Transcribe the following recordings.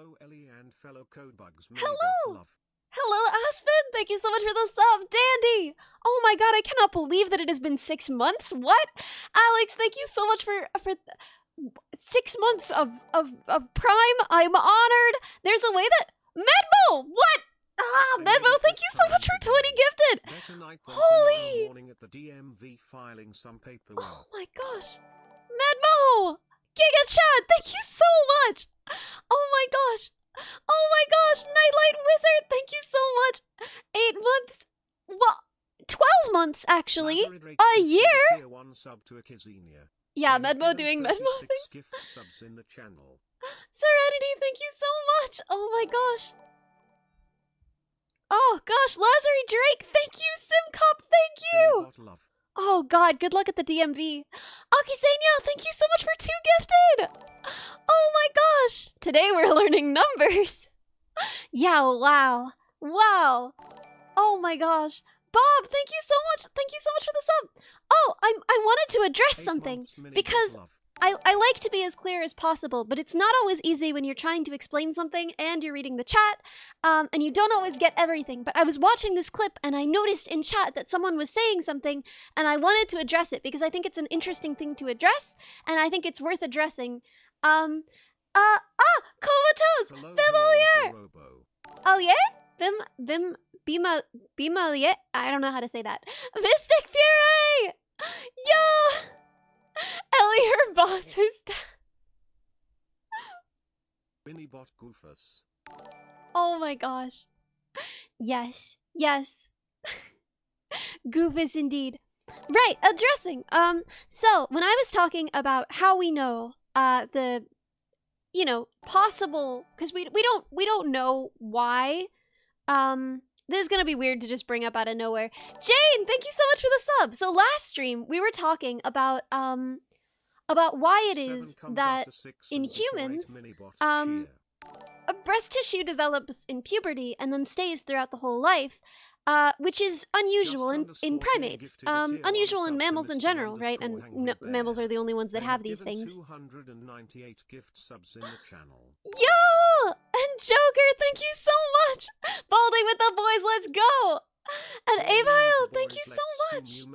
Hello Ellie and fellow Codebugs. Hello! Love. Hello, Aspen! Thank you so much for the sub! Dandy! Oh my god, I cannot believe that it has been 6 months. What? Alex, thank you so much for 6 months of Prime. I'm honored. There's a way that... Medmo! What? Medmo, thank you so much for 20 gifted! Better night than Holy... tomorrow morning at the DMV filing some paperwork. Oh my gosh. Medmo! Giga Chat, thank you so much! Oh my gosh! Oh my gosh! Nightlight Wizard, thank you so much! 8 months... Well, 12 months, actually! A year? Tier 1 sub to a Kizenia. Yeah, Medmo doing Medmo things. Gift subs in the channel. Serenity, thank you so much! Oh my gosh! Oh gosh, Lazary Drake, thank you! Simcop, thank you! Love. Oh god, good luck at the DMV. Akisenia, thank you so much for 2 gifted! Oh my gosh! Today we're learning numbers! Yeah, wow. Wow! Oh my gosh. Bob, thank you so much! Thank you so much for the sub! Oh, I wanted to address something, because I like to be as clear as possible, but it's not always easy when you're trying to explain something and you're reading the chat, and you don't always get everything. But I was watching this clip and I noticed in chat that someone was saying something, and I wanted to address it because I think it's an interesting thing to address, and I think it's worth addressing. Comatose! Bimalier! Oh yeah? Bimalier? I don't know how to say that. Mystic Fury! Yo! Ellie, her boss is dead. Minibot Goofus. Oh my gosh. Yes. Yes. Goofus indeed. Right, addressing. So when I was talking about how we know the possible, because we don't know why. This is gonna be weird to just bring up out of nowhere. Jane, thank you so much for the sub. So last stream we were talking about why it is that in humans breast tissue develops in puberty and then stays throughout the whole life, which is unusual in primates, unusual in mammals in general, right? And mammals are the only ones that have these things. 298 gift subs in the channel. Yo! And Joker, thank you so much! Balding with the boys, let's go! And Avile, thank you so much!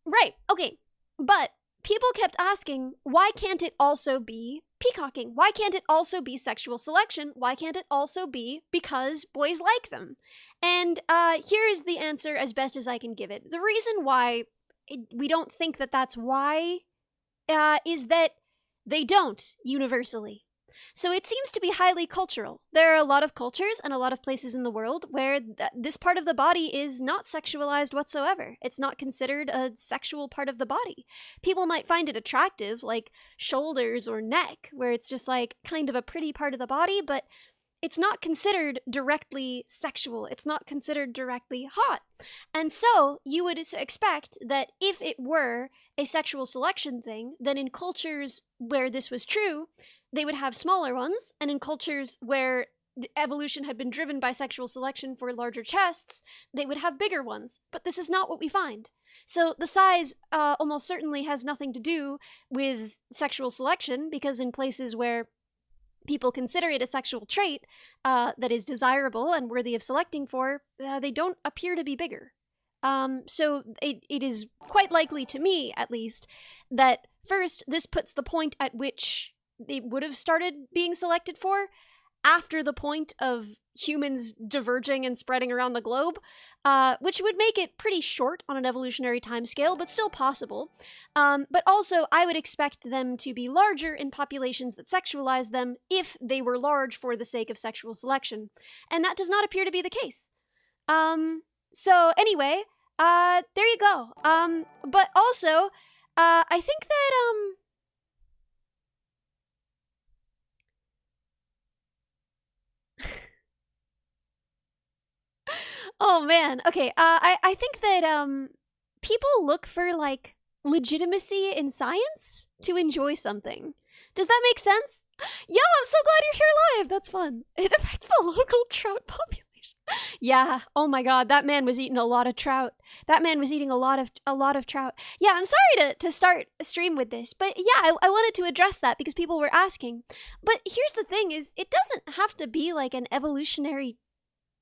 Right, okay. But people kept asking, why can't it also be peacocking? Why can't it also be sexual selection? Why can't it also be because boys like them? And here is the answer as best as I can give it. The reason why we don't think that that's why is that they don't universally. So it seems to be highly cultural. There are a lot of cultures and a lot of places in the world where this part of the body is not sexualized whatsoever. It's not considered a sexual part of the body. People might find it attractive, like shoulders or neck, where it's just like kind of a pretty part of the body, but it's not considered directly sexual. It's not considered directly hot. And so you would expect that if it were a sexual selection thing, then in cultures where this was true, they would have smaller ones, and in cultures where the evolution had been driven by sexual selection for larger chests, they would have bigger ones. But this is not what we find. So the size almost certainly has nothing to do with sexual selection, because in places where people consider it a sexual trait that is desirable and worthy of selecting for, they don't appear to be bigger. So it is quite likely to me, at least, that first, this puts the point at which they would have started being selected for after the point of humans diverging and spreading around the globe, which would make it pretty short on an evolutionary timescale, but still possible. But also, I would expect them to be larger in populations that sexualize them if they were large for the sake of sexual selection. And that does not appear to be the case. So anyway, there you go. But also, I think that, oh man, okay, I think that, people look for, like, legitimacy in science to enjoy something. Does that make sense? Yo, I'm so glad you're here live! That's fun. It affects the local trout population. Yeah. Oh my God. That man was eating a lot of trout. That man was eating a lot of trout. Yeah. I'm sorry to start a stream with this, but yeah, I wanted to address that because people were asking. But here's the thing: is it doesn't have to be like an evolutionary.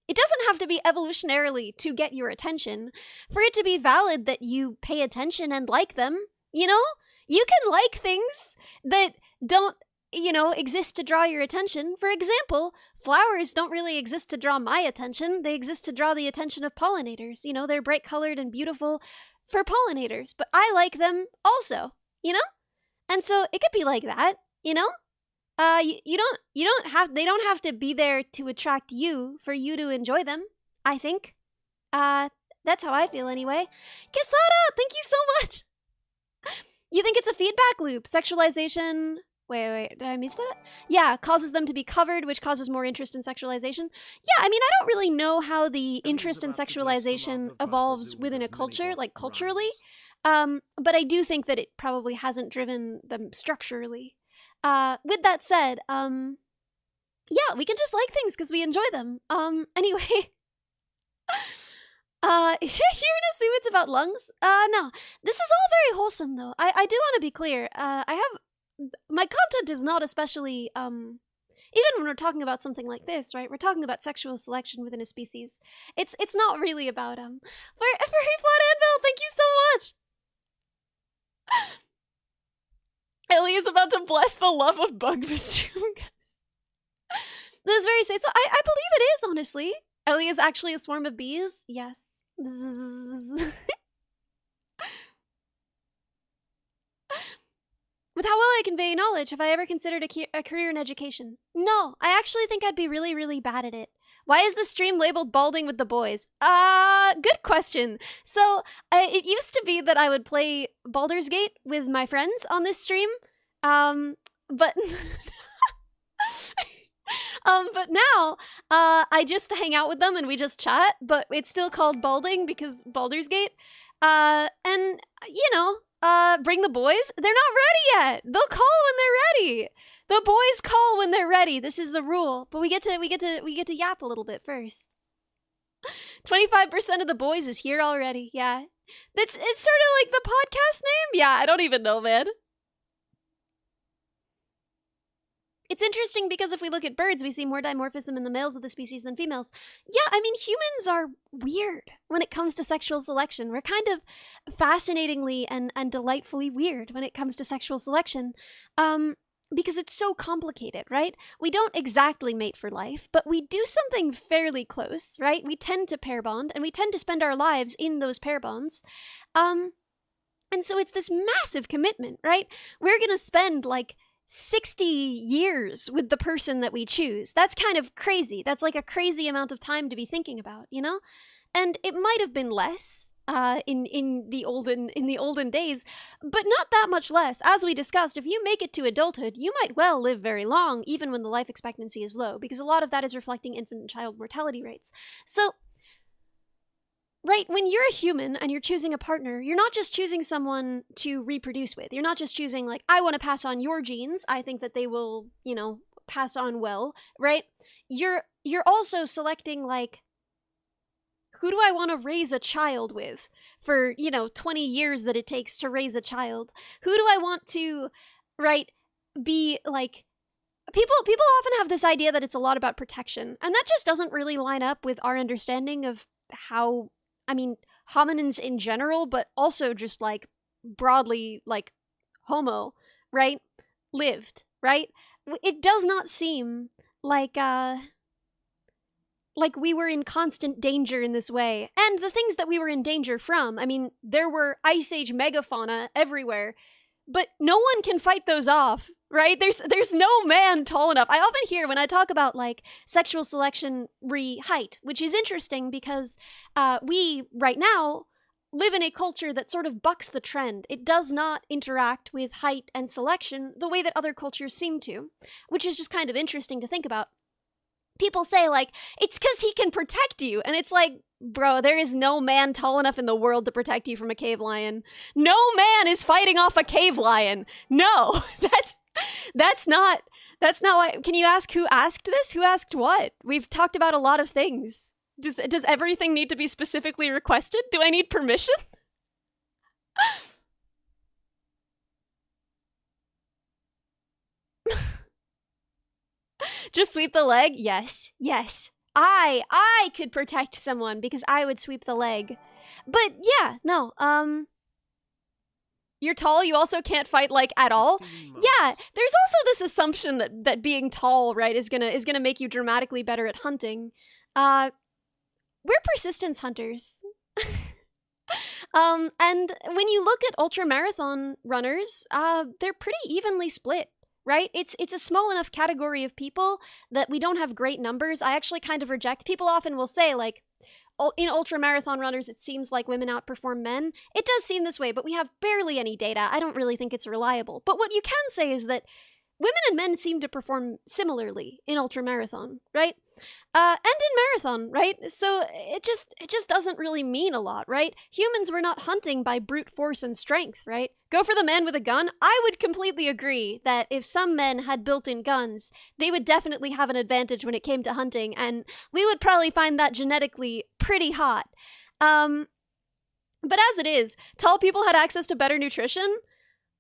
It doesn't have to be evolutionarily to get your attention for it to be valid that you pay attention and like them. You know, you can like things that don't, exist to draw your attention. For example, flowers don't really exist to draw my attention. They exist to draw the attention of pollinators. They're bright colored and beautiful for pollinators, but I like them also, And so it could be like that, they don't have to be there to attract you for you to enjoy them, I think. That's how I feel anyway. Quesada, thank you so much. You think it's a feedback loop? Sexualization. Wait, did I miss that? Yeah, causes them to be covered, which causes more interest in sexualization. Yeah, I mean, I don't really know how the interest in sexualization evolves within a culture, like culturally. But I do think that it probably hasn't driven them structurally. With that said, yeah, we can just like things because we enjoy them. Anyway. You're gonna assume it's about lungs? No. This is all very wholesome, though. I do want to be clear. My content is not especially, even when we're talking about something like this, right? We're talking about sexual selection within a species. It's not really about, for Blood Anvil, thank you so much! Ellie is about to bless the love of Bug Bastungas. This is very safe. So I believe it is, honestly. Ellie is actually a swarm of bees? Yes. With how well I convey knowledge, have I ever considered a career in education? No, I actually think I'd be really, really bad at it. Why is the stream labeled Balding with the Boys? Good question. So, it used to be that I would play Baldur's Gate with my friends on this stream, but... but now, I just hang out with them and we just chat, but it's still called Balding because Baldur's Gate. And, bring the boys. They're not ready yet. They'll call when they're ready. The boys call when they're ready. This is the rule. But we get to yap a little bit first. 25% of the boys is here already. Yeah. It's sort of like the podcast name. Yeah, I don't even know, man. It's interesting because if we look at birds, we see more dimorphism in the males of the species than females. Yeah, I mean, humans are weird when it comes to sexual selection. We're kind of fascinatingly and delightfully weird when it comes to sexual selection. Because it's so complicated, right? We don't exactly mate for life, but we do something fairly close, right? We tend to pair bond, and we tend to spend our lives in those pair bonds. And so it's this massive commitment, right? We're gonna spend, 60 years with the person that we choose. That's kind of crazy. That's like a crazy amount of time to be thinking about, And it might have been less in the olden days, but not that much less. As we discussed, if you make it to adulthood, you might well live very long, even when the life expectancy is low, because a lot of that is reflecting infant and child mortality rates. So, right, when you're a human and you're choosing a partner, you're not just choosing someone to reproduce with. You're not just choosing, I want to pass on your genes. I think that they will, pass on well, right? You're also selecting, who do I want to raise a child with for, 20 years that it takes to raise a child? Who do I want to, right, be, People often have this idea that it's a lot about protection, and that just doesn't really line up with our understanding of how... hominins in general, but also just, broadly, homo, right? Lived, right? It does not seem like we were in constant danger in this way. And the things that we were in danger from, there were Ice Age megafauna everywhere, but no one can fight those off, right? There's no man tall enough. I often hear when I talk about, sexual selection height, which is interesting because we, right now, live in a culture that sort of bucks the trend. It does not interact with height and selection the way that other cultures seem to, which is just kind of interesting to think about. People say, it's because he can protect you, and it's bro, there is no man tall enough in the world to protect you from a cave lion. No man is fighting off a cave lion. No, that's not That's not why. Can you ask who asked this? Who asked what? We've talked about a lot of things. Does everything need to be specifically requested? Do I need permission? Just sweep the leg? Yes. Yes. I could protect someone because I would sweep the leg. But yeah, no, you're tall, you also can't fight, like, at all. Yeah, there's also this assumption that being tall, right, is gonna make you dramatically better at hunting. We're persistence hunters. And when you look at ultramarathon runners, they're pretty evenly split, right? It's a small enough category of people that we don't have great numbers. I actually kind of reject. People often will say, like, in ultramarathon runners, it seems like women outperform men. It does seem this way, but we have barely any data. I don't really think it's reliable. But what you can say is that women and men seem to perform similarly in ultramarathon, right? And in marathon, right? So it just doesn't really mean a lot, right? Humans were not hunting by brute force and strength, right? Go for the man with a gun. I would completely agree that if some men had built-in guns, they would definitely have an advantage when it came to hunting, and we would probably find that genetically pretty hot. But as it is, tall people had access to better nutrition.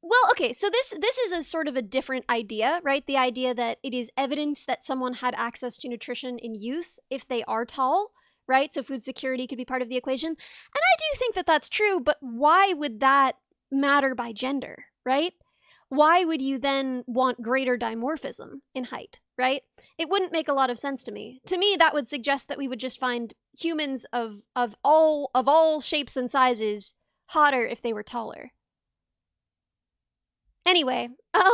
Well, okay, so this is a sort of a different idea, right? The idea that it is evidence that someone had access to nutrition in youth if they are tall, right? So food security could be part of the equation. And I do think that that's true, but why would that matter by gender, right? Why would you then want greater dimorphism in height, right? It wouldn't make a lot of sense to me. To me, that would suggest that we would just find humans of all shapes and sizes hotter if they were taller. Anyway, but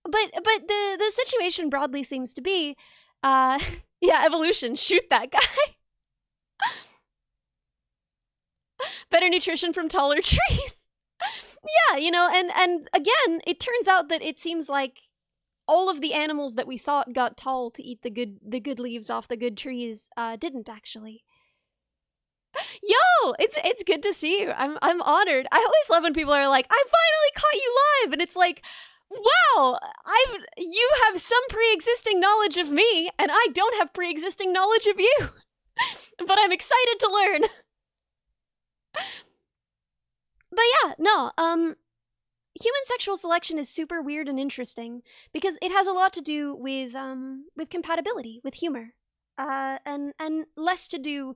the situation broadly seems to be, yeah, evolution, shoot that guy. Better nutrition from taller trees. Yeah, you know, and again, it turns out that it seems like all of the animals that we thought got tall to eat the good leaves off the good trees didn't actually. Yo, it's good to see you. I'm honored. I always love when people are like, "I finally caught you live," and it's like, wow, you have some pre-existing knowledge of me, and I don't have pre-existing knowledge of you. But I'm excited to learn. But yeah, no, human sexual selection is super weird and interesting because it has a lot to do with compatibility, with humor, and less to do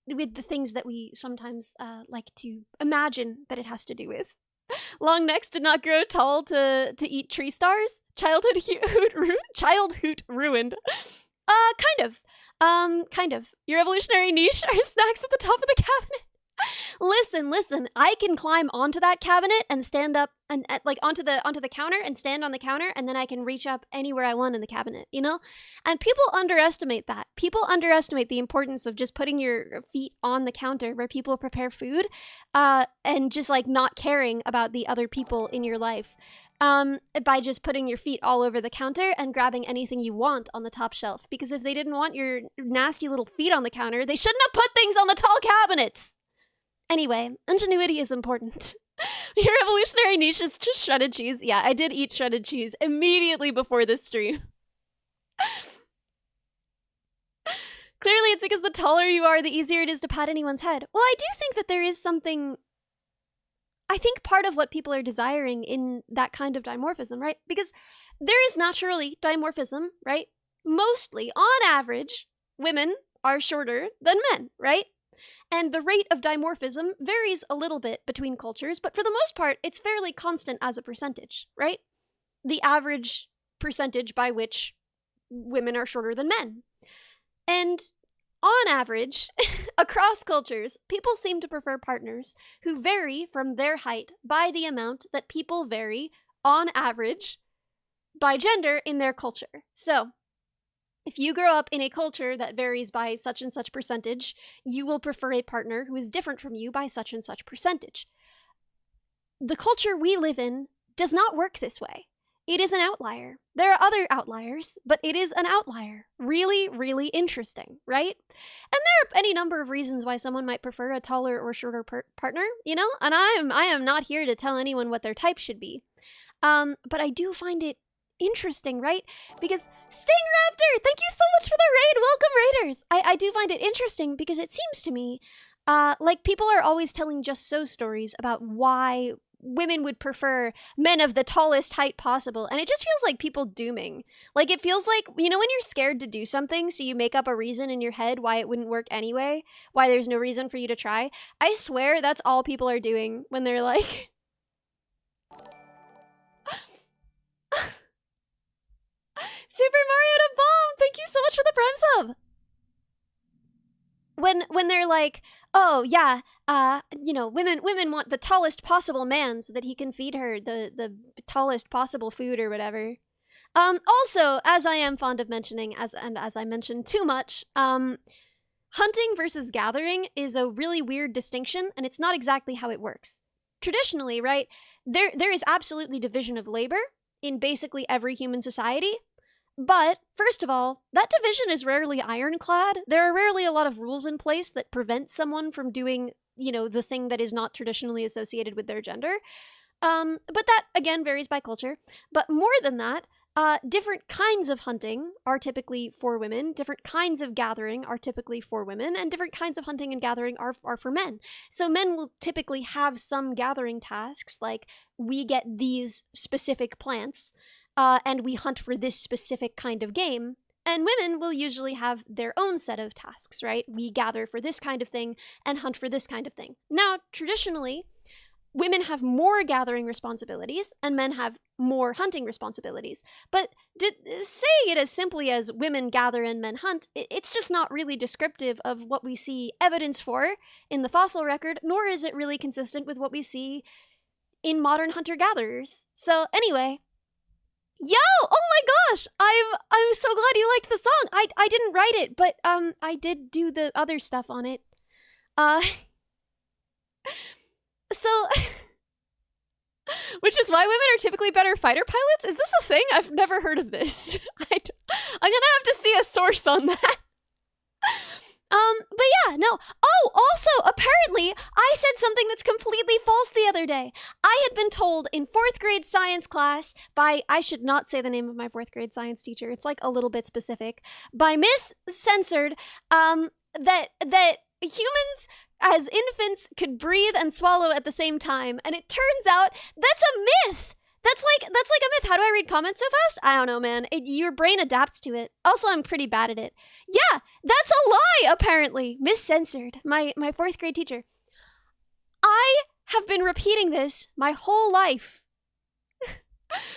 with the things that we sometimes like to imagine that it has to do with. Long necks did not grow tall to eat tree stars. Childhood hoot ruined. Kind of. Your evolutionary niche are snacks at the top of the cabinet. Listen, I can climb onto that cabinet and stand up and like onto the counter and stand on the counter, and then I can reach up anywhere I want in the cabinet, you know? And people underestimate that. People underestimate the importance of just putting your feet on the counter where people prepare food, and just like not caring about the other people in your life. By just putting your feet all over the counter and grabbing anything you want on the top shelf. Because if they didn't want your nasty little feet on the counter, they shouldn't have put things on the tall cabinets! Anyway, ingenuity is important. Your evolutionary niche is just shredded cheese. Yeah, I did eat shredded cheese immediately before this stream. Clearly it's because the taller you are, the easier it is to pat anyone's head. Well, I do think that there is something... I think part of what people are desiring in that kind of dimorphism, right? Because there is naturally dimorphism, right? Mostly, on average, women are shorter than men, right? And the rate of dimorphism varies a little bit between cultures, but for the most part, it's fairly constant as a percentage, right? The average percentage by which women are shorter than men. And on average, across cultures, people seem to prefer partners who vary from their height by the amount that people vary, on average, by gender in their culture. So, if you grow up in a culture that varies by such and such percentage, you will prefer a partner who is different from you by such and such percentage. The culture we live in does not work this way. it is an outlier. There are other outliers, but it is an outlier. Really, really interesting, right? And there are any number of reasons why someone might prefer a taller or shorter partner, you know? And I am not here to tell anyone what their type should be. But I do find it interesting, right? Because Sting Raptor, thank you so much for the raid. Welcome, raiders. I do find it interesting because it seems to me like people are always telling just so stories about why women would prefer men of the tallest height possible, and it just feels like people dooming. Like, it feels like, you know, when you're scared to do something, so you make up a reason in your head why it wouldn't work anyway, why there's no reason for you to try. I swear that's all people are doing when they're like... Super Mario to Bomb! Thank you so much for the Prime sub! When they're like, oh yeah, you know, women want the tallest possible man so that he can feed her the tallest possible food or whatever. Also, as I am fond of mentioning, as I mentioned too much, hunting versus gathering is a really weird distinction, and it's not exactly how it works. Traditionally, right, there is absolutely division of labor in basically every human society. But, first of all, that division is rarely ironclad. There are rarely a lot of rules in place that prevent someone from doing, you know, the thing that is not traditionally associated with their gender. But that, again, varies by culture. But more than that, different kinds of hunting are typically for women, different kinds of gathering are typically for women, and different kinds of hunting and gathering are for men. So men will typically have some gathering tasks, like, we get these specific plants, and we hunt for this specific kind of game. And women will usually have their own set of tasks, right? We gather for this kind of thing and hunt for this kind of thing. Now, traditionally, women have more gathering responsibilities and men have more hunting responsibilities. But saying it as simply as women gather and men hunt, it's just not really descriptive of what we see evidence for in the fossil record, nor is it really consistent with what we see in modern hunter-gatherers. So anyway... Yo! Oh my gosh! I'm so glad you liked the song. I didn't write it, but I did do the other stuff on it. So which is why women are typically better fighter pilots? Is this a thing? I've never heard of this. I'm gonna have to see a source on that. But yeah, no. Oh, also, apparently, I said something that's completely false the other day. I had been told in 4th grade science class by, I should not say the name of my 4th grade science teacher, it's like a little bit specific, by Miss Censored, that humans as infants could breathe and swallow at the same time, and it turns out that's a myth! That's like a myth. How do I read comments so fast? I don't know, man. Your brain adapts to it. Also, I'm pretty bad at it. Yeah, that's a lie, apparently. Miss Censored, my 4th grade teacher. I have been repeating this my whole life.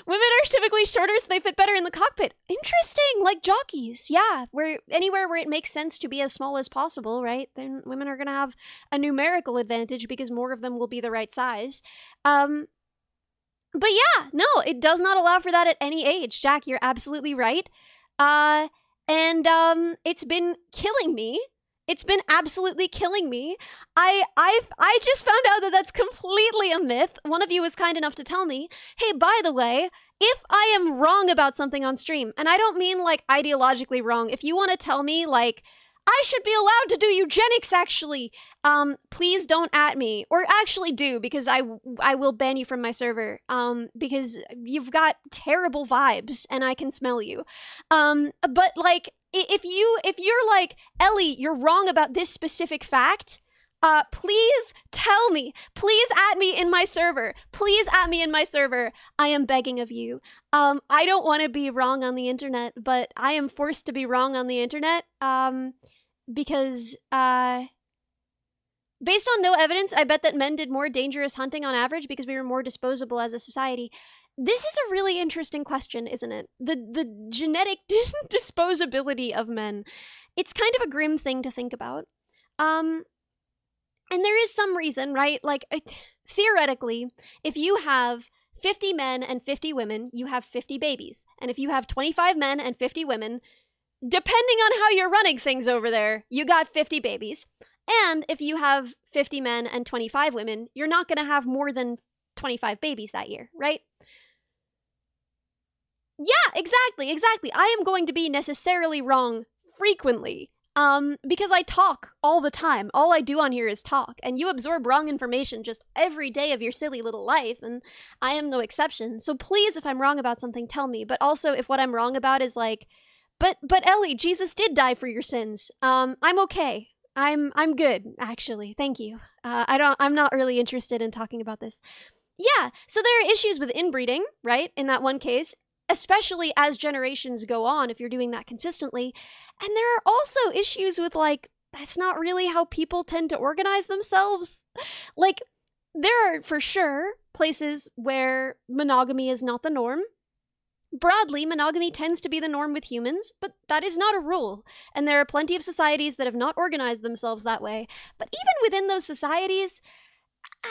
Women are typically shorter so they fit better in the cockpit. Interesting, like jockeys. Yeah, anywhere where it makes sense to be as small as possible, right? Then women are going to have a numerical advantage because more of them will be the right size. But yeah, no, it does not allow for that at any age. Jack, you're absolutely right. And it's been killing me. It's been absolutely killing me. I just found out that that's completely a myth. One of you was kind enough to tell me, hey, by the way, if I am wrong about something on stream, and I don't mean like ideologically wrong, if you want to tell me like, I should be allowed to do eugenics, actually. Please don't at me. Or actually do, because I will ban you from my server. Because you've got terrible vibes, and I can smell you. But, like, if you're like, Ellie, you're wrong about this specific fact, please tell me. Please at me in my server. Please at me in my server. I am begging of you. I don't want to be wrong on the internet, but I am forced to be wrong on the internet. Because, based on no evidence, I bet that men did more dangerous hunting on average because we were more disposable as a society. This is a really interesting question, isn't it? The genetic disposability of men. It's kind of a grim thing to think about. And there is some reason, right? Like, theoretically, if you have 50 men and 50 women, you have 50 babies. And if you have 25 men and 50 women, depending on how you're running things over there, you got 50 babies. And if you have 50 men and 25 women, you're not going to have more than 25 babies that year, right? Yeah, exactly. I am going to be necessarily wrong frequently. Because I talk all the time. All I do on here is talk, and you absorb wrong information just every day of your silly little life, and I am no exception. So please, if I'm wrong about something, tell me. But also, if what I'm wrong about is like, but Ellie, Jesus did die for your sins. I'm okay. I'm good, actually. Thank you. I'm not really interested in talking about this. Yeah, so there are issues with inbreeding, right? In that one case, especially as generations go on, if you're doing that consistently. And there are also issues with, like, that's not really how people tend to organize themselves. Like, there are for sure places where monogamy is not the norm. Broadly, monogamy tends to be the norm with humans, but that is not a rule. And there are plenty of societies that have not organized themselves that way. But even within those societies,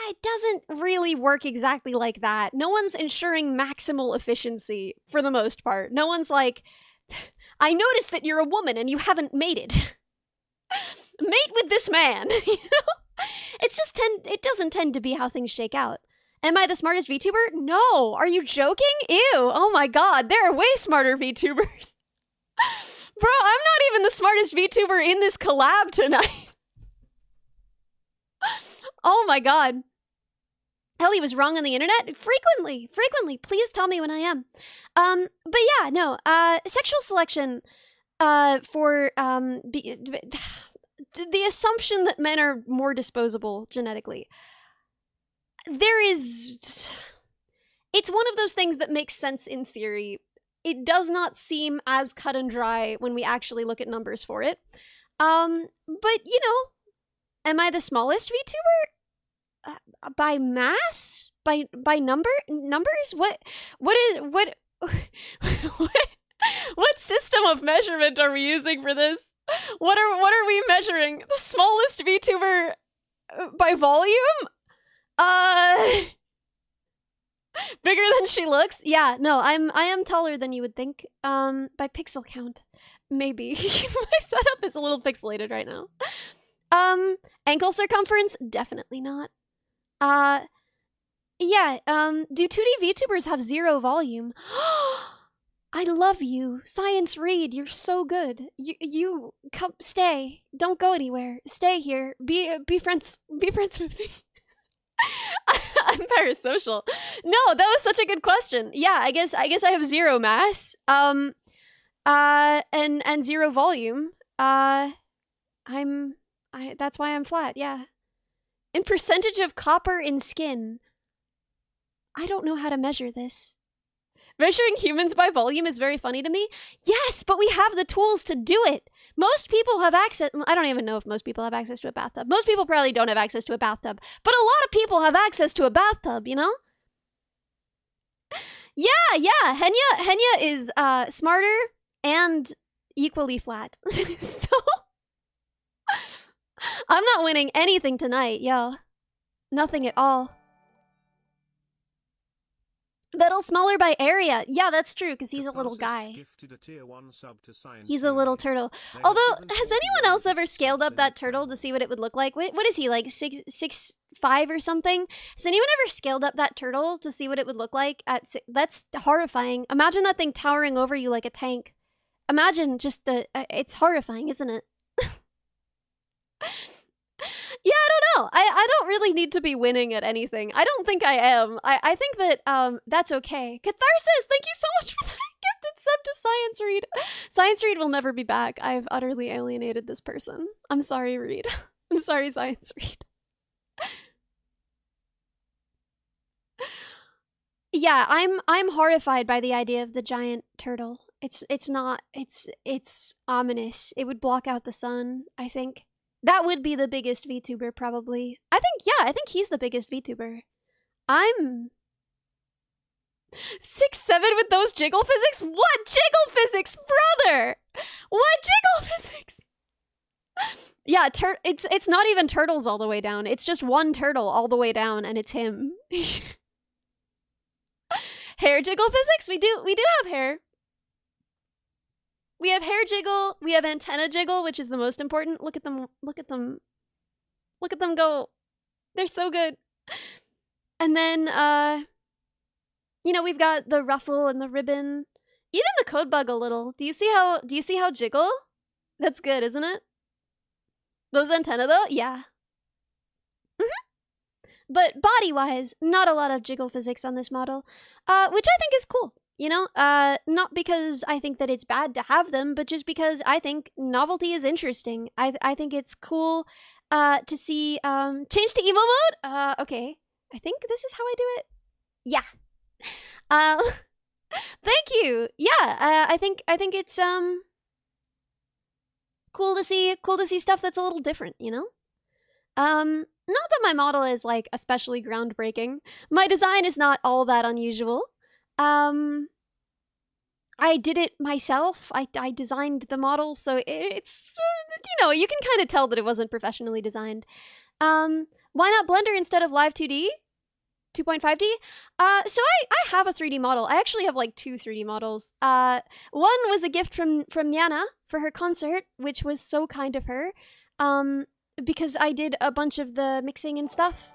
it doesn't really work exactly like that. No one's ensuring maximal efficiency for the most part. No one's like, I noticed that you're a woman and you haven't mated. Mate with this man. You know? It doesn't tend to be how things shake out. Am I the smartest VTuber? No. Are you joking? Ew. Oh my god, there are way smarter VTubers. Bro, I'm not even the smartest VTuber in this collab tonight. Oh my god. Ellie was wrong on the internet? Frequently. Please tell me when I am. But yeah, no. Sexual selection, for, the assumption that men are more disposable genetically. It's one of those things that makes sense in theory. It does not seem as cut and dry when we actually look at numbers for it. But, you know, am I the smallest VTuber? By mass? By numbers? What system of measurement are we using for this? What are we measuring? The smallest VTuber by volume? Bigger than she looks? Yeah, no, I am taller than you would think. By pixel count. Maybe. My setup is a little pixelated right now. Ankle circumference? Definitely not. Yeah, do 2D VTubers have zero volume? I love you. Science Reed, you're so good. You come, stay. Don't go anywhere. Stay here. Be friends with me. I'm parasocial. No, that was such a good question. Yeah, I guess I have zero mass. And zero volume. That's why I'm flat, yeah. In percentage of copper in skin. I don't know how to measure this. Measuring humans by volume is very funny to me. Yes, but we have the tools to do it. Most people have access. I don't even know if most people have access to a bathtub. Most people probably don't have access to a bathtub. But a lot of people have access to a bathtub, you know? Yeah. Henya is smarter and equally flat. So I'm not winning anything tonight, yo. Nothing at all. Little smaller by area. Yeah, that's true, because he's a little guy. He's a little turtle. Although, has anyone else ever scaled up that turtle to see what it would look like? What is he, like 6'5" or something? Has anyone ever scaled up that turtle to see what it would look like? That's horrifying. Imagine that thing towering over you like a tank. Imagine just it's horrifying, isn't it? Yeah, I don't know. I don't really need to be winning at anything. I don't think I am. I think that that's okay. Catharsis, thank you so much for that gifted sub to Science Reed. Science Reed will never be back. I've utterly alienated this person. I'm sorry, Reed. I'm sorry, Science Reed. Yeah, I'm horrified by the idea of the giant turtle. It's ominous. It would block out the sun, I think. That would be the biggest VTuber, probably. I think he's the biggest VTuber. I'm 6'7" with those jiggle physics? What jiggle physics, brother? What jiggle physics? Yeah, it's not even turtles all the way down. It's just one turtle all the way down, and it's him. Hair jiggle physics? We do have hair. We have hair jiggle, we have antenna jiggle, which is the most important. Look at them go. They're so good. And then, we've got the ruffle and the ribbon. Even the code bug a little. Do you see how jiggle? That's good, isn't it? Those antennae though? Yeah. But body-wise, not a lot of jiggle physics on this model, which I think is cool. You know, not because I think that it's bad to have them, but just because I think novelty is interesting. I think it's cool to see change to emo mode. Okay, I think this is how I do it. Yeah. Thank you. Yeah, I think it's cool to see stuff that's a little different. You know. Not that my model is like especially groundbreaking. My design is not all that unusual. I did it myself. I designed the model, so it's you know, you can kind of tell that it wasn't professionally designed. Why not Blender instead of Live 2D? 2.5D? So I have a 3D model. I actually have like 2 3D models. One was a gift from Yana for her concert, which was so kind of her. Because I did a bunch of the mixing and stuff.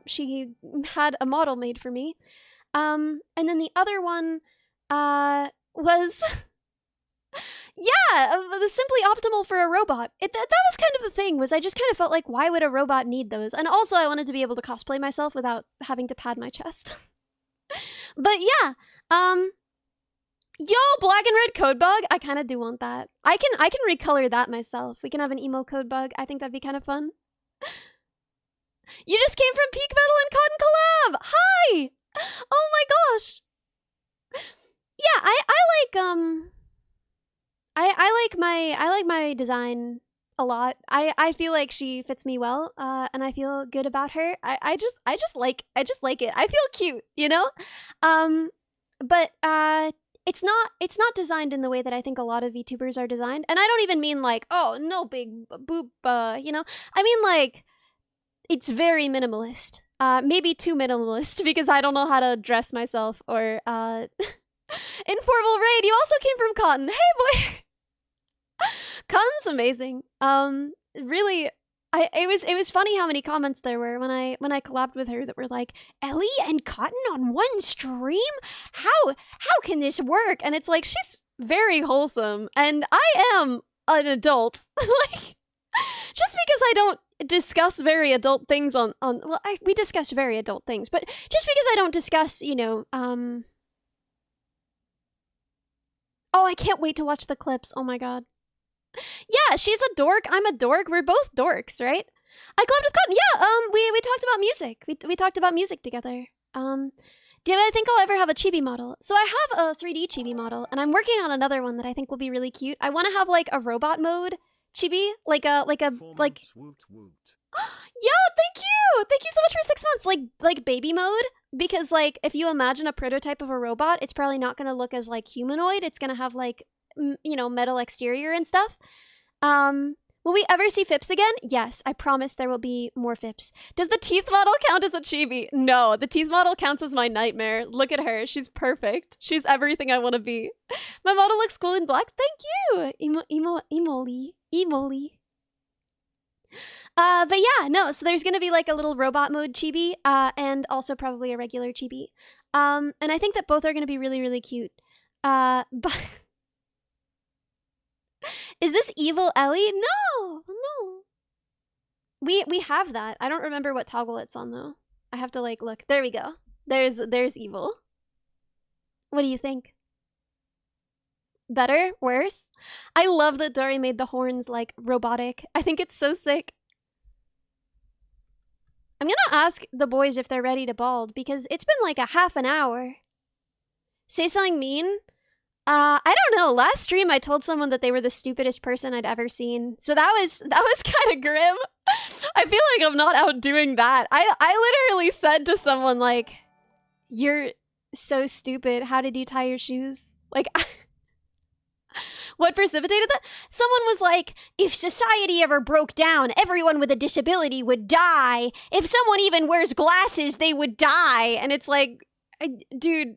She had a model made for me. And then the other one was yeah, the Simply Optimal for a robot. That was kind of the thing, was I just kind of felt like, why would a robot need those? And also I wanted to be able to cosplay myself without having to pad my chest. But yeah, yo, black and red code bug. I kind of do want that. I can recolor that myself. We can have an emo code bug. I think that'd be kind of fun. You just came from Peak Metal and Cotton Collab. Hi. Oh my gosh. Yeah, I like my design a lot. I feel like she fits me well, and I feel good about her. I just like it. I feel cute, you know? But it's not designed in the way that I think a lot of VTubers are designed. And I don't even mean like, oh, no big boob, you know? I mean like, it's very minimalist. Maybe too minimalist because I don't know how to dress myself or, Informal Raid, you also came from Cotton. Hey boy! Cotton's amazing. Really, it was funny how many comments there were when I collabed with her that were like, Ellie and Cotton on one stream? How can this work? And it's like, she's very wholesome, and I am an adult. Like, just because I don't discuss very adult things we discuss very adult things, but just because I don't discuss, you know, oh, I can't wait to watch the clips. Oh my god. Yeah, she's a dork. I'm a dork. We're both dorks, right? I collabed with Cotton. Yeah, we talked about music. We talked about music together. Do I think I'll ever have a chibi model? So I have a 3D chibi model, and I'm working on another one that I think will be really cute. I want to have like a robot mode chibi, like. Woot woot. Yo, thank you! Thank you so much for 6 months. Like baby mode, because like if you imagine a prototype of a robot, it's probably not gonna look as like humanoid. It's gonna have like you know, metal exterior and stuff. Will we ever see Fips again? Yes, I promise there will be more Fips. Does the teeth model count as a chibi? No, the teeth model counts as my nightmare. Look at her. She's perfect. She's everything I want to be. My model looks cool in black. Thank you! Emoli. But yeah, no, so there's gonna be like a little robot mode chibi, and also probably a regular chibi. And I think that both are gonna be really, really cute. But is this evil Ellie? No. We have that. I don't remember what toggle it's on though. I have to like look. There we go. There's evil. What do you think? Better? Worse? I love that Dory made the horns like robotic. I think it's so sick. I'm gonna ask the boys if they're ready to bald because it's been like a half an hour. Say something mean? I don't know. Last stream I told someone that they were the stupidest person I'd ever seen. So that was kind of grim. I feel like I'm not outdoing that. I literally said to someone like, "You're so stupid. How did you tie your shoes?" Like what precipitated that? Someone was like, if society ever broke down, everyone with a disability would die. If someone even wears glasses, they would die. And it's like, dude,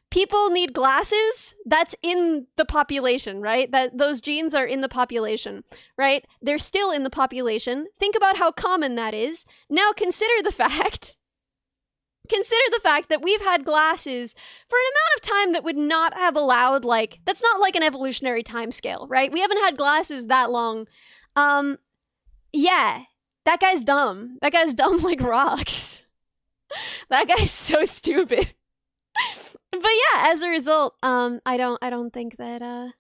people need glasses. That's in the population, right? Those genes are in the population, right? They're still in the population. Think about how common that is. Now consider the fact consider the fact that we've had glasses for an amount of time that would not have allowed, like, that's not like an evolutionary time scale, right? We haven't had glasses that long. Yeah, that guy's dumb. That guy's dumb like rocks. That guy's so stupid. But yeah, as a result, I don't think that,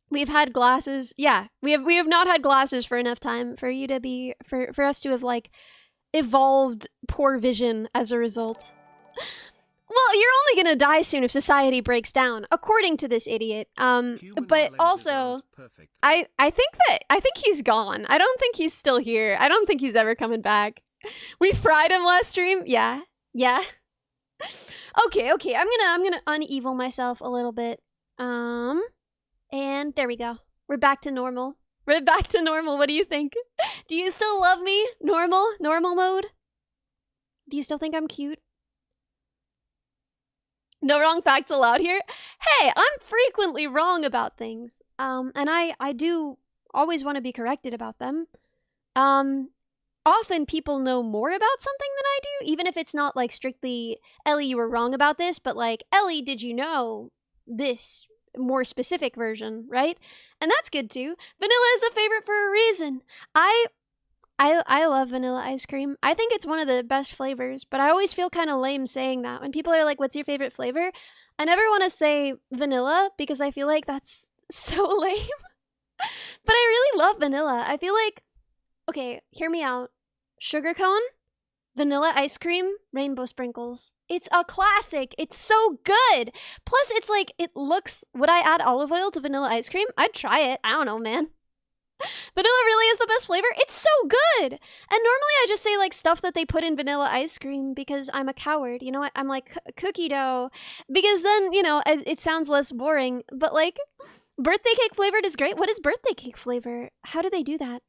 we've had glasses. Yeah, we have not had glasses for enough time for you to be, for us to have, like, evolved poor vision as a result. Well, you're only gonna die soon if society breaks down, according to this idiot. But also, I think he's gone. I don't think he's still here. I don't think he's ever coming back. We fried him last stream. Yeah. Okay. I'm gonna unevil myself a little bit. And there we go. We're back to normal. We're back to normal. What do you think? Do you still love me? Normal mode? Do you still think I'm cute? No wrong facts allowed here? Hey, I'm frequently wrong about things. And I do always want to be corrected about them. Often people know more about something than I do, even if it's not like strictly, Ellie, you were wrong about this, but like, Ellie, did you know this more specific version, right? And that's good too. Vanilla is a favorite for a reason. I love vanilla ice cream. I think it's one of the best flavors, but I always feel kind of lame saying that. When people are like, what's your favorite flavor? I never want to say vanilla because I feel like that's so lame. But I really love vanilla. I feel like, okay, hear me out. Sugar cone, vanilla ice cream, rainbow sprinkles. It's a classic. It's so good. Plus, it's like, it looks, would I add olive oil to vanilla ice cream? I'd try it. I don't know, man. Vanilla really is the best flavor. It's so good. And normally I just say like stuff that they put in vanilla ice cream because I'm a coward. You know what? I'm like cookie dough because then, you know, it sounds less boring. But like birthday cake flavored is great. What is birthday cake flavor? How do they do that?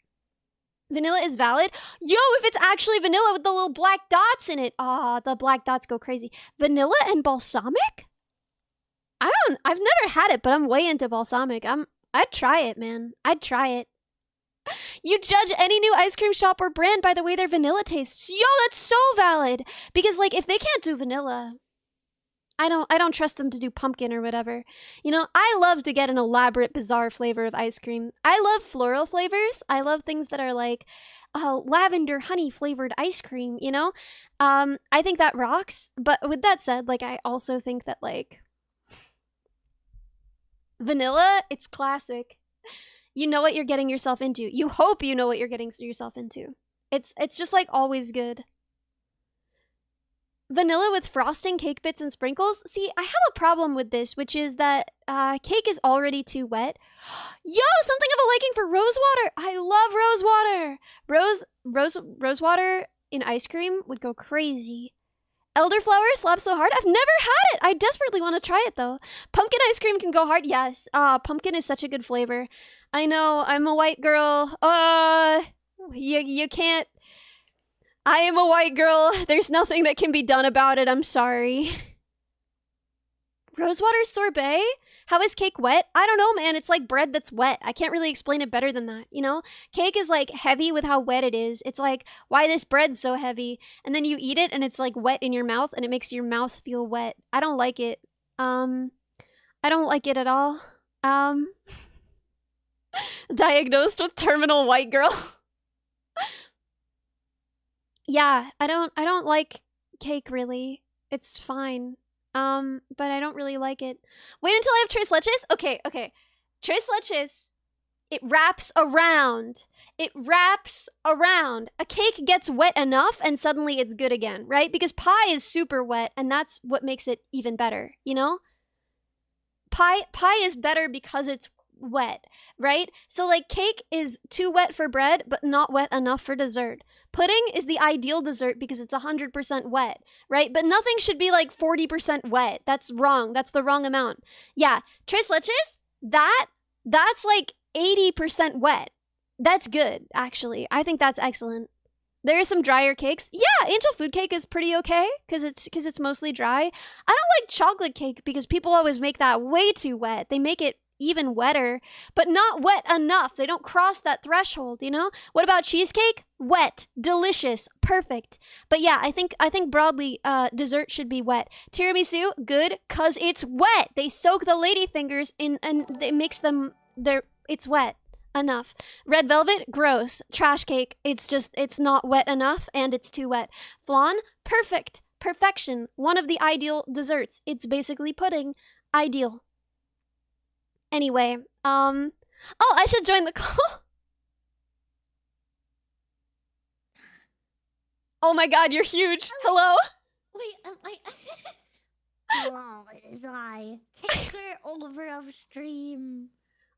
Vanilla is valid. Yo, if it's actually vanilla with the little black dots in it. Ah, the black dots go crazy. Vanilla and balsamic? I've never had it, but I'm way into balsamic. I'd try it, man. I'd try it. You judge any new ice cream shop or brand by the way their vanilla tastes. Yo, that's so valid. Because like if they can't do vanilla, I don't trust them to do pumpkin or whatever. You know, I love to get an elaborate, bizarre flavor of ice cream. I love floral flavors. I love things that are like lavender honey flavored ice cream, you know? I think that rocks. But with that said, like I also think that like vanilla, it's classic. You know what you're getting yourself into. You hope you know what you're getting yourself into. It's just like always good. Vanilla with frosting, cake bits, and sprinkles. See, I have a problem with this, which is that cake is already too wet. Yo, something of a liking for rose water. I love rose water. Rose water in ice cream would go crazy. Elderflower slaps so hard. I've never had it. I desperately want to try it though. Pumpkin ice cream can go hard. Yes. Pumpkin is such a good flavor. I know. I'm a white girl. You can't. I am a white girl. There's nothing that can be done about it. I'm sorry. Rosewater sorbet? How is cake wet? I don't know, man. It's like bread that's wet. I can't really explain it better than that, you know? Cake is like heavy with how wet it is. It's like, why this bread's so heavy? And then you eat it and it's like wet in your mouth and it makes your mouth feel wet. I don't like it. I don't like it at all. Diagnosed with terminal white girl. Yeah, I don't like cake really. It's fine. But I don't really like it. Wait until I have tres leches? Okay. Tres leches, it wraps around. It wraps around. A cake gets wet enough and suddenly it's good again, right? Because pie is super wet and that's what makes it even better, you know? Pie is better because it's wet, right? So like cake is too wet for bread, but not wet enough for dessert. Pudding is the ideal dessert because it's 100% wet, right? But nothing should be like 40% wet. That's wrong. That's the wrong amount. Yeah, tres leches, that's like 80% wet. That's good, actually. I think that's excellent. There are some drier cakes. Yeah, angel food cake is pretty okay because it's mostly dry. I don't like chocolate cake because people always make that way too wet. They make it even wetter, but not wet enough. They don't cross that threshold, you know? What about cheesecake? Wet, delicious, perfect. But yeah, I think broadly dessert should be wet. Tiramisu, good cuz it's wet. They soak the lady fingers in and they mix them it's wet enough. Red velvet, gross. Trash cake, it's not wet enough and it's too wet. Flan, perfect. Perfection. One of the ideal desserts. It's basically pudding. Ideal. Anyway, oh, I should join the call. Oh my god, you're huge. Hello? Wait, hello, it is I. Taker over of stream.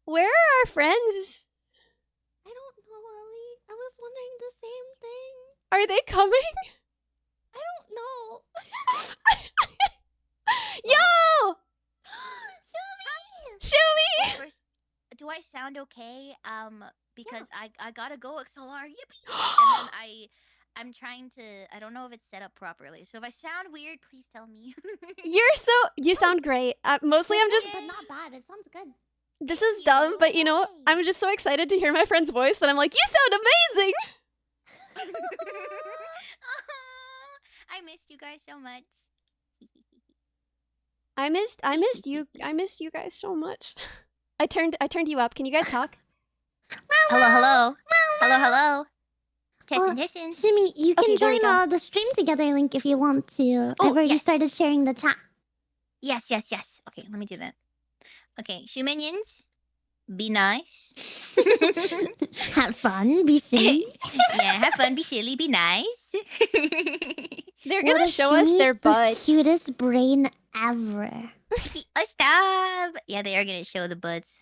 Where are our friends? I don't know, Ellie. I was wondering the same thing. Are they coming? I don't know. Yo! Shumi! Shumi! First, do I sound okay? Because I gotta go XLR, yippee! And then I'm trying to. I don't know if it's set up properly. So if I sound weird, please tell me. You sound great. Mostly I'm just, But not bad. It sounds good. this Thank is dumb, you. but you know, Yay. I'm just so excited to hear my friend's voice that I'm like, you sound amazing! I missed you guys so much. I missed you guys so much. I turned you up. Can you guys talk? Hello. Oh, Tessin. Shumi, you Okay, can there we join go. the stream together link if you want to. Oh, I've already yes. started sharing the chat. Yes. Okay, let me do that. Okay, shoe minions, be nice. Have fun, be silly. Yeah, have fun, be silly, be nice. They're What gonna is show us Shumi? their The butts. cutest brain ever. Oh, stop! Yeah, they are gonna show the butts.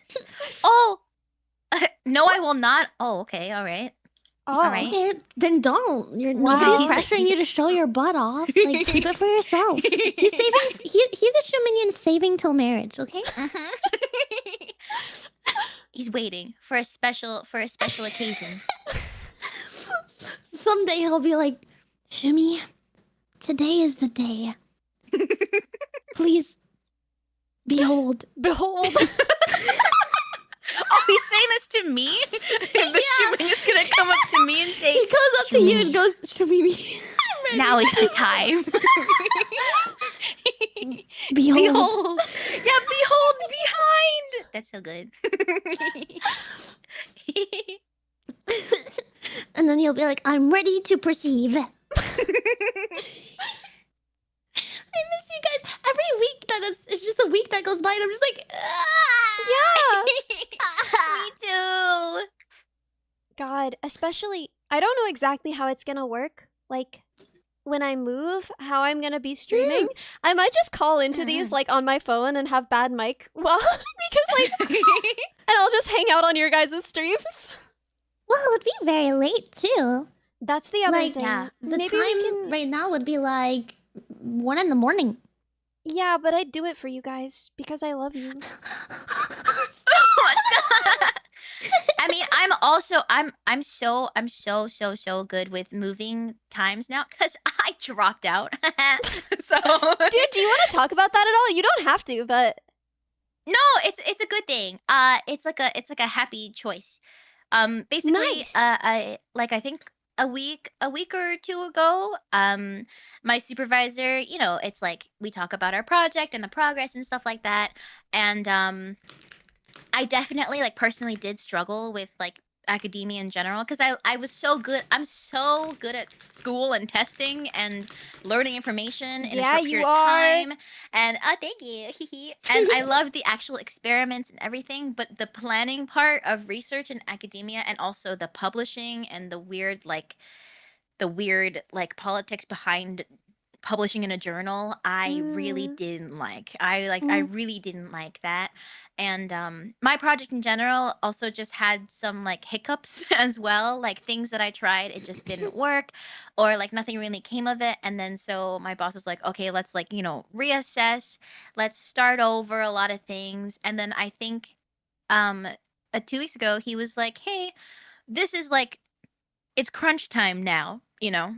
Oh! No, I will not. Oh, okay, alright. Oh, Alright. Okay, then don't. Wow. Nobody's pressuring you to show your butt off. Like, keep it for yourself. He's saving. He's a Shuminian saving till marriage. Okay. Mhm. He's waiting for a special occasion. Someday he'll be like, Shumi, today is the day. Please, behold. behold. Oh, he's saying this to me? The Shumin is gonna come up to me and say, He goes up to you and Shumi. goes, Shumi, now is the time. behold. Behold! Yeah, behold behind! That's so good. And then he'll be like, I'm ready to perceive. I miss you guys. Every week that it's just a week that goes by and I'm just like, Yeah. Me too. God, especially I don't know exactly how it's gonna work. Like when I move, how I'm gonna be streaming. I might just call into these like on my phone and have bad mic well because like and I'll just hang out on your guys' streams. Well, it would be very late too. That's the other Like, thing. yeah, The Maybe time we can right now would be like 1 in the morning. Yeah, but I'd do it for you guys because I love you. I mean, I'm so good with moving times now because I dropped out. So Dude, do you want to talk about that at all? You don't have to, but no, it's a good thing. It's like a happy choice. Basically, Nice. I think a week or two ago, my supervisor, you know, it's like we talk about our project and the progress and stuff like that, and I definitely like personally did struggle with like academia in general because I was so good. I'm so good at school and testing and learning information in a Yeah, short you period of are. time. And thank you. And I love the actual experiments and everything, but the planning part of research and academia and also the publishing and the weird politics behind publishing in a journal, I really didn't like. I really didn't like that. And my project in general also just had some like hiccups as well, like things that I tried, it just didn't work, or like nothing really came of it. And then so my boss was like, okay, let's like, you know, reassess, let's start over a lot of things. And then I think 2 weeks ago he was like, hey, this is like, it's crunch time now, you know,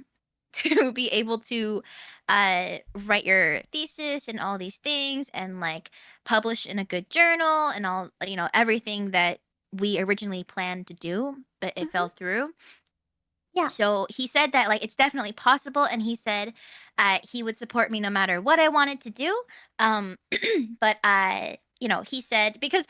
to be able to write your thesis and all these things and like publish in a good journal and all, everything that we originally planned to do, but it fell through. Yeah. So he said that like it's definitely possible, and he said he would support me no matter what I wanted to do. But he said, because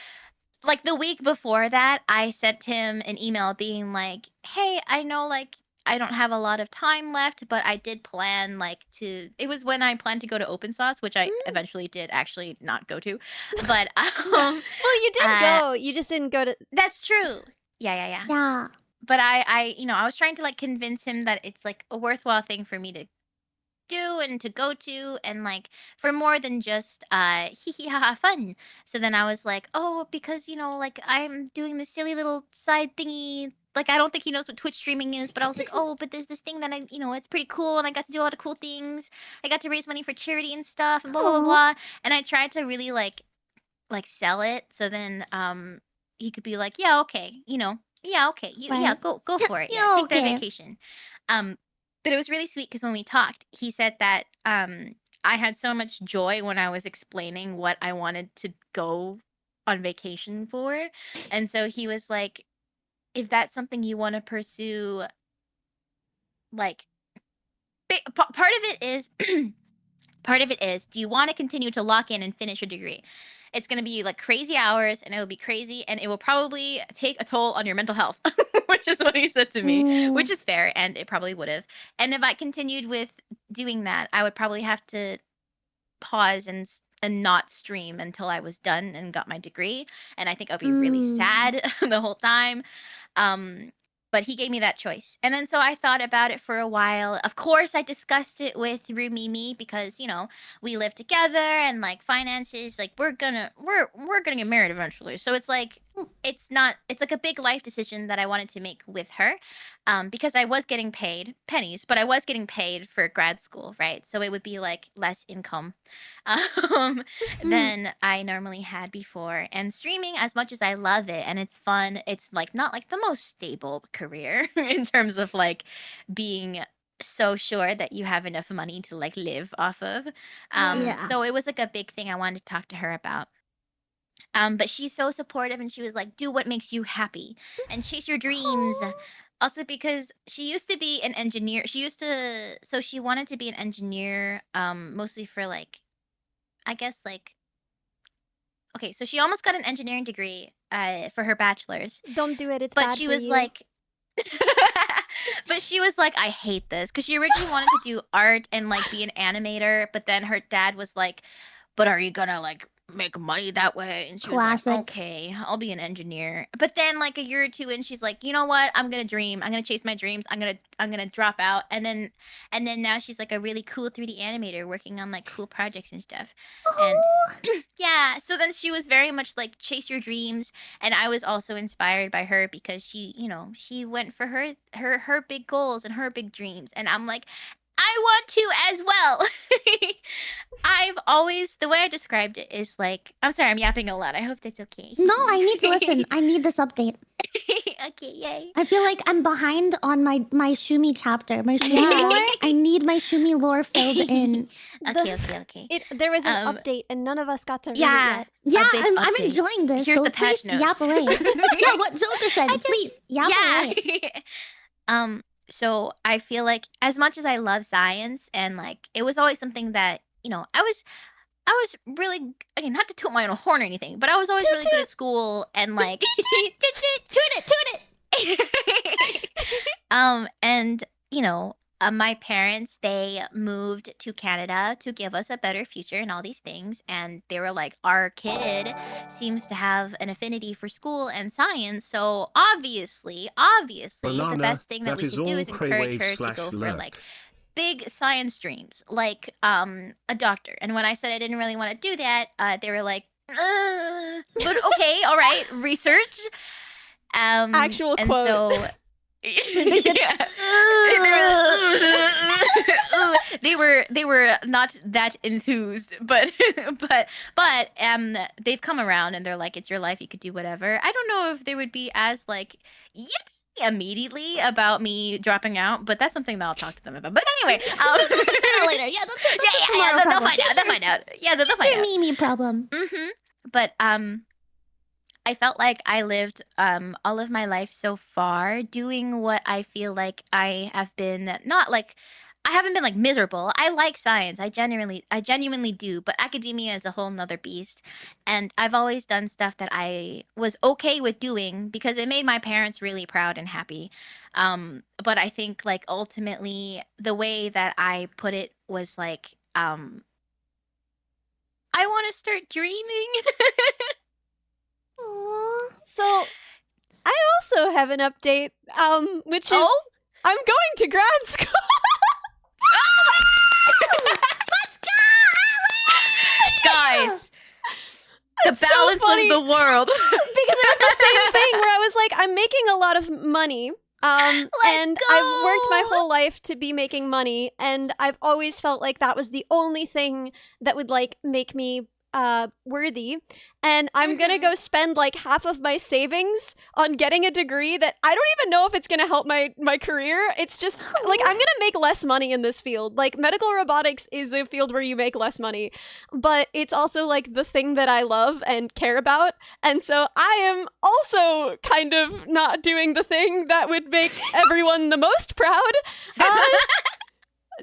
like the week before that, I sent him an email being like, "Hey, I know like I don't have a lot of time left, but I did plan like to." It was when I planned to go to Open Sauce, which I eventually did actually not go to, but Well, you did go. You just didn't go to. that's true. Yeah. Yeah. But I was trying to like convince him that it's like a worthwhile thing for me to do and to go to, and like for more than just hee hee ha ha fun. So then I was like, oh, because like I'm doing this silly little side thingy. Like I don't think he knows what Twitch streaming is, but I was like, oh, but there's this thing that it's pretty cool, and I got to do a lot of cool things. I got to raise money for charity and stuff, and blah blah blah Aw. blah. And I tried to really like sell it, so then he could be like, yeah, okay, yeah, okay, yeah, Right. go for it, yeah, Yeah, take that okay. vacation. But it was really sweet because when we talked, he said that I had so much joy when I was explaining what I wanted to go on vacation for, and so he was like, if that's something you want to pursue, like part of it is part of it is, do you want to continue to lock in and finish your degree? It's going to be like crazy hours, and it will be crazy, and it will probably take a toll on your mental health, which is what he said to me, which is fair, and it probably would have. And if I continued with doing that, I would probably have to pause and not stream until I was done and got my degree, and I think I'll be really sad the whole time. But he gave me that choice. And then so I thought about it for a while. Of course, I discussed it with Rumimi because, we live together, and like finances, like we're gonna get married eventually. So it's like it's like a big life decision that I wanted to make with her. Because I was getting paid pennies, but I was getting paid for grad school, right? So it would be like less income than I normally had before. And streaming, as much as I love it and it's fun, it's like not like the most stable career in terms of like being so sure that you have enough money to like live off of. Yeah. So it was like a big thing I wanted to talk to her about. But she's so supportive, and she was like, do what makes you happy and chase your dreams. Also, because she used to be an engineer. So she wanted to be an engineer, mostly for like, I guess like, okay, so she almost got an engineering degree for her bachelor's, Don't do it. It's but bad she for was you. like, but she was like, I hate this, because she originally wanted to do art and like be an animator, but then her dad was like, but are you gonna like make money that way? And she was Classic. like, okay, I'll be an engineer. But then like a year or two in, she's like, you know what? I'm gonna dream. I'm gonna chase my dreams. I'm gonna drop out. And then now she's like a really cool 3D animator working on like cool projects and stuff. And yeah, so then she was very much like chase your dreams, and I was also inspired by her because she went for her big goals and her big dreams, and I'm like, I want to as well. The way I described it is like, I'm sorry, I'm yapping a lot. I hope that's okay. No, I need to listen. I need this update. Okay, yay. I feel like I'm behind on my Shumi chapter. My Shumi lore. I need my Shumi lore filled in. Okay. There was an update, and none of us got to read it Yeah. yet. Yeah, big I'm update. enjoying this. Here's so the patch please Yap notes. away. Yeah, what Joker said. Please yap away. So I feel like as much as I love science, and like it was always something that I was really, again, not to toot my own horn or anything, but I was always really good at school, and like Toot it. and my parents, they moved to Canada to give us a better future and all these things, and they were like, our kid seems to have an affinity for school and science, so obviously the Banana, best thing that that we is could do all is encourage her to Craywave go for /lurk. like big science dreams, like a doctor. And when I said I didn't really want to do that, they were like, but okay, all right, research. Actual and quote. so yeah. they were not that enthused, but they've come around, and they're like, it's your life, you could do whatever. I don't know if they would be as like, yippee, immediately about me dropping out, but that's something that I'll talk to them about. But anyway, Later. Yeah, that's a yeah, tomorrow they'll problem. find out. They'll find out. Yeah, they'll find Your out. Mimi problem. But I felt like I lived all of my life so far doing what I feel like I have been not like I haven't been like miserable. I like science. I genuinely do, but academia is a whole nother beast. And I've always done stuff that I was okay with doing because it made my parents really proud and happy. But I think like ultimately the way that I put it was like I want to start dreaming. Aw. So I also have an update, which is Oh? I'm going to grad school. Guys, the It's so balance funny. of the world. Because it was the same thing where I was like, I'm making a lot of money. And I've worked my go. whole life to be making money, and I've always felt like that was the only thing that would like make me worthy. And I'm gonna go spend like half of my savings on getting a degree that I don't even know if it's gonna help my career. It's just like I'm gonna make less money in this field. Like medical robotics is a field where you make less money, but it's also like the thing that I love and care about. And so I am also kind of not doing the thing that would make everyone the most proud.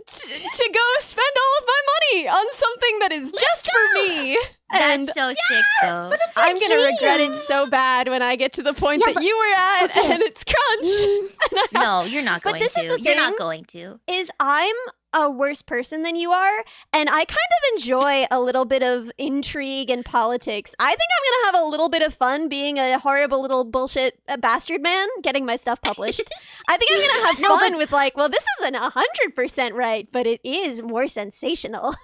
To go spend all of my money on something that is just for me. And That's so sick, though. But it's your I'm gonna regret it dream. so bad when I get to the point Yeah, that but- you were at, okay. and it's crunch. Mm, And I have No, you're not But going this to. is the You're not thing. going to. is I'm a worse person than you are, and I kind of enjoy a little bit of intrigue and politics. I think I'm gonna have a little bit of fun being a horrible little bullshit bastard man getting my stuff published. I think I'm gonna have No, fun with like, well, this isn't 100% right, but it is more sensational.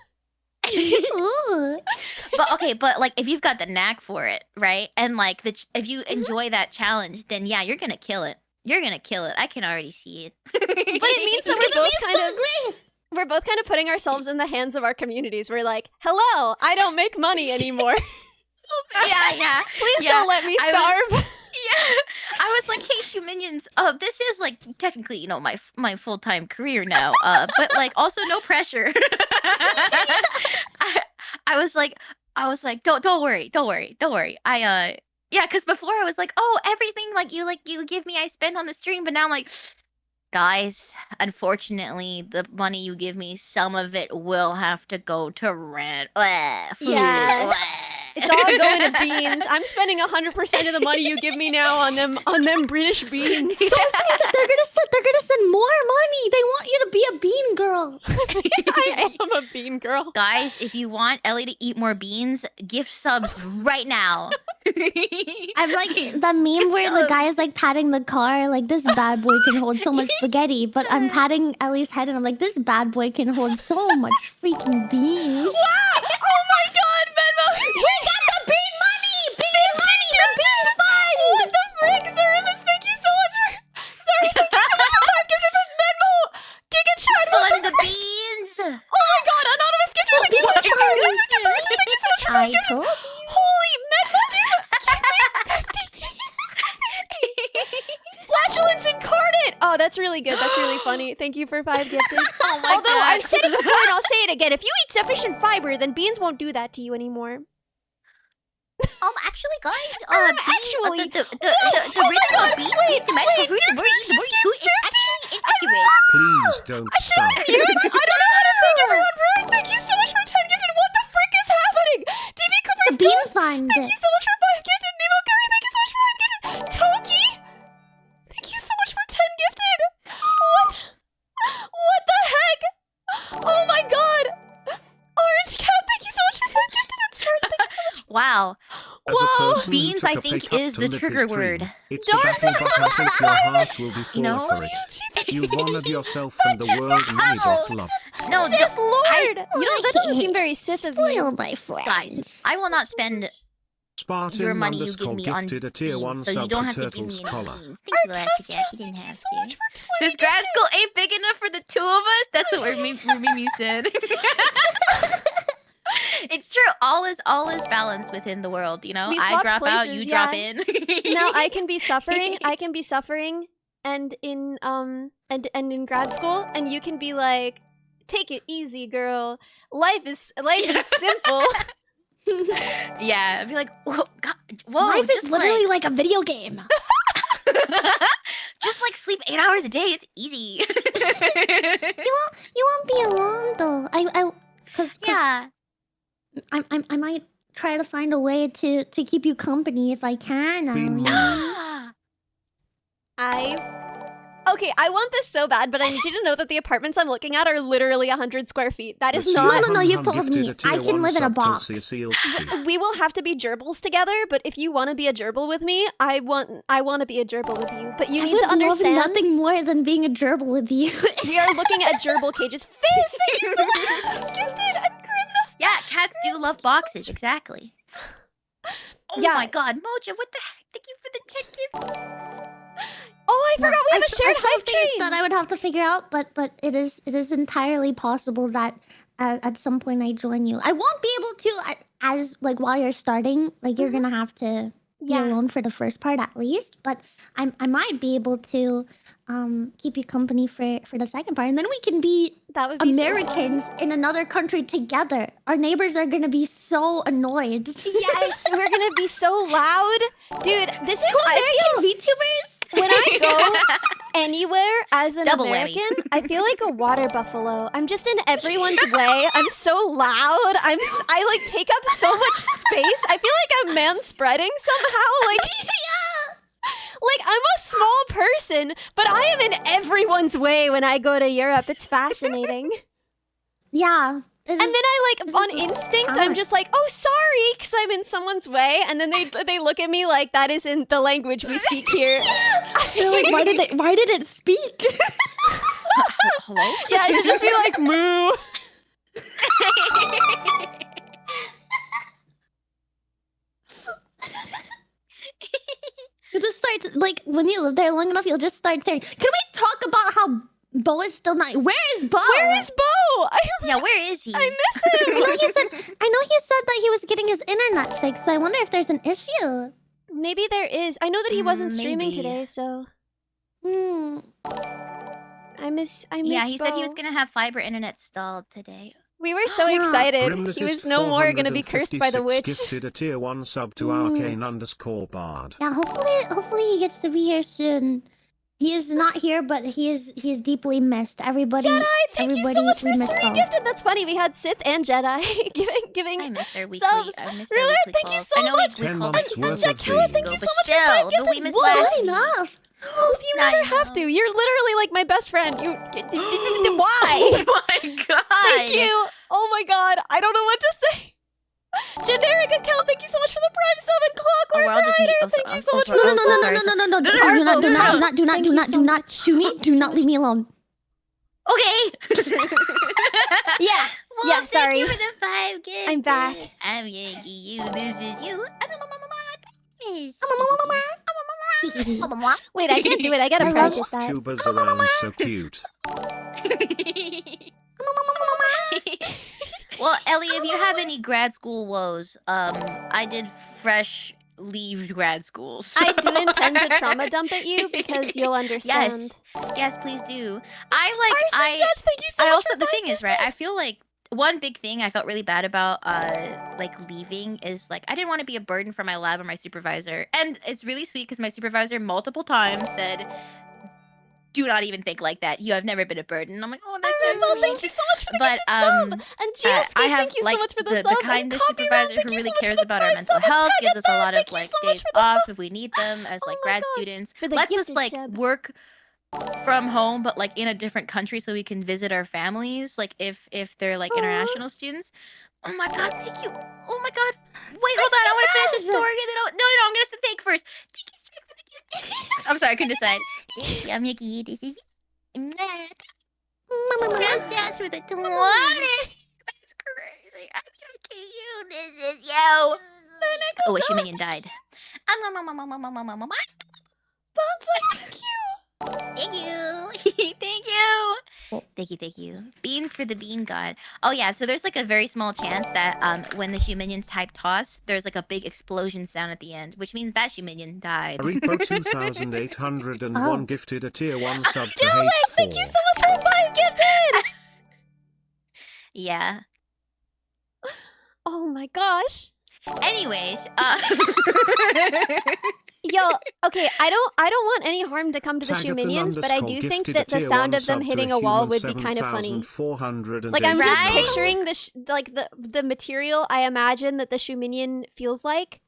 ooh. But okay, but like if you've got the knack for it, right? And like if you enjoy that challenge, then yeah, you're gonna kill it. You're gonna kill it. I can already see it. But it means that It's we're gonna both be kind so of great. we're both kind of putting ourselves in the hands of our communities. We're like, hello, I don't make money anymore. yeah. Please Yeah, don't let me I starve. Yeah, I was like, "Hey, Shoe Minions, this is like technically, you know, my full time career now, but like also no pressure." I was like, don't worry. Yeah, because before I was like, oh, everything like you give me, I spend on the stream, but now I'm like, guys, unfortunately, the money you give me, some of it will have to go to rent, food. Yeah. It's all going to beans. I'm spending 100% of the money you give me now on them British beans. They're gonna send more money. They want you to be a bean girl. I am a bean girl. Guys, if you want Ellie to eat more beans, gift subs right now. I'm like the meme where the guy is like patting the car, like this bad boy can hold so much spaghetti, but I'm patting Ellie's head and I'm like, this bad boy can hold so much freaking beans. Oh my god, Venmo! We got the bean money! Bean money! The bean fund! What the frick? Zarimus, thank you so much for... Sorry, thank you so much for 5 gifted from Venmo! Giga Chat, what Fun the the beans. Oh my god, anonymous gifter, thank you so much for 5 gifted versus. Thank you so much for 5 I gifted. told you. Holy Venmo, give me 50. Flatulence incarnate! Oh, that's really good. That's really funny. Thank you for 5 gifted. Oh my Although god. I've said it before and I'll say it again. If you eat sufficient fiber, then beans won't do that to you anymore. Actually, guys, actually- the rhythm of beans being the magical fruit, the word is too is actually inaccurate. Please don't I should stop. have mute. I don't know how to thank everyone right. Thank you so much for 10 gifted. What the frick is happening? DB The Cooper's bean Ghost, fund. thank you so much for 5 gifted. Nemo Curry, thank you so much for 5 gifted. Toki, thank you so much for 10 gifted. What the heck? Oh my god. Orange Cat, thank you so much for 5 gifted. And Smart, thank you so much. Wow. As a Whoa. person who Beans, took I a pay think, cut is to the live trigger this dream, word. It's a battle, but I think your heart will be full know? for it. You've honored yourself and the world needs your love. No, Sith Lord. That doesn't Like seem very Sith of you. Spoil my friends. guys, I will not spend Spartan your money you give underscore me on gifted a tier 1 beans, so you sub don't to have to give Turtle's me any collar. beans. Thank you, Lassie Jack. You didn't have so to. much for 20 This grad school ain't big enough for the two of us. That's what Mimi said. It's true. All is balance within the world. You know, We I swapped drop out, you places, drop yeah. in. Now I can be suffering. I can be suffering and in in grad school, and you can be like, "Take it easy, girl. Life is simple." Yeah, I'd be like, whoa, God, whoa, Life is just literally like a video game. just like sleep 8 hours a day. It's easy. You won't be alone though. Cause Yeah. I might try to find a way to keep you company if I can. Being Ellie. Okay, I want this so bad, but I need you to know that the apartments I'm looking at are literally 100 square feet. That is not. No, you've told me. I can live in a box. We will have to be gerbils together, but if you want to be a gerbil with me, I want to be a gerbil with you. But you I need would to understand. love nothing more than being a gerbil with you. We are looking at gerbil cages. Fizz, thank you so much. Gifted and Grim. Yeah, cats do love boxes, exactly. Oh Yeah. my god, Moja, what the heck? Thank you for the 10 gifts. Oh, I forgot we have a shared I hive train. that I would have to figure out, but it is entirely possible that at some point I join you. I won't be able to as like while you're starting. Like you're gonna have to be alone for the first part at least. But I might be able to keep you company for the second part, and then we can be That would be Americans in another country together. Our neighbors are gonna be so annoyed. Yes, we're gonna be so loud, dude. This is American VTubers. When I go anywhere as an Double whammy. American, I feel like a water buffalo. I'm just in everyone's way. I'm so loud. I like take up so much space. I feel like I'm manspreading somehow. Like, like I'm a small person, but I am in everyone's way when I go to Europe. It's fascinating. Yeah. And then I like on instinct, I'm just like, oh, sorry, because I'm in someone's way, and then they look at me like that isn't the language we speak here. They're like, why did it speak? Hello? Yeah, I should just be like, moo. You just start like when you live there long enough, you'll just start saying, "Can we talk about how Bo is still not? Where is Bo? Where is Bo? Yeah, where is he? I miss I him. know he said that he was getting his internet fixed. So I wonder if there's an issue. Maybe there is. I know that he wasn't streaming Maybe. today, so Hmm. I miss. Yeah, he said he was Bo. gonna have fiber internet stalled today. We were so Yeah. excited. He was no more gonna be cursed by the witch. Gifted a tier 1 sub to arcane_bard. Yeah. Hopefully he gets to be here soon. He is not here, but he is deeply missed. Everybody. Jedi, thank you so everybody, much we for miss 3 Bo. gifted. That's funny. We had Sith and Jedi giving I missed our weekly. subs. I missed Really? our weekly Thank you calls. so I know much. we 10 called months it worth And Jack of Hella, thank these. you so but much for still, 5 but we gifted. missed Whoa. last Not week. enough. Wolf, you Not never have enough. to. You're literally like my best friend. You Oh why? my god! Thank you. Oh my god. I don't know what to say. Generic account, thank you so much for the Prime 7 Clockwork I'll just Rider. mute- Thank you so much for No, the no, no, no, no, no, no, no, no, do no, not, no, Shuni, do not leave me alone. Okay. Yeah. Well, Yeah, thank sorry. you for the 5 gifts. I'm back. I'm Yankee. You. This is you. Wait, I can't do it. I gotta I love practice that. Tubers around so cute. Well, Ellie, if you have any grad school woes, I did fresh leave grad school. So. I didn't intend to trauma dump at you because you'll understand. Yes, please do. Arson Judge, thank you so I much also for the 5 thing is right. gifted. I feel like one big thing I felt really bad about like leaving is like I didn't want to be a burden for my lab or my supervisor, and it's really sweet because my supervisor multiple times said, "Do not even think like that. You have never been a burden." And I'm like, "Oh, that's so Well, sweet." thank you so much for the But gifted sub. And GSK, I have thank you like so much for the the sub. kind and of Copyright, supervisor thank who you really so much cares for the about our Prime mental 7. health, gives us a Tagatha, lot of thank you like so much days for the off sub. if we need them as like Oh my grad gosh, students. for the Lets us gifted like sub. work from home but like in a different country so we can visit our families like if they're like international students. Oh my god, thank you. Oh my god. Wait, hold on. I want to finish the story and then no, I'm gonna say thank first. Thank you so much for the gift. I'm sorry, I couldn't decide. Thank you, Mickey. This is just for the 20. That's crazy. I'm joking you. This is you. Oh, a minion died. Bounce, thank you. Thank you. Thank you. Thank you. Beans for the bean god. Oh yeah, so there's like a very small chance that when the Shu minions type toss, there's like a big explosion sound at the end, which means that Shu minion died. Repo 2801 Oh. gifted a tier 1 sub to Dylan, thank you so much for 5 gifted! Yeah. Oh my gosh. Anyways, Yo, okay, I don't want any harm to come to the Shu minions, but I do think that the sound of them hitting a wall would be kind of funny. Like I'm just Right? picturing the material I imagine that the Shu minion feels like,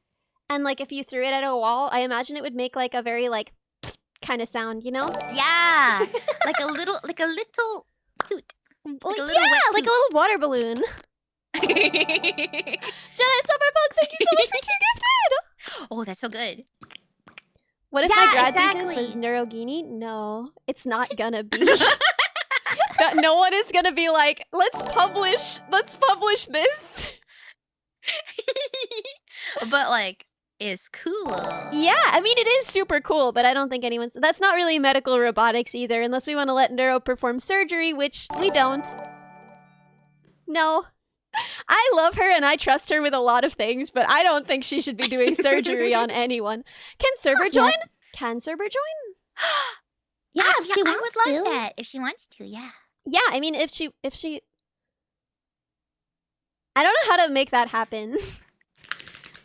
and like if you threw it at a wall, I imagine it would make like a very like kind of sound, you know? yeah, like a little toot. Like, a little yeah, wet like a poop. little water balloon. Jenna Summerpunk, thank you so much for 2 gifted. Oh, that's so good. What if Yeah, my grad thesis exactly. was Neurogini? No, it's not gonna be. No one is gonna be like, let's publish this. But like, it's cool. Yeah, I mean it is super cool, but I don't think anyone's. That's not really medical robotics either, unless we want to let Neuro perform surgery, which we don't. No. I love her and I trust her with a lot of things, but I don't think she should be doing surgery on anyone. Can Cerber join? Can Cerber join? Yeah, if she I wants would love to. that if she wants to. Yeah. Yeah, I mean if she I don't know how to make that happen.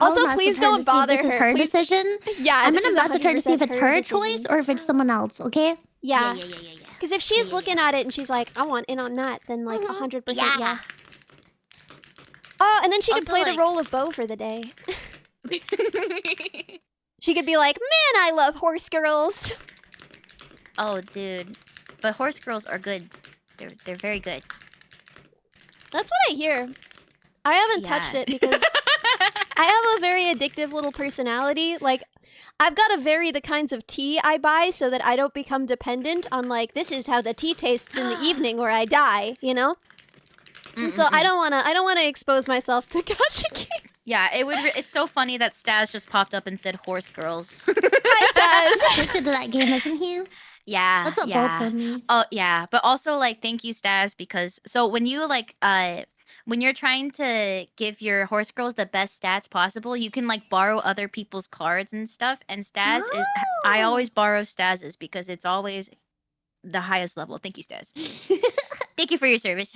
Also, I'll please message her to don't see if bother this is her. her Please- decision. Yeah, I'm this gonna is message her to see if 100% it's her decision. choice or if it's someone else. Okay? Yeah. Yeah. Because if she's looking at it and she's like, I want in on that, then like 100% Yeah. yes. Oh, and then she could Also, play like- the role of Bo for the day. She could be like, man, I love horse girls. Oh, dude. But horse girls are good. They're very good. That's what I hear. I haven't touched Yeah. it because I have a very addictive little personality. Like, I've got to vary the kinds of tea I buy so that I don't become dependent on, like, this is how the tea tastes in the evening or I die, you know? And so I don't want to expose myself to gacha games. Yeah, it's so funny that Staz just popped up and said horse girls. Hi, Staz. Addicted to that game, isn't he? Yeah. That's what yeah. Bolt told me. Oh yeah, but also like thank you Staz because so when you like when you're trying to give your horse girls the best stats possible, you can like borrow other people's cards and stuff. And Staz is I Oh. always borrow Staz's because it's always the highest level. Thank you, Staz. Thank you for your service.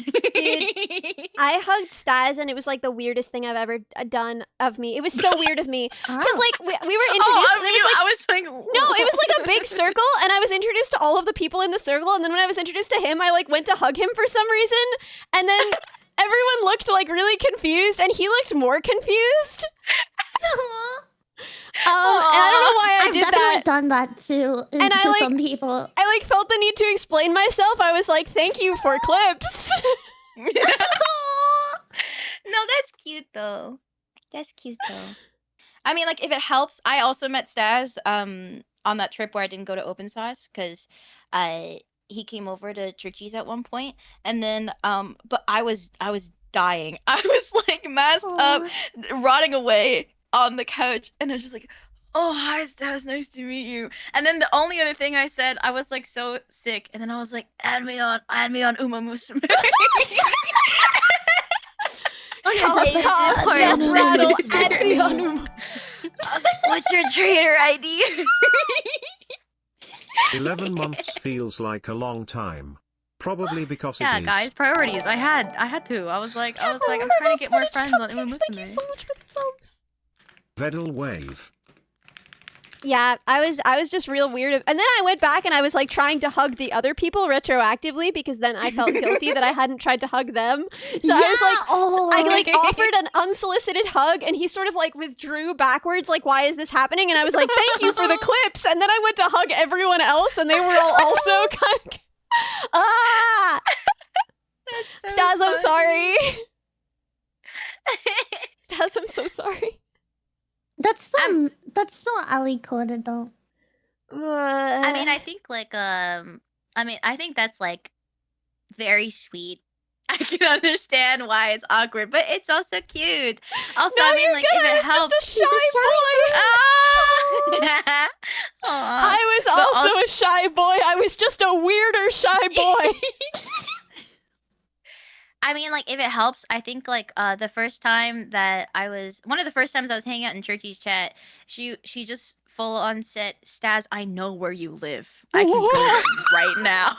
I hugged Staz and it was like the weirdest thing I've ever done of me. It was so weird of me. Because Oh. like we were introduced. there was, like, I was like no, it was like a big circle, and I was introduced to all of the people in the circle, and then when I was introduced to him, I like went to hug him for some reason, and then everyone looked like really confused, and he looked more confused. And I don't know why I I've did definitely that. done that too. And I, to like- some people. I like felt the need to explain myself. I was like, "Thank you for clips." No, that's cute though. That's cute though. I mean, like if it helps, I also met Staz on that trip where I didn't go to Open Sauce because he came over to Churchies at one point, and then but I was dying. I was like masked up, Aw. rotting away on the couch, and I was just like, "Oh, hi Staz, nice to meet you." And then the only other thing I said, I was like so sick, and then I was like, "Add me on Uma Musume." Death rattle, add me on. I was like, "What's your trader ID?" 11 months feels like a long time. Probably because Yeah, it is. guys, priorities. I had to. I was like, I'm trying to get more friends on Uma Thank you Musume. so much for the subs. Vedal wave. Yeah, I was just real weird. And then I went back and I was like trying to hug the other people retroactively because then I felt guilty that I hadn't tried to hug them. So I was like, oh, I like offered an unsolicited hug and he sort of like withdrew backwards like, why is this happening? And I was like, thank you for the clips. And then I went to hug everyone else and they were all also kind of ah! Staz, I'm sorry. Staz, I'm so sorry. that's so Ali coded though. I mean, I think like I think that's like very sweet. I can understand why it's awkward, but it's also cute. Also, No, I mean, you're like good. I if was it helps. just a shy boy. Ah! Aw. I was But also also- a shy boy. I was just a weirder shy boy. I mean, like, if it helps, I think like the first time that one of the first times I was hanging out in Churchy's chat, she just full on said, "Staz, I know where you live. I can go there right now."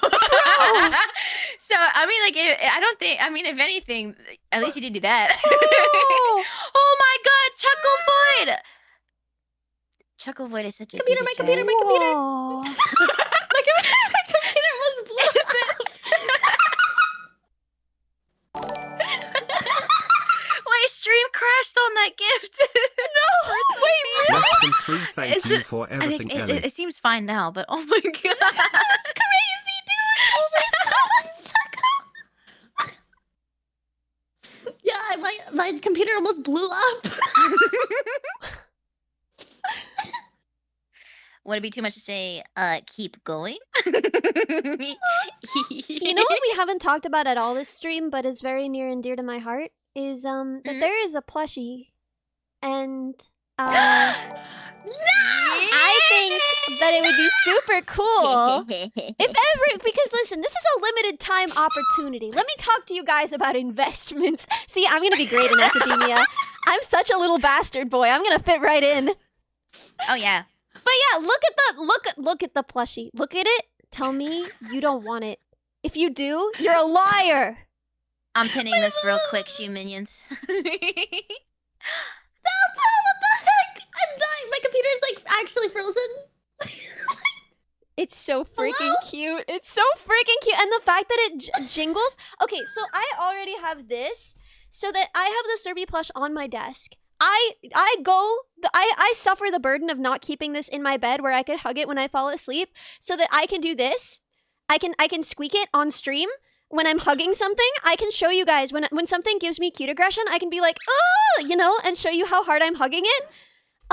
So I mean, like, I don't think. I mean, if anything, at least you did do that. Oh my God, Chuckle Void! Chuckle Void is such a Computer, good my computer, my computer. Whoa. My computer was blue. Wait, stream crashed on that gift. No, wait, Less than 3 thank Is you it- for I think everything, Ellie. it seems fine now, but oh my God. That's crazy, dude. Oh my God. Yeah, my computer almost blew up. Would it be too much to say, keep going? You know what we haven't talked about at all this stream, but is very near and dear to my heart, is that there is a plushie, and I think that it would be super cool if ever, because listen, this is a limited time opportunity. Let me talk to you guys about investments. See, I'm gonna be great in academia. I'm such a little bastard boy. I'm gonna fit right in. Oh yeah. But yeah, look at the plushie. Look at it. Tell me you don't want it. If you do, you're a liar. I'm pinning this real quick, shoe minions. What the heck? I'm dying. My computer's like actually frozen. It's so freaking Hello? cute. It's so freaking cute. And the fact that it jingles. Okay, so I already have this so that I have the Serbi plush on my desk. I suffer the burden of not keeping this in my bed where I could hug it when I fall asleep so that I can do this. I can squeak it on stream when I'm hugging something. I can show you guys when something gives me cute aggression, I can be like, "Oh," you know, and show you how hard I'm hugging it.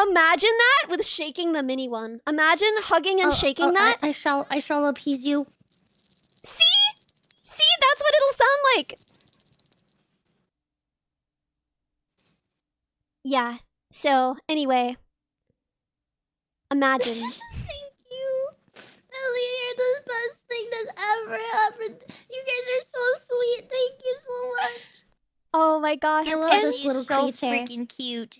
Imagine that with shaking the mini one. Imagine hugging and shaking that. I shall appease you. See? That's what it'll sound like. Yeah. So, anyway. Imagine. Thank you. Ellie, you're the best thing that's ever happened. You guys are so sweet. Thank you so much. Oh my gosh. I love And this She's little so creature. freaking cute.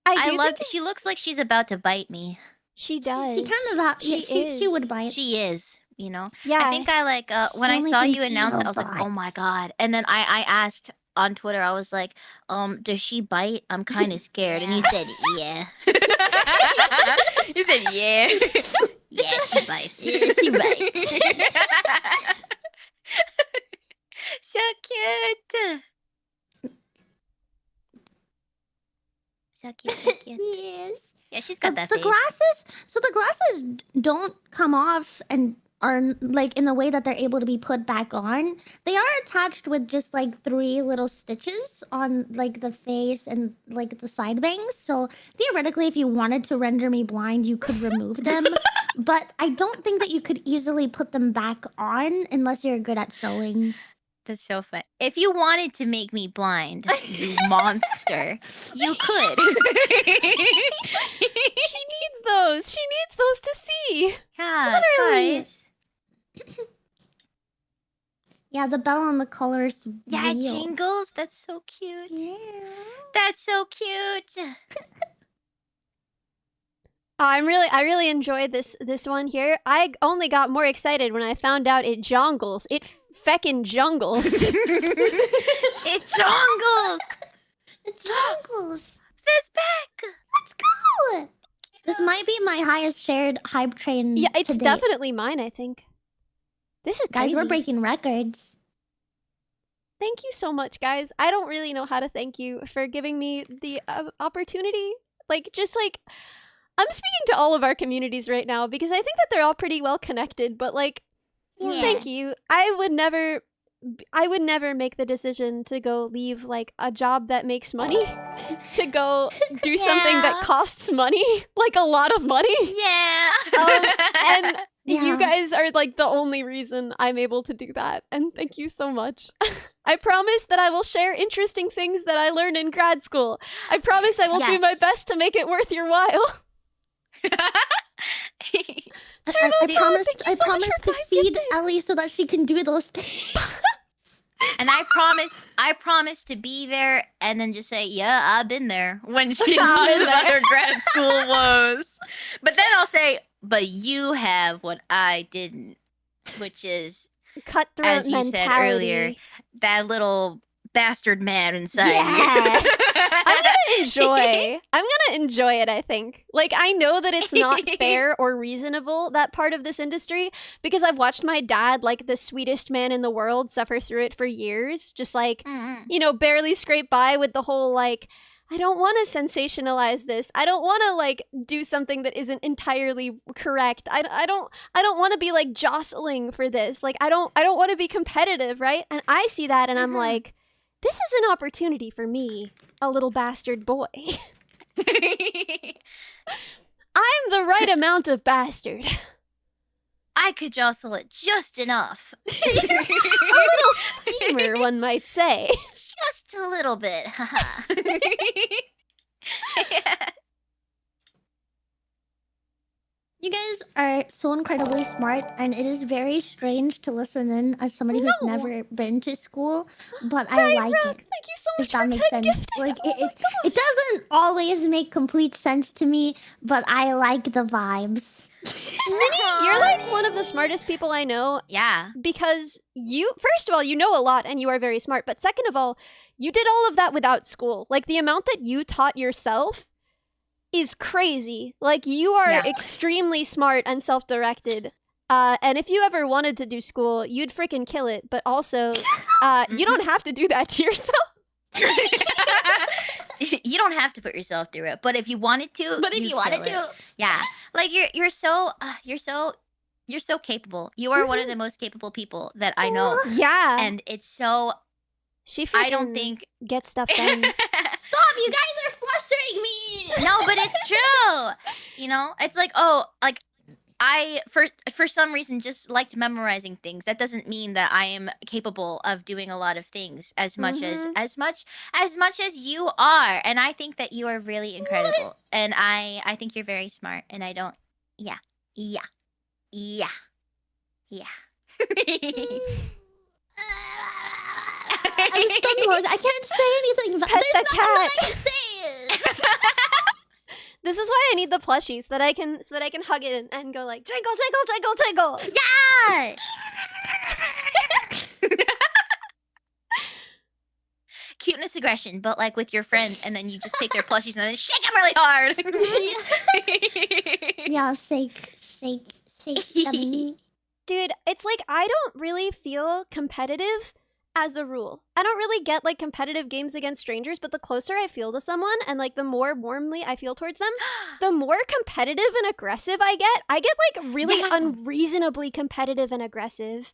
I I do love. think She looks like she's about to bite me. she does. She kind of She she is. would bite. She is. You know. Yeah. I think I like when I only saw these you announce it. I was like, evil oh my bots. God. And then I asked on Twitter. I was like, does she bite? I'm kind of scared. And you said, yeah. You said, yeah. Yeah, she bites. Yeah, she bites. So cute. So cute, so cute. Yes. Yeah, she's got that the face. glasses. So the glasses don't come off and are like in the way that they're able to be put back on. They are attached with just like 3 little stitches on like the face and like the side bangs. So theoretically, if you wanted to render me blind, you could remove them. But I don't think that you could easily put them back on unless you're good at sewing. That's so fun. If you wanted to make me blind, you monster, you could. She needs those. She needs those to see. Yeah, Literally. guys. Yeah, the bell on the colors. Yeah, real. jingles. That's so cute. Yeah. That's so cute. I really enjoyed this one here. I only got more excited when I found out it jongles. It feckin' jungles. It jongles. It jungles. Fizz back. Let's go. This might be my highest shared hype train. Yeah, it's to date. definitely mine, I think. This is Guys, crazy. we're breaking records. Thank you so much, guys. I don't really know how to thank you for giving me the opportunity. Like, just like, I'm speaking to all of our communities right now because I think that they're all pretty well connected, but like, Yeah. thank you. I would never make the decision to go leave like a job that makes money to go do something that Yeah. costs money, like a lot of money. Yeah. And Yeah. you guys are like the only reason I'm able to do that. And thank you so much. I promise that I will share interesting things that I learned in grad school. I promise I will do my Yes. best to make it worth your while. I Turtle, promise. thank you I so much promise for to Prime feed Gifting. Ellie so that she can do those things. And I promise to be there and then just say, yeah, I've been there when she talks about her grad school woes. But then I'll say, but you have what I didn't, which is, Cutthroat as you mentality. said earlier, that little bastard man inside Yeah. you. I'm gonna enjoy it, I think. Like, I know that it's not fair or reasonable, that part of this industry, because I've watched my dad, like the sweetest man in the world, suffer through it for years. Just like, you know, barely scrape by with the whole, like, I don't want to sensationalize this. I don't want to, like, do something that isn't entirely correct. I don't want to be, like, jostling for this. Like, I don't want to be competitive, right? And I see that and I'm like, this is an opportunity for me, a little bastard boy. I'm the right amount of bastard. I could jostle it just enough. A little schemer, one might say. Just a little bit. Yeah. You guys are so incredibly smart, and it is very strange to listen in as somebody who's No. never been to school, but I like it. Thank you so much If that for makes 10 sense. gifting. Like Oh my it doesn't always make complete sense to me, but I like the vibes. Minnie, you're like one of the smartest people I know Yeah. because you, first of all, you know a lot and you are very smart. But second of all, you did all of that without school. Like, the amount that you taught yourself is crazy. Like, you are Yeah. extremely smart and self-directed. And if you ever wanted to do school, you'd freaking kill it. But also, you don't have to do that to yourself. You don't have to put yourself through it, but if you wanted to, But if you'd you wanted kill it. to, Yeah, like you're so capable. You are one of the most capable people that I know, Yeah. and it's so. She freaking I don't think. get stuff done. stop! You guys are flustering me. No, but it's true. You know, it's like, oh, like I for some reason just liked memorizing things. That doesn't mean that I am capable of doing a lot of things as much as much as you are. And I think that you are really incredible. And I think you're very smart. And I don't. Yeah. Yeah. Yeah. Yeah. I'm stunned. I can't say anything. But Pet there's the nothing that cat. I can say. This is why I need the plushies so that I can hug it and go like tinkle tinkle tinkle tinkle. Yeah. Cuteness aggression, but like with your friends, and then you just take their plushies and then shake them really hard. Yeah, shake, dummy. Dude, it's like I don't really feel competitive as a rule. I don't really get like competitive games against strangers, but the closer I feel to someone and like the more warmly I feel towards them, the more competitive and aggressive I get. I get like really Yeah. unreasonably competitive and aggressive.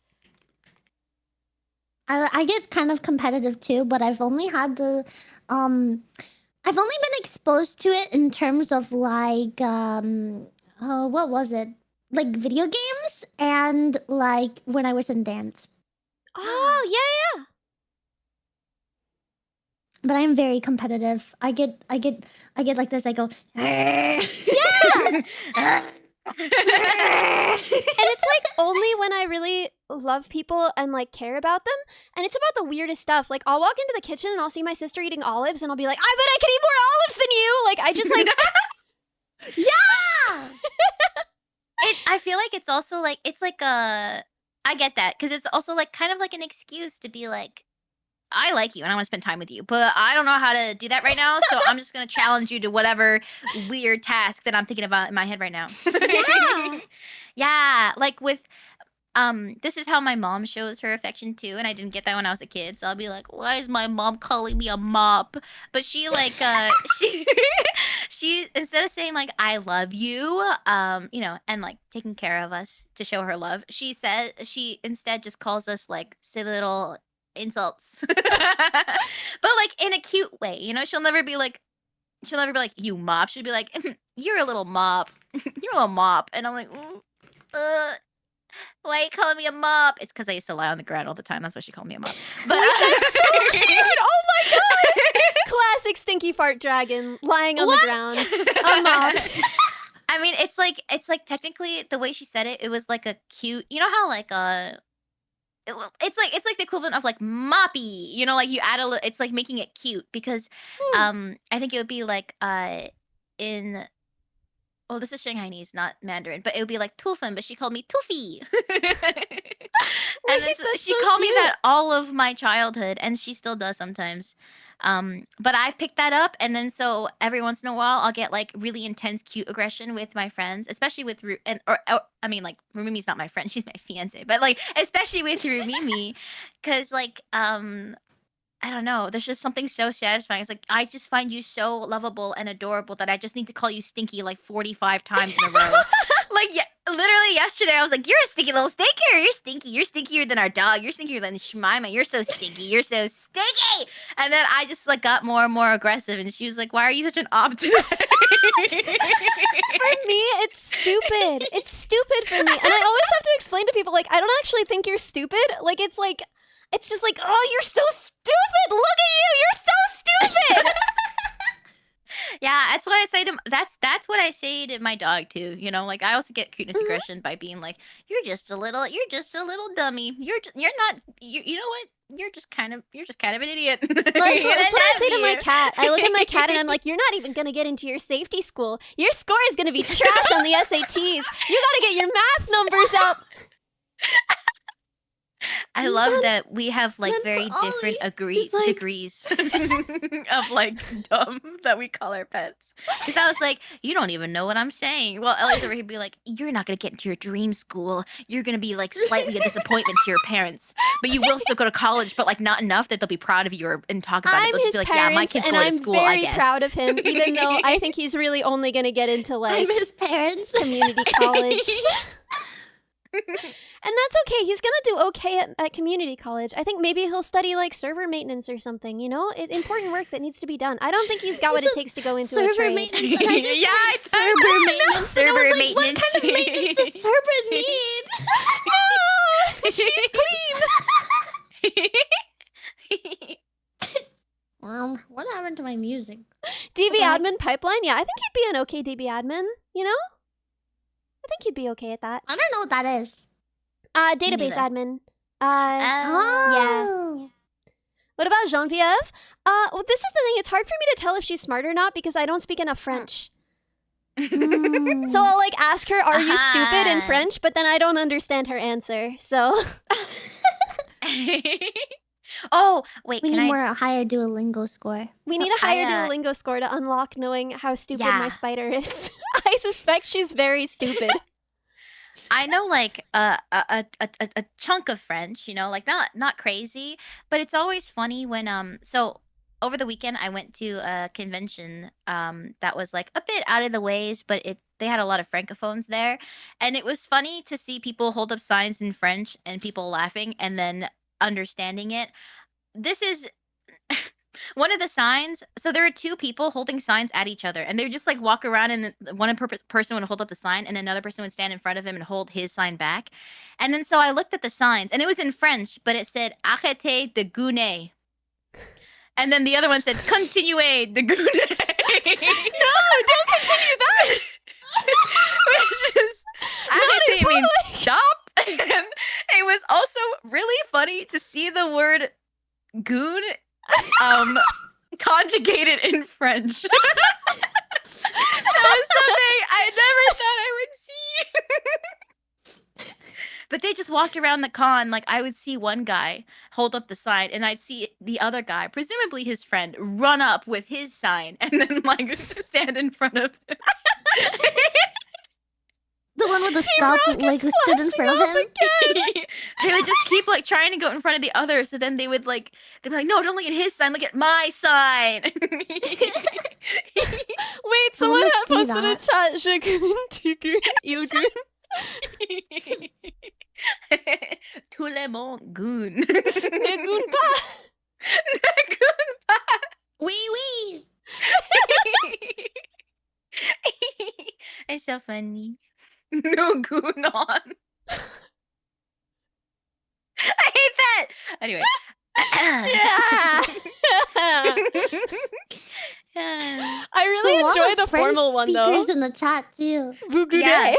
I get kind of competitive too, but I've only had the I've only been exposed to it in terms of like what was it? Like video games and like when I was in dance. Oh, yeah. But I'm very competitive. I get like this. I go And it's like only when I really love people and like care about them. And it's about the weirdest stuff. Like, I'll walk into the kitchen and I'll see my sister eating olives and I'll be like, I bet I can eat more olives than you. Like, I just like yeah. I feel like it's also like it's like a. I get that because it's also like kind of like an excuse to be like, I like you and I want to spend time with you, but I don't know how to do that right now. So I'm just gonna challenge you to whatever weird task that I'm thinking about in my head right now. Yeah. Yeah, like with this is how my mom shows her affection too, and I didn't get that when I was a kid. So I'll be like, why is my mom calling me a mop? But she like she instead of saying like I love you, you know, and like taking care of us to show her love, she instead just calls us like silly little insults. But like in a cute way, you know, she'll never be like you mop. She'll be like, you're a little mop. You're a little mop. And I'm like, why are you calling me a mop? It's because I used to lie on the ground all the time. That's why she called me a mop. But that's so cute. Oh my god. Classic stinky fart dragon lying on the ground. A mop. I mean, it's like technically the way she said it, it was like a cute. You know how like it's like the equivalent of like moppy, you know, like you add it's like making it cute because I think it would be like in oh, this is Shanghainese, not Mandarin, but it would be like Tulfin, but she called me Tufi. And then That's she so called me cute. that all of my childhood, and she still does sometimes. But I've picked that up, and then so every once in a while, I'll get like really intense, cute aggression with my friends, especially with or I mean, like Rumimi's not my friend, she's my fiance, but like especially with Rumimi, because like I don't know. There's just something so satisfying. It's like I just find you so lovable and adorable that I just need to call you Stinky like 45 times in a row. Like yeah, literally yesterday I was like, "You're a stinky little stinker. You're stinky. You're stinkier than our dog. You're stinkier than Shmima. You're so stinky. You're so stinky." And then I just like got more and more aggressive, and she was like, "Why are you such an op today?" For me, it's stupid. It's stupid for me. And I always have to explain to people, like, I don't actually think you're stupid. Like, it's just like, oh, you're so stupid. Look at you. You're so stupid. Yeah, that's what I say to that's what I say to my dog too. You know, like I also get cuteness aggression by being like, you're just a little dummy. You're not you know what? You're just kind of an idiot. Well, that's what I say to my cat. I look at my cat and I'm like, you're not even going to get into your safety school. Your score is going to be trash on the SATs. You got to get your math numbers up. I love that we have like then very for different Ollie, he's like- degrees of like dumb that we call our pets. Because I was like, you don't even know what I'm saying. Well, Ellie's over here be like, you're not gonna get into your dream school. You're gonna be like slightly a disappointment to your parents, but you will still go to college, but like not enough that they'll be proud of you and talk about it. I'm They'll just his be like, yeah, my parents, kid's and going I'm to school, I very guess. proud of him, even though I think he's really only going to get into like I'm his parents. community college. And that's okay. He's gonna do okay at community college. I think maybe he'll study like server maintenance or something, you know? Important work that needs to be done. I don't think he's got what it takes to go into a Server trade. maintenance. And I just Yeah, heard I server maintenance. and I Server was like, maintenance. What kind of maintenance does server need? No! She's clean! What happened to my music? DB Okay. admin pipeline? Yeah, I think he'd be an okay DB admin, you know? I think he'd be okay at that. I don't know what that is. Database neither. admin. Oh. What about Genevieve? Well, this is the thing. It's hard for me to tell if she's smart or not because I don't speak enough French. Mm. So I'll like ask her, "Are you stupid?" in Aha. French, but then I don't understand her answer. So Oh, wait, We can need I? more higher Duolingo score. we need a I, higher uh, Duolingo score to unlock knowing how stupid my Yeah. spider is. I suspect she's very stupid. I know like a chunk of French, you know, like not crazy, but it's always funny when so over the weekend I went to a convention that was like a bit out of the ways, but they had a lot of francophones there, and it was funny to see people hold up signs in French and people laughing and then understanding it. This is one of the signs. So there are two people holding signs at each other, and they would just like walk around, and one person would hold up the sign, and another person would stand in front of him and hold his sign back. And then so I looked at the signs, and it was in French, but it said "Arrêtez de gouner," and then the other one said "Continuez de gouner." No, don't continue that. Which is "Arrêtez" means stop, and it was also really funny to see the word goon conjugated in French. That was something I never thought I would see. But they just walked around the con. Like I would see one guy hold up the sign, and I'd see the other guy, presumably his friend, run up with his sign and then like stand in front of him. The one with the stop, like, who stood in front of him. They would just keep like trying to go in front of the other, so then they'd be like, no, don't look at his sign, look at my sign. Wait, someone wanna had see posted a that. chat. Je goon, tu goon, il goon. Tout le monde goon. Ne goon pas. Ne goon pas. Wee wee. It's so funny. No goon on. I hate that. Anyway. Yeah. Yeah. I really There's a lot enjoy of the French formal one though. speakers in the chat too. Vous goudez.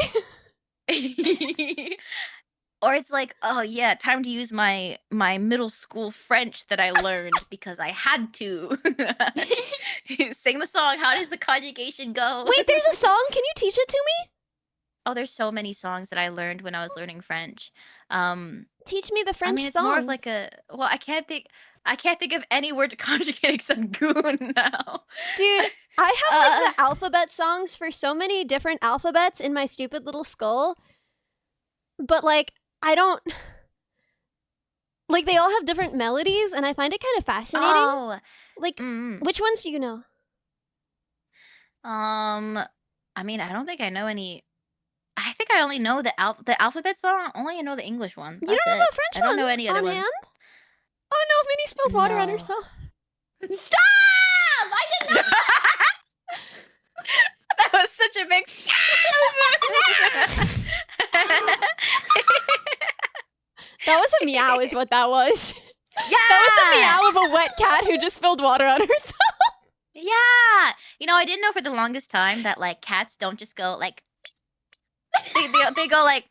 Yeah. Or it's like, oh yeah, time to use my middle school French that I learned because I had to. Sing the song. How does the conjugation go? Wait, there's a song. Can you teach it to me? Oh, there's so many songs that I learned when I was learning French. Teach me the I French mean, it's songs. more of like a. Well, I can't think of any word to conjugate except goon now. Dude, I have like the alphabet songs for so many different alphabets in my stupid little skull. But like, I don't. Like, they all have different melodies, and I find it kind of fascinating. Oh, Like, which ones do you know? I mean, I don't think I know any. I think I only know the alphabet song. Only I know the English one. You don't That's know it. the French I don't one know any other on ones. hand? Oh no, Minnie spilled water on No. herself. Stop! I did not. That was such a big. That was a meow, is what that was. Yeah, That was the meow of a wet cat who just spilled water on herself. Yeah, you know, I didn't know for the longest time that like cats don't just go like. They go like.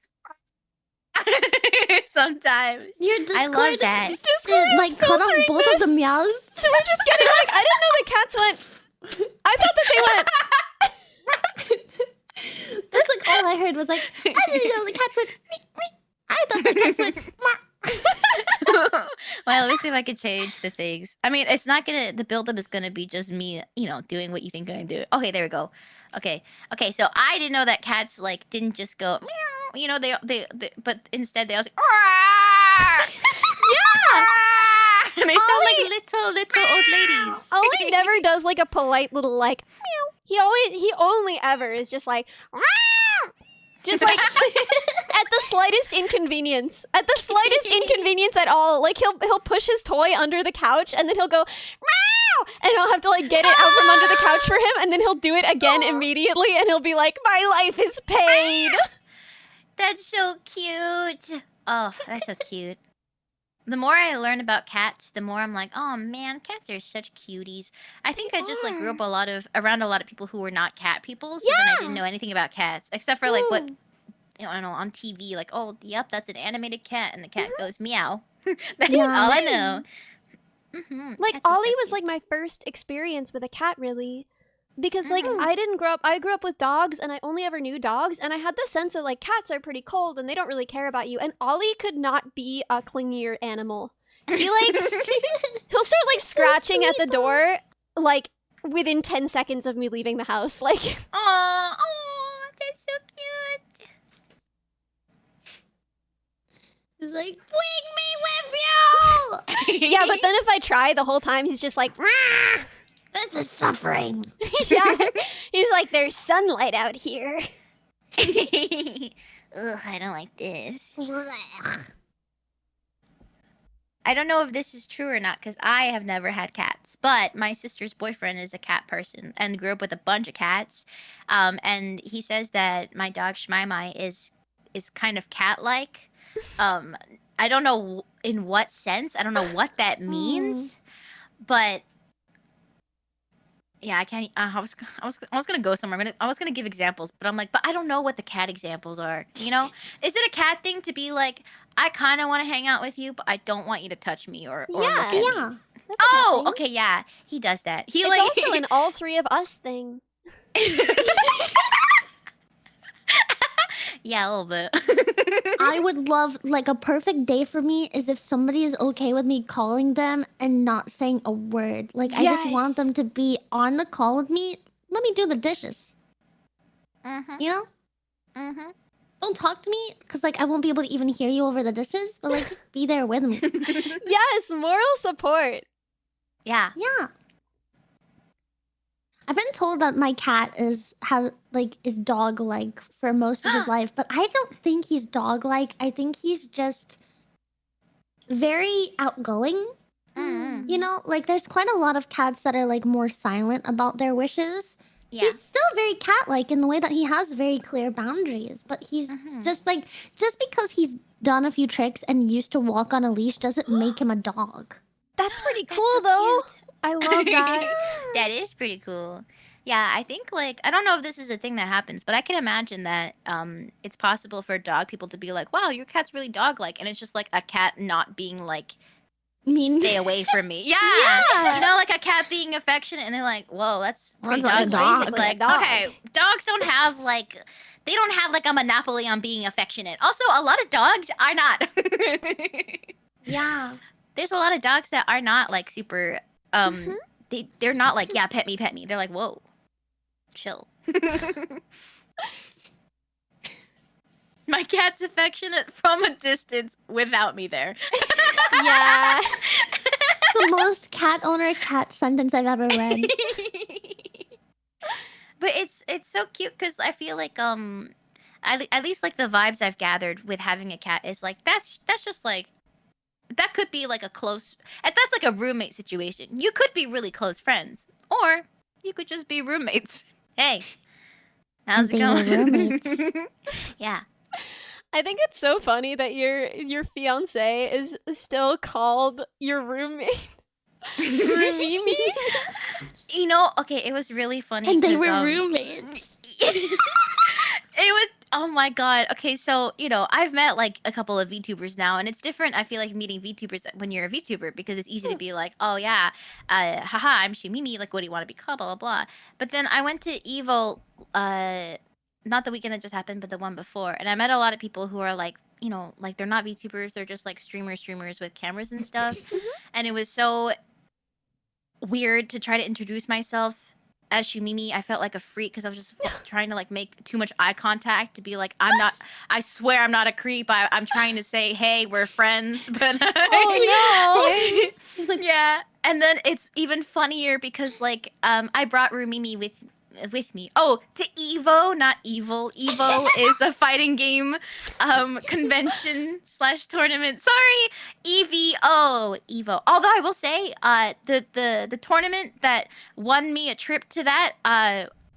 Sometimes. Your I Discord, love that. Discord is like cut off filtering both of the this. meows. So we're just getting like, I didn't know the cats went. I thought that they went. That's like all I heard was like, I didn't know the cats went. Meep, meep. I thought the cats went. Well, let me see if I could change the things. I mean, it's not gonna. The buildup is gonna be just me, you know, doing what you think I'm doing. Okay, there we go. Okay. So I didn't know that cats like didn't just go meow. You know, they but instead they also. Yeah! And they sound like little old ladies. Ollie never does like a polite little like meow. He only ever is just like "Meow." Just like at the slightest inconvenience. At the slightest inconvenience at all. Like he'll push his toy under the couch and then he'll go meow, and I'll have to like get it out from under the couch for him, and then he'll do it again immediately, and he'll be like, "My life is paid." That's so cute. Oh, that's so cute. The more I learn about cats, the more I'm like, oh man, cats are such cuties. I think I just like grew up around a lot of people who were not cat people, so then I didn't know anything about cats except for like what I don't know on TV, like oh yep, that's an animated cat, and the cat goes meow. That's Yeah. all I know. Like Cats are so Ollie was cute. like my first experience with a cat, really. Because like I grew up with dogs, and I only ever knew dogs, and I had the sense of like cats are pretty cold and they don't really care about you, and Ollie could not be a clingier animal. He like he'll start like scratching at the door like within 10 seconds of me leaving the house. Like Oh, that's so cute. He's like, bring me with you. yeah, but then if I try the whole time he's just like "Rah!" This is suffering. Yeah. He's like, there's sunlight out here. Ugh, I don't like this. I don't know if this is true or not because I have never had cats, but my sister's boyfriend is a cat person and grew up with a bunch of cats. And he says that my dog Shmaimai is kind of cat-like. I don't know in what sense. I don't know what that means, but yeah, I can't. I was gonna go somewhere. I was gonna give examples, but I'm like, but I don't know what the cat examples are. You know, is it a cat thing to be like, I kind of want to hang out with you, but I don't want you to touch me or look at me? Yeah. That's a cat Oh, thing. okay, yeah, he does that. He It's like also an all three of us thing. yeah, a little bit. I would love, like, a perfect day for me is if somebody is okay with me calling them and not saying a word. Like, I just Yes. want them to be on the call with me. Let me do the dishes. Mhm. You know? Mhm. Don't talk to me because, like, I won't be able to even hear you over the dishes, but, like, just be there with me. Yes, moral support. Yeah. Yeah. I've been told that my cat is dog-like for most of his life, but I don't think he's dog-like. I think he's just very outgoing. Mm. You know, like there's quite a lot of cats that are like more silent about their wishes. Yeah. He's still very cat-like in the way that he has very clear boundaries, but he's Mhm. just because he's done a few tricks and used to walk on a leash doesn't make him a dog. That's pretty That's cool, so though. cute. I love that. That is pretty cool. Yeah, I think like I don't know if this is a thing that happens, but I can imagine that it's possible for dog people to be like, "Wow, your cat's really dog-like," and it's just like a cat not being like, Mean. "Stay away from me." Yeah, Yeah. you know, like a cat being affectionate, and they're like, "Whoa, that's pretty That's like a dog-like." dog. It's Basically a like, dog. okay, dogs don't have like they don't have like a monopoly on being affectionate. Also, a lot of dogs are not. Yeah. There's a lot of dogs that are not like super they're not like, yeah, pet me, pet me. They're like, whoa, chill. My cat's affectionate from a distance without me there. Yeah. The most cat owner cat sentence I've ever read. But it's so cute because I feel like at least like the vibes I've gathered with having a cat is like that's just like that could be like a close and that's like a roommate situation. You could be really close friends, or you could just be roommates. Hey, how's it They were going? roommates. Yeah. I think it's so funny that your fiance is still called your roommate. Roomimi? You know, okay, it was really funny. And they 'cause, were roommates. It was oh my god. Okay, so you know, I've met like a couple of VTubers now, and it's different. I feel like meeting VTubers when you're a VTuber because it's easy to be like, oh yeah, haha, I'm Shimimi. Like, what do you want to be called? Blah blah blah. But then I went to Evo, not the weekend that just happened, but the one before, and I met a lot of people who are like, you know, like they're not VTubers, they're just like streamers with cameras and stuff, and it was so weird to try to introduce myself as Shumimi. I felt like a freak because I was just trying to like make too much eye contact to be like, I'm not. I swear I'm not a creep. I'm trying to say, hey, we're friends, but Oh She's like, yeah. And then it's even funnier because like I brought Rumimi with me. Oh, to Evo, not evil. Evo is a fighting game convention / tournament. Sorry, Evo. Although I will say, the tournament that won me a trip to that,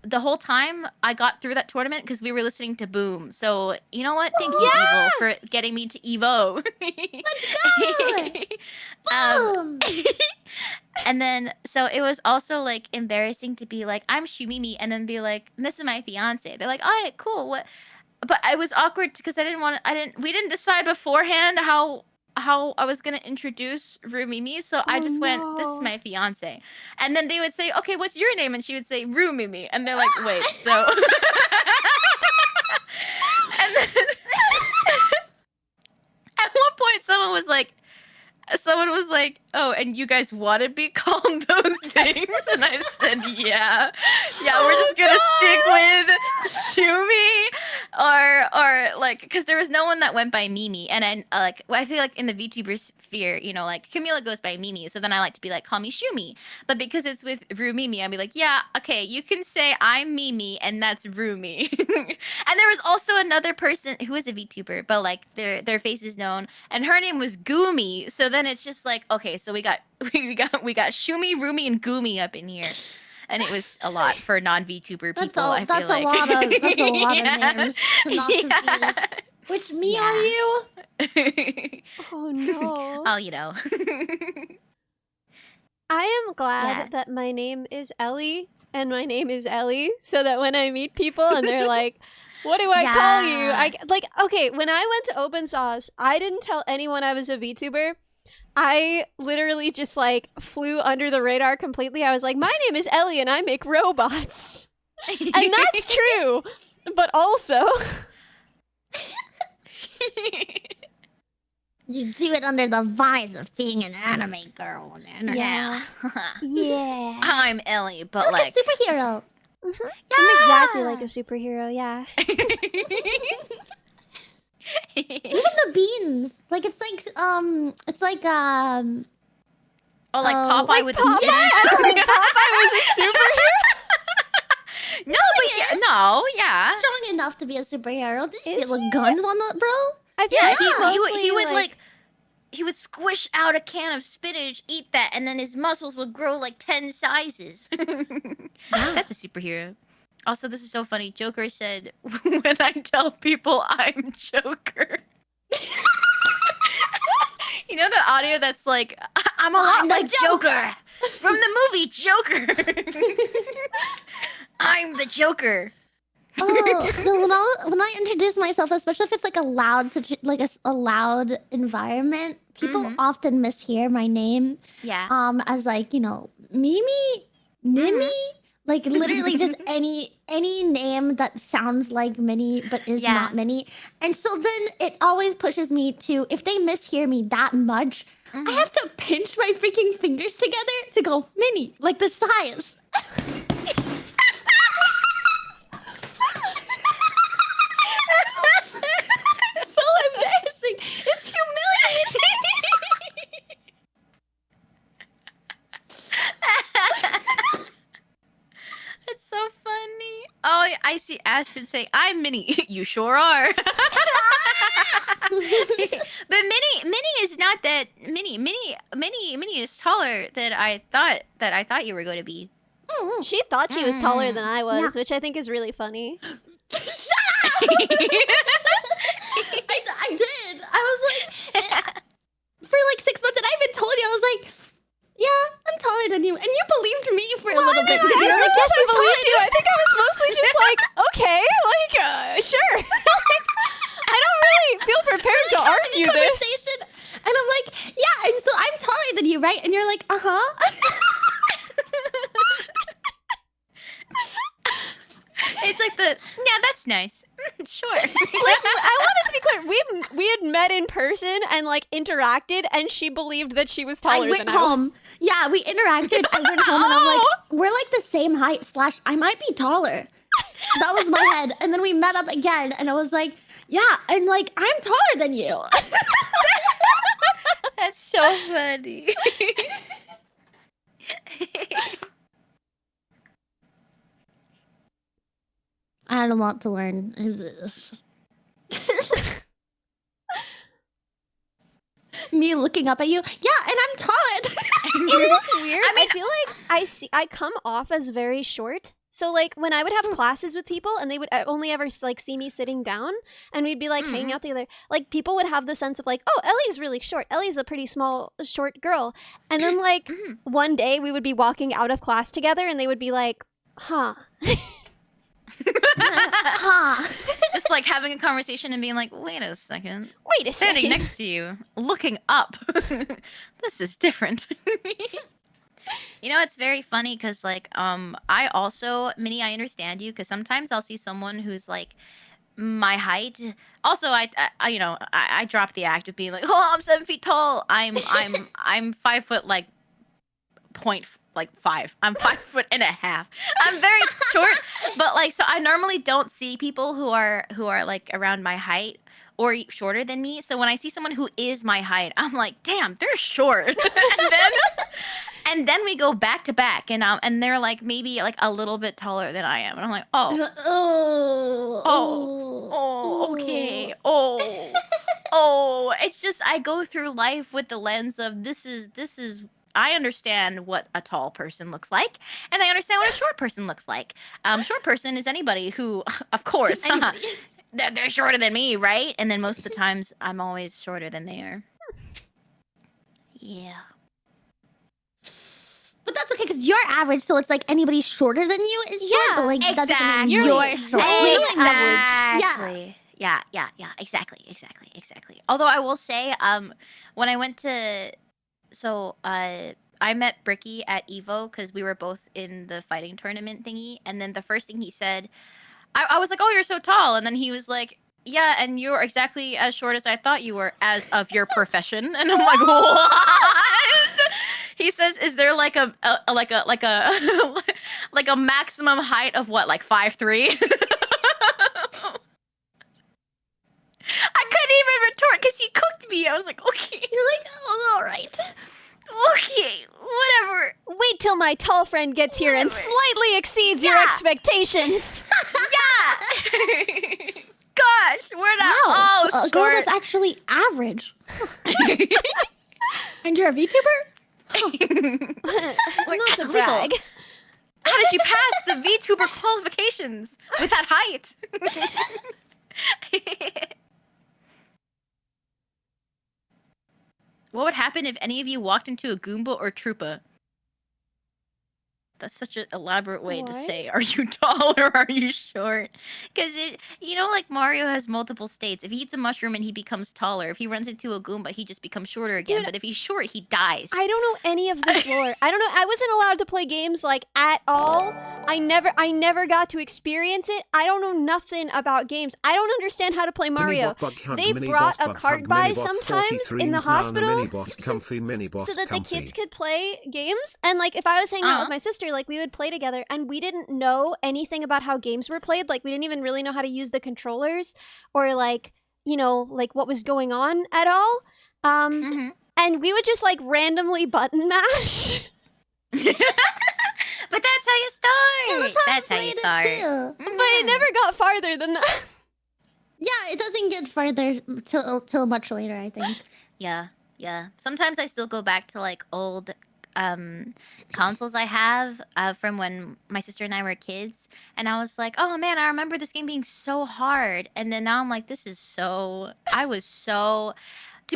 the whole time I got through that tournament because we were listening to Boom. So you know what? Thank you, Evo, for getting me to Evo. let's go! Boom! And then, so it was also like embarrassing to be like, I'm Shumimi, and then be like, this is my fiance. They're like, all right, cool. What? But it was awkward because we didn't decide beforehand how I was gonna introduce Rumimi. So I Oh, just went, this is no. my fiance. And then they would say, okay, what's your name? And she would say Rumimi. And they're like, wait, so. And then at one point, someone was like, oh, and you guys want to be called those things? And I said, yeah. Yeah, we're just going to stick with Shumi or like, because there was no one that went by Mimi. And I feel like in the VTuber sphere, you know, like Camila goes by Mimi. So then I like to be like, call me Shumi. But because it's with Rumimi, I'd be like, yeah, okay, you can say I'm Mimi and that's Rumi. And there was also another person who is a VTuber, but like their face is known, and her name was Gumi. So then it's just like, okay, so we got Shumi, Rumi, and Gumi up in here, and it was a lot for non-VTuber people. I feel like. A lot of Yeah. names to not confuse. Which me are you? Oh no. Oh, you know. I am glad Yeah. that my name is Ellie and my name is Ellie, so that when I meet people and they're like, what do I call you? Yeah. Okay, when I went to Open Sauce, I didn't tell anyone I was a VTuber. I literally just like flew under the radar completely. I was like, my name is Ellie and I make robots. And that's true. But also, You do it under the vise of being an anime girl on the internet. Yeah. yeah. I'm Ellie, but Like like. a superhero. I'm exactly like a superhero, yeah. Even the beans. Like it's like Oh, like Oh, Popeye like with Popeye? the Yeah, I don't think Popeye was a superhero. No, but no, yeah. strong enough to be a superhero. Did you Is see the guns on the bro? I feel Yeah, like he would mostly, like he would squish out a can of spinach, eat that, and then his muscles would grow like 10 sizes. That's a superhero. Also, this is so funny. Joker said, when I tell people I'm Joker. You know that audio that's like, I'm a lot I'm the like Joker from the movie Joker. I'm the Joker. Oh, no, when I introduce myself, especially if it's like a loud, a loud environment, people Mhm. often mishear my name, Yeah. as like, you know, Mimi, Mimi, like literally just any name that sounds like Minnie but is Yeah. not Minnie, and so then it always pushes me to, if they mishear me that much, I Mhm. have to pinch my freaking fingers together to go Minnie, like the size. So embarrassing. It's humiliating. It's so funny. Oh, I see Ashton saying, "I'm Minnie." You sure are. But Minnie is not that Minnie is taller than I thought you were going to be. She thought she was taller than I was, Yeah. which I think is really funny. I did. I was like, for like 6 months, and I even told you, I was like, yeah, I'm taller than you, and you believed me for a little bit. I You're like, yeah, she's taller believed than you. I think I was mostly just like, okay, like, sure. I don't really feel prepared to having a argue this. conversation, and I'm like, yeah, and so I'm taller than you, right? And you're like, It's like yeah, that's nice. Sure. Like, I wanted to be clear. We had met in person and like interacted, and she believed that she was taller I went than home. I was. Yeah, we interacted. I went home, and I'm like, we're like the same height. / I might be taller. That was my head. And then we met up again, and I was like, yeah, and like I'm taller than you. That's so funny. I had a lot to learn. Me looking up at you. Yeah, and I'm taller. It is weird. I feel like I come off as very short. So like when I would have classes with people and they would only ever like see me sitting down and we'd be like hanging out together, like people would have the sense of like, oh, Ellie's really short. Ellie's a pretty small short girl. And then like one day we would be walking out of class together and they would be like, huh. Ha. Just like having a conversation and being like, wait a second. Wait a Standing second. next to you, looking up. This is different. You know, it's very funny because, like, I also, Minnie, I understand you because sometimes I'll see someone who's like my height. Also, I drop the act of being like, oh, I'm 7 feet tall. I'm 5 foot like point like 5. I'm 5.5 feet. I'm very short, but like, so I normally don't see people who are like around my height or shorter than me. So when I see someone who is my height, I'm like, damn, they're short. And then we go back to back, and they're like maybe like a little bit taller than I am, and I'm like, oh, okay, oh. It's just I go through life with the lens of this is. I understand what a tall person looks like, and I understand what a short person looks like. Short person is anybody who, of course, they're shorter than me, right? And then most of the times, I'm always shorter than they are. Yeah. But that's okay because you're average, so it's like anybody shorter than you is short. Yeah, But like that doesn't mean You're you're short. Exactly. Yeah. Exactly. Although I will say, when I went to, I met Bricky at Evo because we were both in the fighting tournament thingy, and then the first thing he said, I was like, "Oh, you're so tall," and then he was like, "Yeah, and you're exactly as short as I thought you were, as of your profession," and I'm like, "What?" He says, "Is there like a like a maximum height of what, like 5'3"? I couldn't even retort because he cooked me. I was like, "Okay." You're like, oh, all right. Okay, whatever. Wait till my tall friend gets here and Whatever. slightly exceeds your Yeah. expectations. Yeah. Gosh, we're not all Wow, a girl short. that's actually average. And you're a VTuber? Not That's to illegal. brag. How did you pass the VTuber qualifications with that height? What would happen if any of you walked into a Goomba or Troopa? That's such an elaborate way to What? say, are you tall or are you short? Because like Mario has multiple states. If he eats a mushroom and he becomes taller, if he runs into a Goomba, he just becomes shorter again. Dude, but if he's short, he dies. I don't know any of this lore. I don't know. I wasn't allowed to play games like at all. I never got to experience it. I don't know nothing about games. I don't understand how to play Mario. They brought a cart by sometimes in the hospital so that the kids could play games. And like if I was hanging out with my sister, like we would play together, and we didn't know anything about how games were played. Like we didn't even really know how to use the controllers or like, like what was going on at all. And we would just like randomly button mash. But that's how you start. Yeah, that's how you start. Too. But it never got farther than that. Yeah, it doesn't get farther till much later, I think. Yeah. Sometimes I still go back to like old consoles I have from when my sister and I were kids, and I was like, oh man, I remember this game being so hard, and then now I'm like, to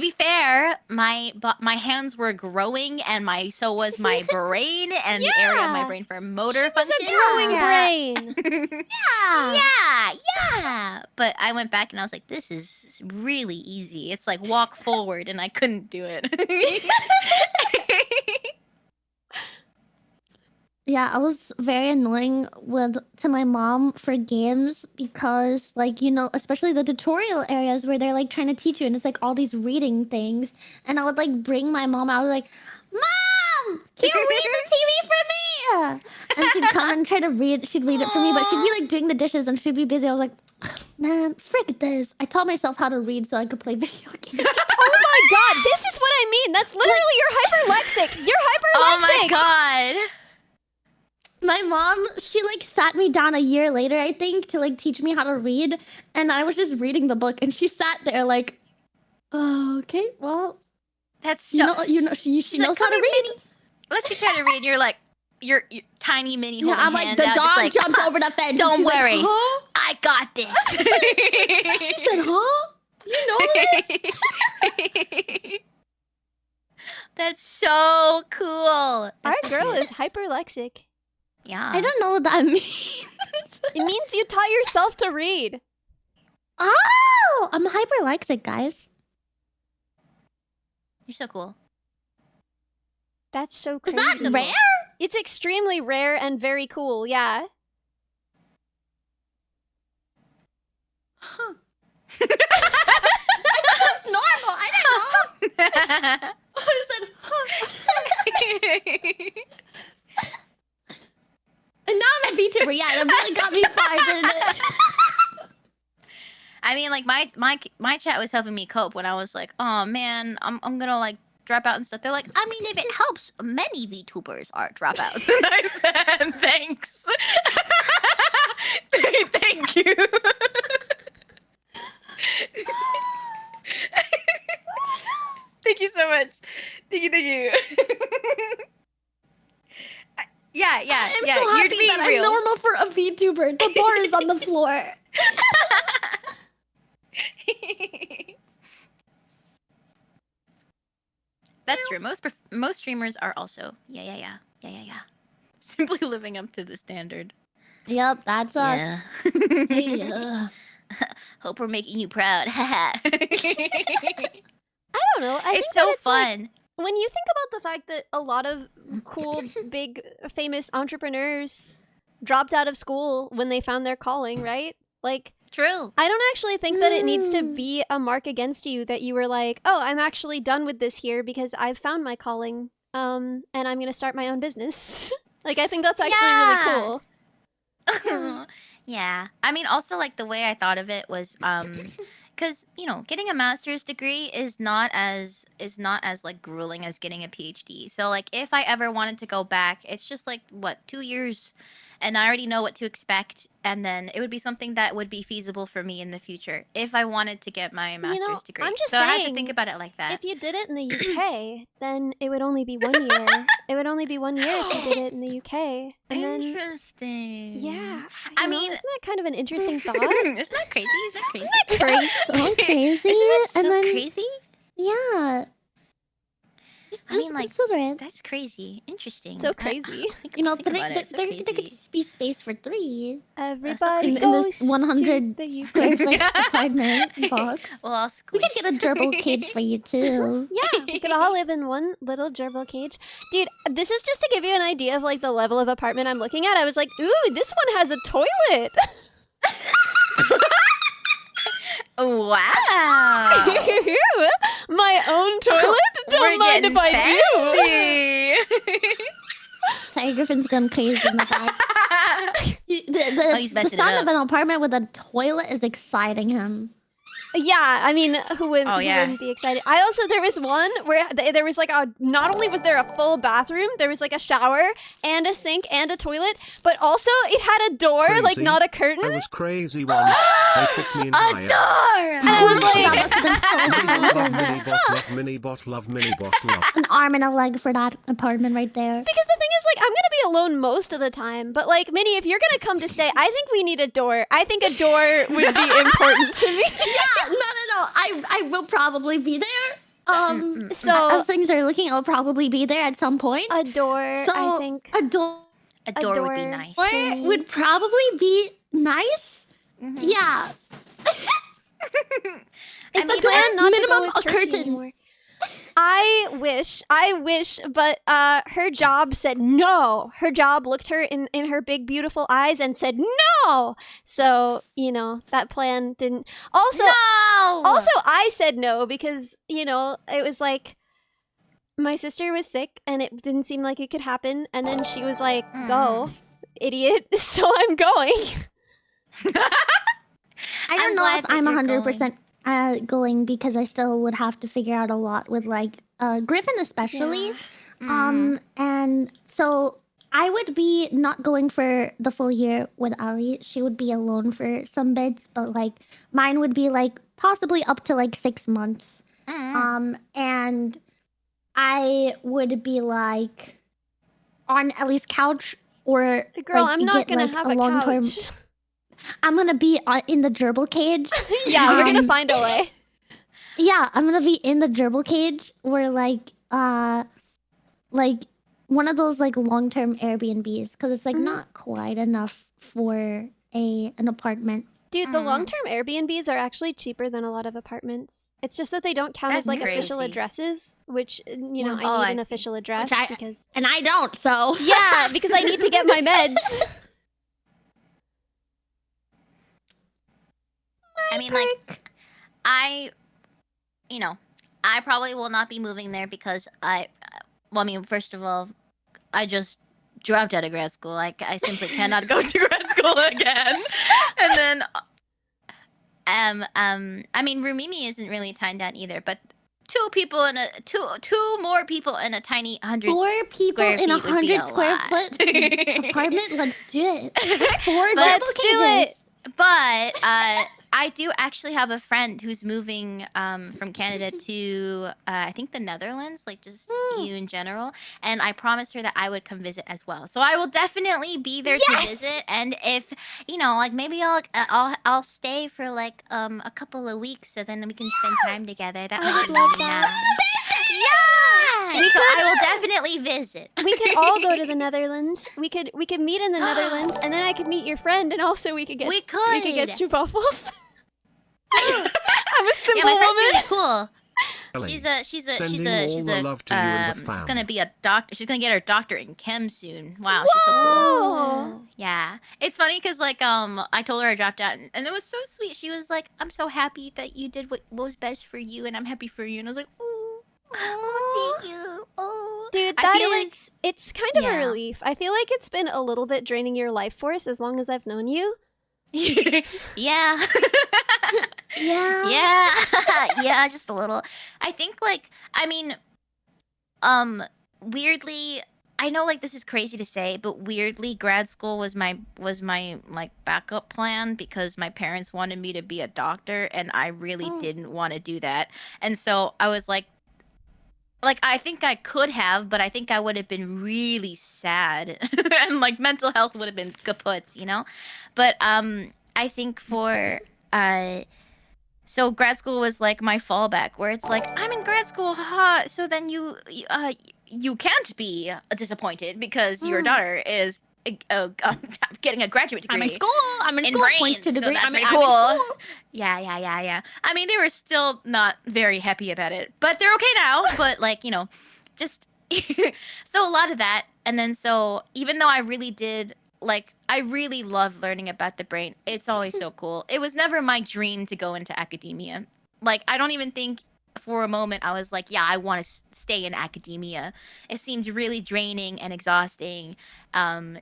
be fair, my hands were growing, and so was my brain and the area of my brain for motor function. She was a growing brain. Yeah. But I went back and I was like, this is really easy. It's like walk forward, and I couldn't do it. Yeah, I was very annoying to my mom for games because, like, especially the tutorial areas where they're like trying to teach you, and it's like all these reading things, and I would like bring my mom out, like, Mom, can you read the TV for me? And she'd come and try to read. She'd read it for me, but she'd be like doing the dishes and she'd be busy. I was like, man, frick this. I taught myself how to read so I could play video games. Oh my god, this is what I mean. That's literally your hyperlexic. You're hyperlexic. Oh my god. My mom, she like sat me down a year later, I think, to like teach me how to read, and I was just reading the book, and she sat there like, oh, okay, well, that's so, she knows how to read. Let's see how to read. You're like, your tiny mini. Yeah, I'm like, the dog jumped over the fence. Don't worry, like, huh? I got this. She said, huh? You know this? That's so cool. Our girl is hyperlexic. Yeah. I don't know what that means. It means you taught yourself to read. Oh, I'm hyperlexic, guys. You're so cool. That's so Is crazy. that rare? It's extremely rare and very cool, yeah. Huh. I thought it was normal. I didn't know. I said, huh. And now I'm a VTuber. Yeah, that really got me fired, didn't it? I mean, like my chat was helping me cope when I was like, oh man, I'm gonna like drop out and stuff. They're like, I mean, if it helps, many VTubers are dropouts. And I said, thanks. Thank you. Thank you so much. Thank you. Yeah. I'm so happy You're being that real. I'm normal for a VTuber. The bar is on the floor. That's true. Most streamers are also yeah. Simply living up to the standard. Yep, that's us. Yeah. Yeah. Hope we're making you proud. I don't know. I think It's that so like, fun. when you think about the fact that a lot of cool, big, famous entrepreneurs dropped out of school when they found their calling, right? Like, True. I don't actually think that it needs to be a mark against you that you were like, oh, I'm actually done with this here because I've found my calling, and I'm gonna start my own business. Like, I think that's actually really cool. Yeah. I mean, also like the way I thought of it was because getting a master's degree is not as like grueling as getting a PhD. So like if I ever wanted to go back, it's just like 2 years, and I already know what to expect, and then it would be something that would be feasible for me in the future if I wanted to get my master's degree. I'm just so I had to saying, think about it like that. If you did it in the UK, then it would only be 1 year. It would only be 1 year if you did it in the UK. And then, Interesting. yeah. I know, mean, isn't that kind of an interesting thought? Isn't that crazy? Isn't that crazy? So crazy. Isn't that so and then, crazy? yeah. I mean, like, consider it. that's crazy. Interesting. So crazy. You know, Think three, about it, so there could crazy. just be space for 3 Everybody in goes this 100 to the square foot apartment box. Well, I'll We squish. could get a gerbil cage for you too. Yeah, we could all live in one little gerbil cage. Dude, this is just to give you an idea of like the level of apartment I'm looking at. I was like, ooh, this one has a toilet. Wow. My own toilet? Don't mind if I do. Sorry, Griffin's gone crazy in the back. He's The messing it sound up. of an apartment with a toilet is exciting him. Yeah, I mean, who wouldn't, Oh, who yeah. wouldn't be excited? I also, there was one where there was like not only was there a full bathroom, there was like a shower and a sink and a toilet, but also it had a door, like Crazy. not a I curtain. was crazy once. They put me in A higher. door. And I was That like, must have been so Love expensive. Minibot, love Minibot, love. An arm and a leg for that apartment right there. because the thing is, like, I'm gonna be alone most of the time, but like, Minnie, if you're gonna come to stay, I think we need a door. I think a door would be important to me. Yeah, no. I will probably be there. So As things are looking, I'll probably be there at some point. a door, So I think. a door A door would be nice. would probably be nice. Mhm. Yeah. Is the mean, plan not to go minimum with a church curtain. anymore? I wish, but her job said no. Her job looked her in her big beautiful eyes and said no. So, you know, that plan didn't. Also, No. I said no because, you know, it was like my sister was sick and it didn't seem like it could happen, and then she was like, "Go, idiot." So I'm going. I don't I'm know glad if that I'm you're 100% going because I still would have to figure out a lot with like Griffin especially. And so I would be not going for the full year with Ali. She would be alone for some bits, but like mine would be like possibly up to like 6 months. And I would be like on Ellie's couch or Girl, like, I'm not get, gonna like, have a a long-term- couch. I'm gonna be in the gerbil cage. Yeah, we're gonna Um, find a way. Yeah, I'm gonna be in the gerbil cage or like one of those like long-term Airbnbs because it's like Mhm. not quite enough for an apartment. Dude, the long-term Airbnbs are actually cheaper than a lot of apartments. It's just that they don't count as That's like official crazy. addresses, which you know, Yeah. I Oh, need I an see. official address I- because And I don't, so yeah, because I need to get my meds. I mean, like, I probably will not be moving there because well, I mean, first of all, I just dropped out of grad school. Like, I simply cannot go to grad school again. And then, I mean, Rumimi isn't really tied down either, but two more people in a tiny 100. 4 people square in a feet would be 100 square lot. foot apartment. Let's do it. 4 Let's gerbil do cages. it. But I do actually have a friend who's moving from Canada to I think the Netherlands, like just EU in general. And I promised her that I would come visit as well. So I will definitely be there to Yes! visit. And if like maybe I'll stay for like a couple of weeks, so then we can spend time together. That I might would be love really that. nice. Yeah. We So could- I will definitely visit. We could all go to the Netherlands. We could meet in the Netherlands, and then I could meet your friend, and also we could get We get could. stroopwafels. I'm a simple Yeah, my friend's woman. really cool. Ellie, She's a sending all the love to you and the she's fam. gonna be a doctor. She's gonna get her doctorate in chem soon. Wow, she's so cool. Oh. Yeah, it's funny because like I told her I dropped out, and it was so sweet. She was like, "I'm so happy that you did what was best for you, and I'm happy for you." And I was like, "Oh, thank you." Oh, Dude, I that feel like- is it's kind of a Yeah. relief. I feel like it's been a little bit draining your life force as long as I've known you. yeah, Yeah. yeah, just a little. I think like I mean, weirdly, I know like this is crazy to say, but weirdly, grad school was my like backup plan because my parents wanted me to be a doctor, and I really didn't want to do that, and so I was like I think I could have, but I think I would have been really sad, and like mental health would have been kaputs, you know. But I think for So grad school was like my fallback, where it's like I'm in grad school, haha. So then you can't be disappointed because your daughter is getting a graduate degree. I'm in school. I'm in In school. brains, Points to so degree. that's I'm pretty in cool. school. Yeah. I mean, they were still not very happy about it, but they're okay now. But like, just so a lot of that, and then so even though I really did like, I really love learning about the brain. It's always so cool. It was never my dream to go into academia. Like, I don't even think for a moment I was like, yeah, I want to stay in academia. It seemed really draining and exhausting.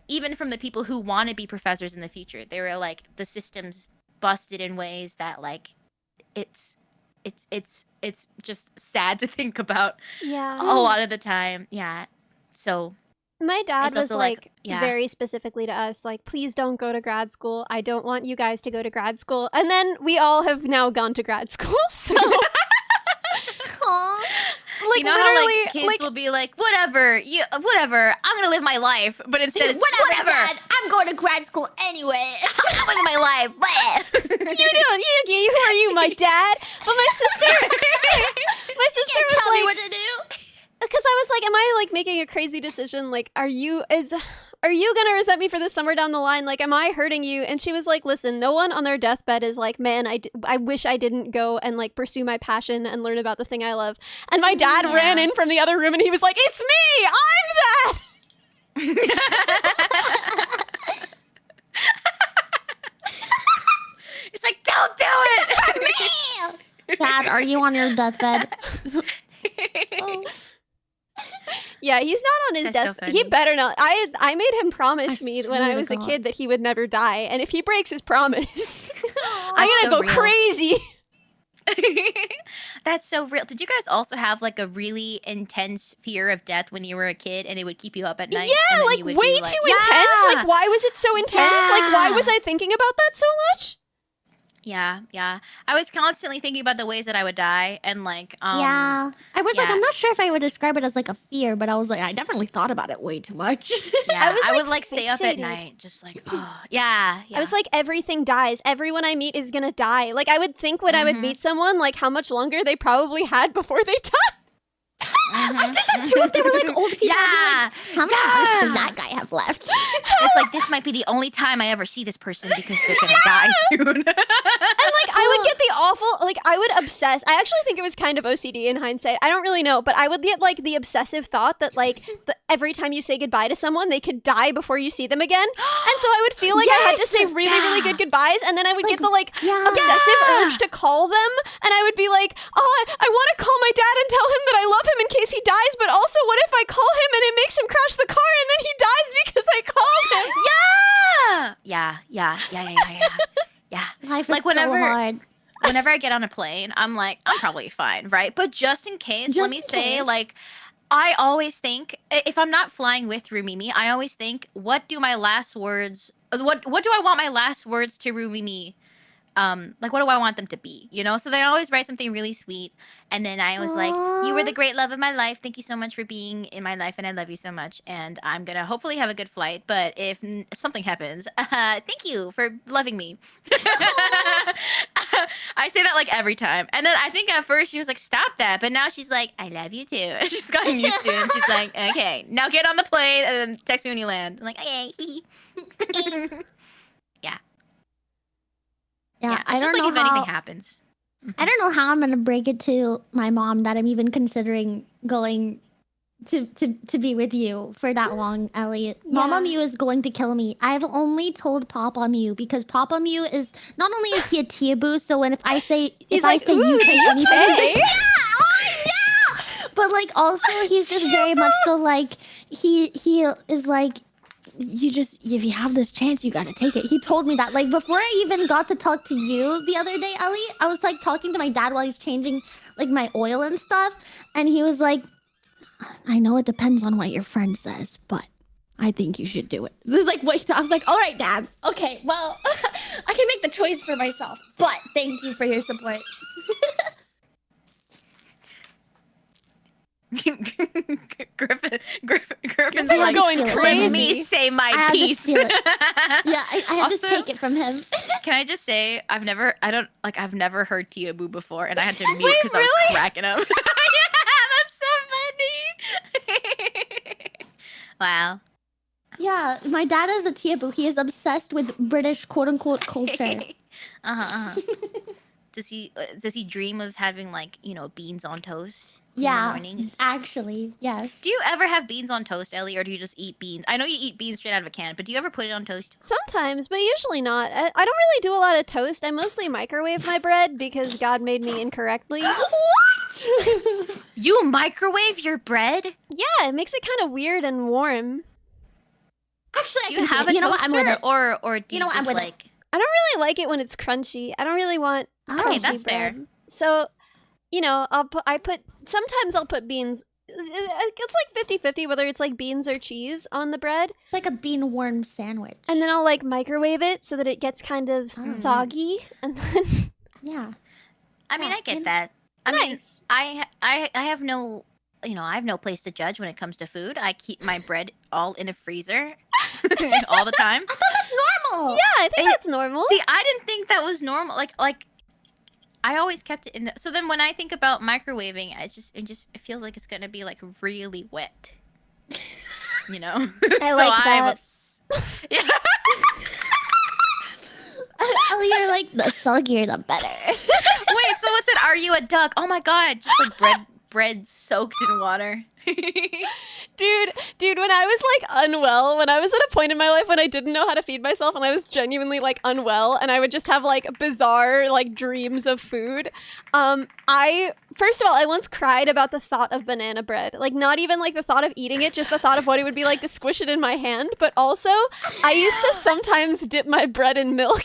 Even from the people who want to be professors in the future, they were like, the system's busted in ways that like, it's just sad to think about Yeah. a lot of the time. Yeah. So My dad It's was also, like, like yeah. very specifically to us, like, please don't go to grad school. I don't want you guys to go to grad school. And then we all have now gone to grad school. So Aw. like you know literally how like kids like will be like, whatever, I'm gonna live my life, but instead it's Whatever, Dad. I'm going to grad school anyway. I'm living my life. Bleh. you doing you who are you, my dad? But my sister You was tell me like, what to do. because I was like, am I like making a crazy decision? Like, are you gonna resent me for this somewhere down the line? Like, am I hurting you? And she was like, listen, no one on their deathbed is like, man, I wish I didn't go and like pursue my passion and learn about the thing I love. And my dad Yeah. ran in from the other room and he was like, it's me, I'm that. It's like, don't do it. Dad, are you on your deathbed? Oh. Yeah, he's not on his That's so death. He funny. better not. I made him promise I me when swear I to was a God. kid that he would never die. And if he breaks his promise, I'm That's gonna so go real. crazy. That's so real. Did you guys also have like a really intense fear of death when you were a kid, and it would keep you up at night? and Yeah, then like you would way be too like, intense. Yeah! Like, why was it so intense? Like, why was Yeah. I thinking about that so much? Yeah. I was constantly thinking about the ways that I would die, and like, Yeah. I was like, yeah. I'm not sure if I would describe it as like a fear, but I was like, I definitely thought about it way too much. yeah, I was, I like, would like stay up at fixated. night, just like, oh, yeah. I was like, everything dies. Everyone I meet is gonna die. Like, I would think when I would Mhm. meet someone, like, how much longer they probably had before they died. I think that too, if they were like old people, I'd be Yeah, like, how many months does yeah. that guy have left? It's like this might be the only time I ever see this person because they're gonna die soon. And like I would get the awful, like I would obsess. I actually think it was kind of OCD in hindsight. I don't really know, but I would get like the obsessive thought that like every time you say goodbye to someone, they could die before you see them again. And so I would feel like I had to say really, really good goodbyes, and then I would get the like Yeah. obsessive Yeah. urge to call them, and I would be like, oh, I want to call my dad and tell him that I love him in case he dies, but also what if I call him and it makes him crash the car and then he dies because I called him? Yeah. Life is Like, so whenever- hard. Whenever I get on a plane, I'm like, I'm probably fine, right? But just in case, let Just me in say, case. like, I always think if I'm not flying with Rumimi, I always think, what do my last words? What do I want my last words to Rumimi? Like, what do I want them to be? You know? So they always write something really sweet, and then I was like, "You were the Aw. great love of my life. Thank you so much for being in my life, and I love you so much. And I'm gonna hopefully have a good flight. But if something happens, thank you for loving me." I say that like every time, and then I think at first she was like, "Stop that," but now she's like, "I love you too." She's gotten used to it. And she's like, "Okay, now get on the plane and then text me when you land." I'm like, "Okay." Yeah, It's I just don't like know if anything how. happens. I don't know how I'm gonna break it to my mom that I'm even considering going to be with you for that long, Elliot. Mama Yeah. Mew is going to kill me. I've only told Papa Mew because Papa Mew is not only is he a Teaboo, so when if I say He's if I like, say you "Ooh, say the anything, he's UK." like, yeah, oh yeah. But like also he's just very much so like he is like, you just, if you have this chance, you gotta take it. He told me that like before I even got to talk to you the other day, Ellie. I was like talking to my dad while he's changing like my oil and stuff, and he was like, I know it depends on what your friend says, but I think you should do it. This is like what I was like, all right, Dad. Okay, well, I can make the choice for myself, but thank you for your support. Griffin's like, going feel it. Let crazy. me say I my had to piece. feel it. Yeah, I had to Also- take it from him. Can I just say I've never heard Tia Boo before, and I had to mute Wait, because I was really? cracking up. Yeah, that's so funny. Wow. Yeah, my dad is a Tiabu. He is obsessed with British quote-unquote culture. Does he dream of having like beans on toast in the Yeah, mornings? actually, yes. Do you ever have beans on toast, Ellie, or do you just eat beans? I know you eat beans straight out of a can, but do you ever put it on toast? Sometimes, but usually not. I don't really do a lot of toast. I mostly microwave my bread because God made me incorrectly. What? You microwave your bread? Yeah, it makes it kind of weird and warm. Actually, Do I you can have see a it. You know what? I'm with toaster, it. or do You know what? I'm just with it. like? I don't really like it when it's crunchy. I don't really want Oh, Okay, crunchy that's fair. bread. So, sometimes I'll put beans. It's like 50-50 whether it's like beans or cheese on the bread. it's like a bean worm sandwich. And then I'll like microwave it so that it gets kind of Oh. soggy. And then Yeah. I mean, Yeah, I get and- that. I mean, nice. I have no, I have no place to judge when it comes to food. I keep my bread all in a freezer all the time. That's normal. Yeah, I think It- that's normal. See, I didn't think that was normal. Like I always kept it in the. So then when I think about microwaving, it feels like it's gonna be like really wet. You know. I like that. Yeah. Ellie, you're like, the soggier the better. Wait, so what's it? Are you a duck? Oh my god, just like bread soaked in water. Dude, when I was like unwell, when I was at a point in my life when I didn't know how to feed myself and I was genuinely like unwell and I would just have like bizarre like dreams of food. First of all, I once cried about the thought of banana bread. Like not even like the thought of eating it, just the thought of what it would be like to squish it in my hand. But also, I used to sometimes dip my bread in milk.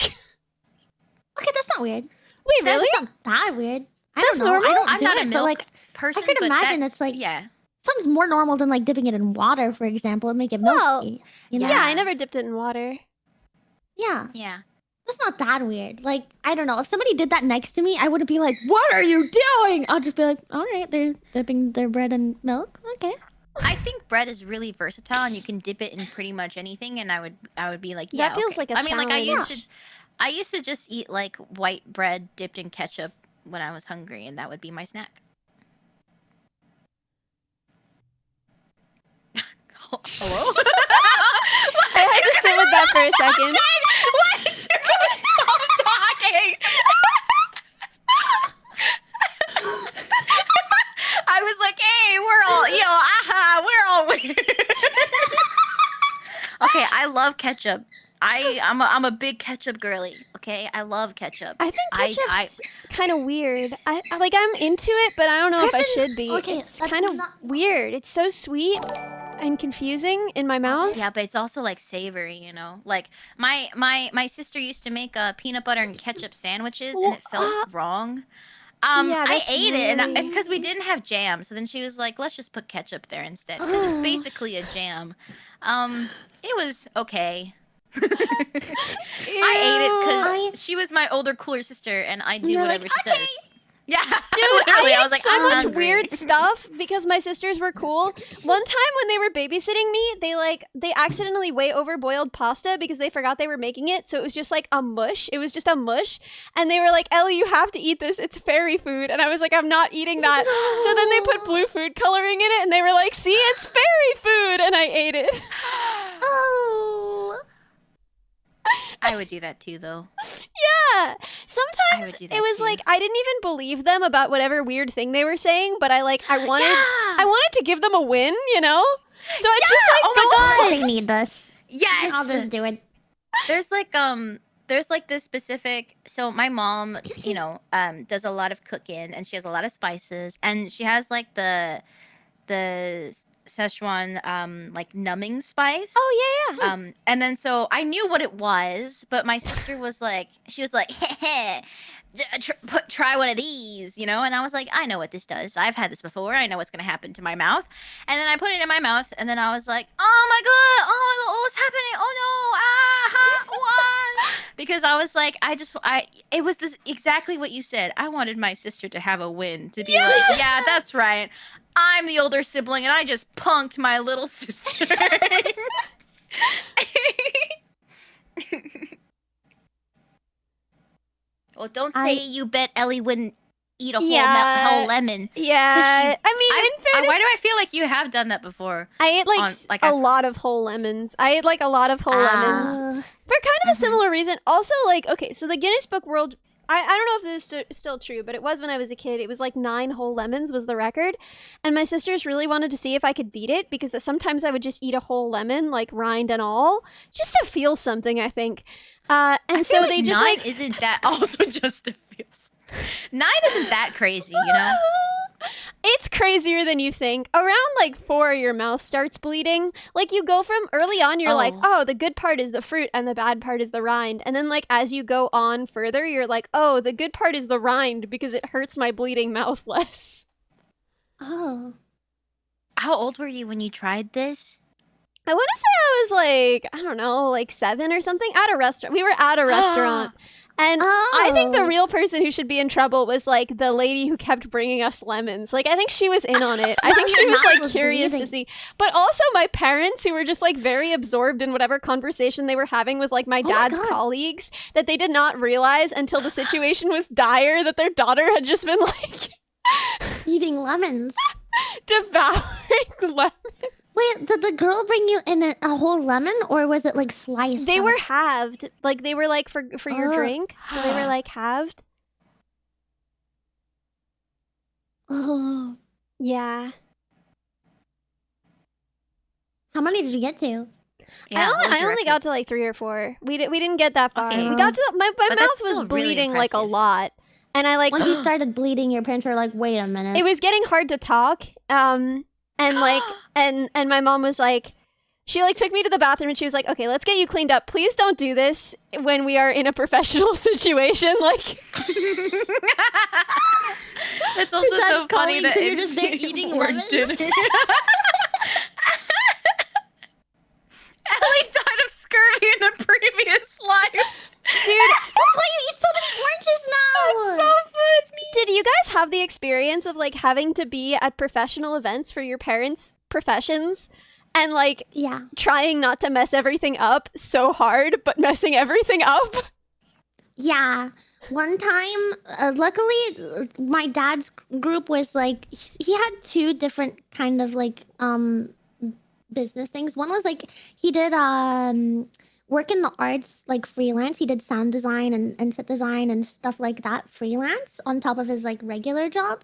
Okay, that's not weird. Wait, really? That's not that weird. I That's don't know. normal? I don't I'm do not it, a but milk like person. could but imagine that's- it's like- yeah. something's more normal than like dipping it in water, for example, and make it Well, milky. You know? Yeah, I never dipped it in water. Yeah, Yeah. that's not that weird. Like, I don't know. If somebody did that next to me, I wouldn't be like, "What are you doing?" I'll just be like, "All right, they're dipping their bread in milk. Okay." I think bread is really versatile, and you can dip it in pretty much anything. And I would be like, yeah, That feels okay. like a I mean, like challenge. I used to just eat like white bread dipped in ketchup when I was hungry, and that would be my snack. Hello? I had to sit with that for a second. Why did you stop talking? I was like, hey, we're all, we're all weird. Okay, I love ketchup. I'm a big ketchup girly. Okay, I love ketchup. I think ketchup's kind of weird. I'm into it, but I don't know if I Griffin- should be. okay, It's that's kind of not- weird. It's so sweet and confusing in my mouth. Yeah, but it's also like savory, you know. Like my sister used to make peanut butter and ketchup sandwiches, and it felt wrong. Yeah, I that's ate it, and it's really- because we didn't have jam. So then she was like, "Let's just put ketchup there instead," because it's Oh. basically a jam. It was okay. I ate it Ew. because she was my older, cooler sister, and I do You're whatever like, she says. Yeah, Dude, literally, I was ate like, so "I'm much hungry." weird stuff because my sisters were cool. One time when they were babysitting me, they accidentally way overboiled pasta because they forgot they were making it, so it was just like a mush. It was just a mush, and they were like, "Ellie, you have to eat this. It's fairy food." And I was like, "I'm not eating that." So then they put blue food coloring in it, and they were like, "See, it's fairy food," and I ate it. Oh. I would do that too, though. Yeah. Sometimes would do it that was too. like I didn't even believe them about whatever weird thing they were saying, but I wanted to give them a win, you know? So I just like oh go my on. They need this. Yes, I'll just do it. there's like this specific. So my mom, does a lot of cooking, and she has a lot of spices, and she has like the Szechuan like numbing spice. Oh yeah, yeah. And then so I knew what it was, but my sister was like, try one of these, and I was like, I know what this does. I've had this before. I know what's gonna happen to my mouth. And then I put it in my mouth, and then I was like, oh my god, what's happening? Oh no, what? Because I was like, it was this exactly what you said. I wanted my sister to have a win, to be like, yeah, that's right. I'm the older sibling, and I just punked my little sister. Well, don't I- say you bet Ellie wouldn't eat a Yeah. whole lemon. Yeah, she- I mean, in fairness, Why do I feel like you have done that before? I ate like, on- like a I've- lot of whole lemons. I ate like a lot of whole lemons for kind of a Mhm. similar reason. Also, like, okay, so the Guinness Book World. I don't know if this is still true, but it was when I was a kid. It was like 9 whole lemons was the record. And my sisters really wanted to see if I could beat it because sometimes I would just eat a whole lemon, like rind and all, just to feel something, I think. And I so feel they just 9 like. isn't that also just to feel. 9 isn't that crazy, you know? It's crazier than you think. Around like 4, your mouth starts bleeding. Like you go from early on, you're like, oh, the good part is the fruit and the bad part is the rind. And then like as you go on further, you're like, oh, the good part is the rind because it hurts my bleeding mouth less. Oh. How old were you when you tried this? I want to say I was like, I don't know, like 7 or something at a restaurant. We were at a restaurant. And I think the Oh. real person who should be in trouble was like the lady who kept bringing us lemons. Like I think she was in on it. I think Your she was mouth like was curious to bleeding. see. But also my parents who were just like very absorbed in whatever conversation they were having with like my Oh my dad's God. colleagues that they did not realize until the situation was dire that their daughter had just been like Eating lemons. devouring lemons. Wait, did the girl bring you in a whole lemon, or was it like sliced? They up? were halved. Like they were like for your Oh. drink. So they were like halved. Oh. Yeah. How many did you get to? Yeah, what was I your only record? got to like 3 or 4. We didn't get that far. Okay. We got to my But mouth that's was still really bleeding like a impressive. lot, and I like Once you started bleeding, your parents were like, "Wait a minute." it was getting hard to talk. And like and my mom was like, she like took me to the bathroom and she was like, okay, let's get you cleaned up. Please don't do this when we are in a professional situation. Like It's also That's so funny colleagues that and you're it's just there eating we're lemons. doing- Ellie died of scurvy in a previous life. dude, That's why you eat so many oranges now. So funny. did you guys have the experience of like having to be at professional events for your parents' professions and like Yeah. trying not to mess everything up so hard, but messing everything up? Yeah. One time, luckily, my dad's group was like he had 2 different kind of like business things. One was like he did work in the arts like freelance. He did sound design and set design and stuff like that freelance on top of his like regular job.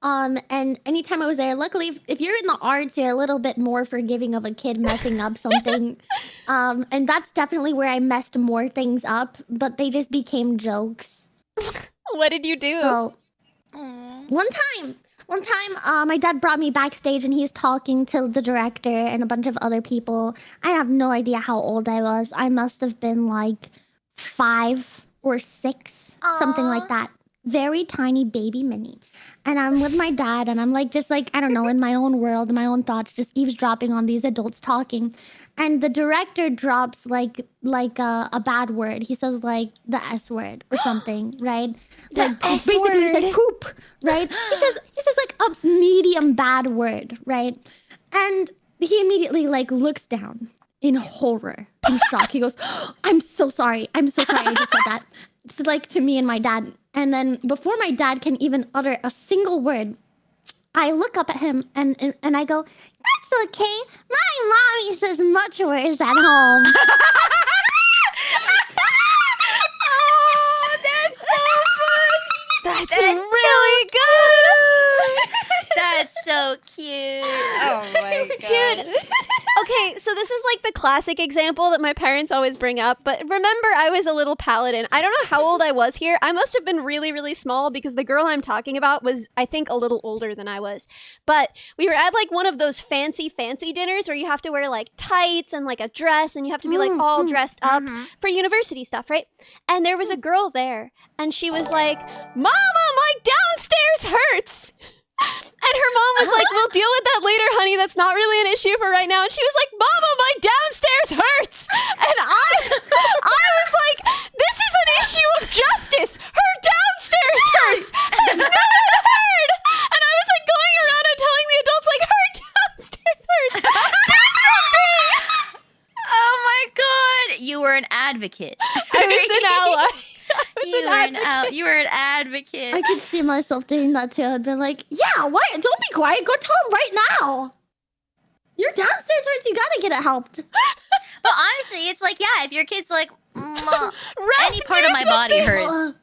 And anytime I was there, luckily, if you're in the arts, you're a little bit more forgiving of a kid messing up something. And that's definitely where I messed more things up, but they just became jokes. What did you do? So Aw. one time, my dad brought me backstage and he's talking to the director and a bunch of other people. I have no idea how old I was. I must have been like 5 or 6, something Aw. like that. Very tiny baby mini. And I'm with my dad and I'm like, just like, I don't know, in my own world, in my own thoughts, just eavesdropping on these adults talking. And the director drops like a bad word. He says like the S word or something, right? Like S basically he says word. poop, right? He says like a medium bad word, right? And he immediately like looks down in horror, in shock. He goes, I'm so sorry. I just said that. It's like to me and my dad. And then before my dad can even utter a single word, I look up at him and I go, that's okay. My mommy says much worse at home. Oh, that's so funny. That's That's really good. That's so cute. Oh my god. Dude, okay, so this is like the classic example that my parents always bring up, but remember I was a little paladin. I don't know how old I was here. I must have been really, really small because the girl I'm talking about was, I think, a little older than I was. But we were at like one of those fancy dinners where you have to wear like tights and like a dress and you have to be like all dressed up for university stuff, right? And there was a girl there and she was like, Mama, my downstairs hurts. And her mom was like, we'll deal with that later, honey. That's not really an issue for right now. And she was like, Mama, my downstairs hurts. And I was like, this is an issue of justice. Her downstairs hurts. Has no one heard? And I was like going around and telling the adults like, her downstairs hurts. Do something. Oh my god. You were an advocate. I was an ally. I You were an advocate. I could see myself doing that too. I'd been like, yeah, why? Don't be quiet. Go tell him right now. You're downstairs, aren't you? Gotta get it helped. But honestly, it's like, yeah, if your kid's like, Raph, any part do of my body something." hurts.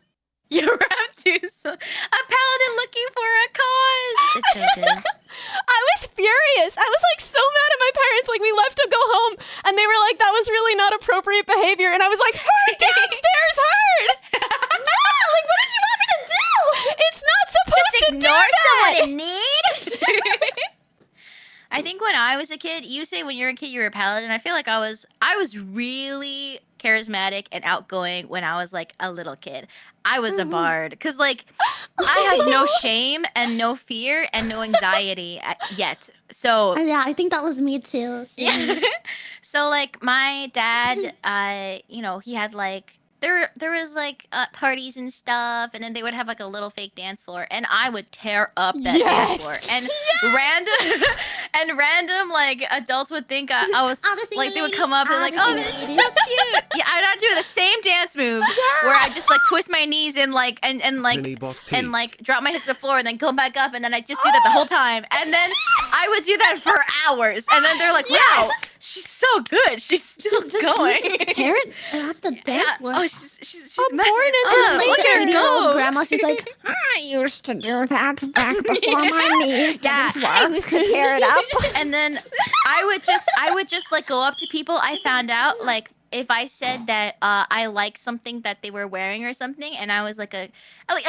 You have to. A paladin looking for a cause. It's so good. I was furious. I was like so mad at my parents. Like we left to go home, and they were like, "That was really not appropriate behavior." And I was like, "Her downstairs heard." No, like what did you want me to do? It's not supposed Just to ignore do that. someone in need. I think when I was a kid, you say when you're a kid you're a paladin. I feel like I was really charismatic and outgoing when I was like a little kid. I was a bard because like I have no shame and no fear and no anxiety yet. So Yeah, I think that was me too. yeah. So like my dad, you know, he had like there was like parties and stuff, and then they would have like a little fake dance floor, and I would tear up that dance floor. And random like adults would think I was like they would come up and like, oh, this is so cute. Yeah, I'd do the same dance move where I just like twist my knees and like and like Minibot and peak. like drop my hips to the floor and then go back up, and then I just do that the whole time, and then I would do that for hours, and then they're like, wow, Yes! she's so good, she's still going. Tear it at the dance Yeah. floor. Oh, she's I'm messing born it into up. the Look at her 80-year-old go. grandma, she's like, I used to do that back before my knees Yeah, didn't I work. used to tear it up. And then I would just like go up to people. I found out like if I said that I liked something that they were wearing or something, and I was like a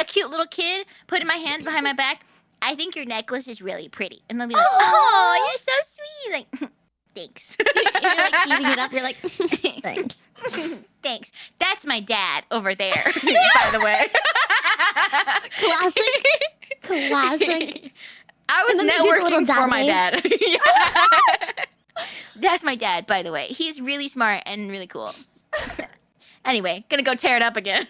cute little kid putting my hands behind my back. I think your necklace is really pretty, and they'll be like, "Oh, you're so sweet!" Like, thanks. You're like eating it up. You're like, thanks. Thanks. That's my dad over there, by the way. Classic. Classic. I was And then they do the little networking for dad my wave. dad. Yeah. That's my dad, by the way. He's really smart and really cool. Anyway, gonna go tear it up again.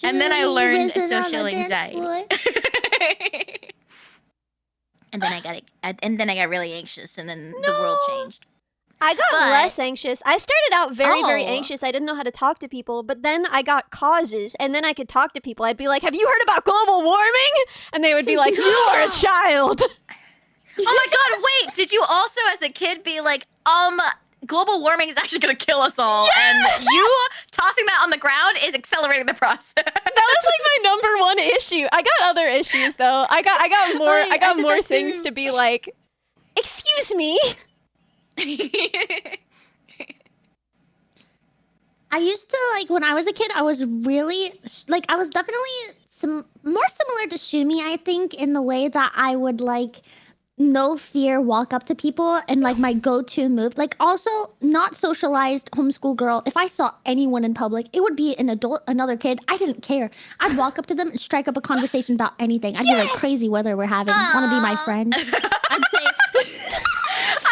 And then I Surely learned risen on social the dance anxiety. floor. And then I got really anxious, and then the world No. changed. I got But- less anxious. I started out very, very Oh. anxious. I didn't know how to talk to people, but then I got causes, and then I could talk to people. I'd be like, "Have you heard about global warming?" And they would be like, "You are a child." Oh my god, wait, did you also as a kid be like, global warming is actually gonna kill us all, and you tossing that on the ground is accelerating the process? That was like my number one issue. I got other issues though. I got more. Wait, I got I did more that things too. to be like. Excuse me. I used to like when I was a kid. I was really like I was definitely more similar to Shumi. I think in the way that I would like no fear walk up to people and like my go-to move. Like also not socialized homeschool girl. If I saw anyone in public, it would be an adult, another kid. I didn't care. I'd walk up to them and strike up a conversation about anything. I'd be like Yes! crazy weather we're having. Want to be my Aw. friend? I'd say.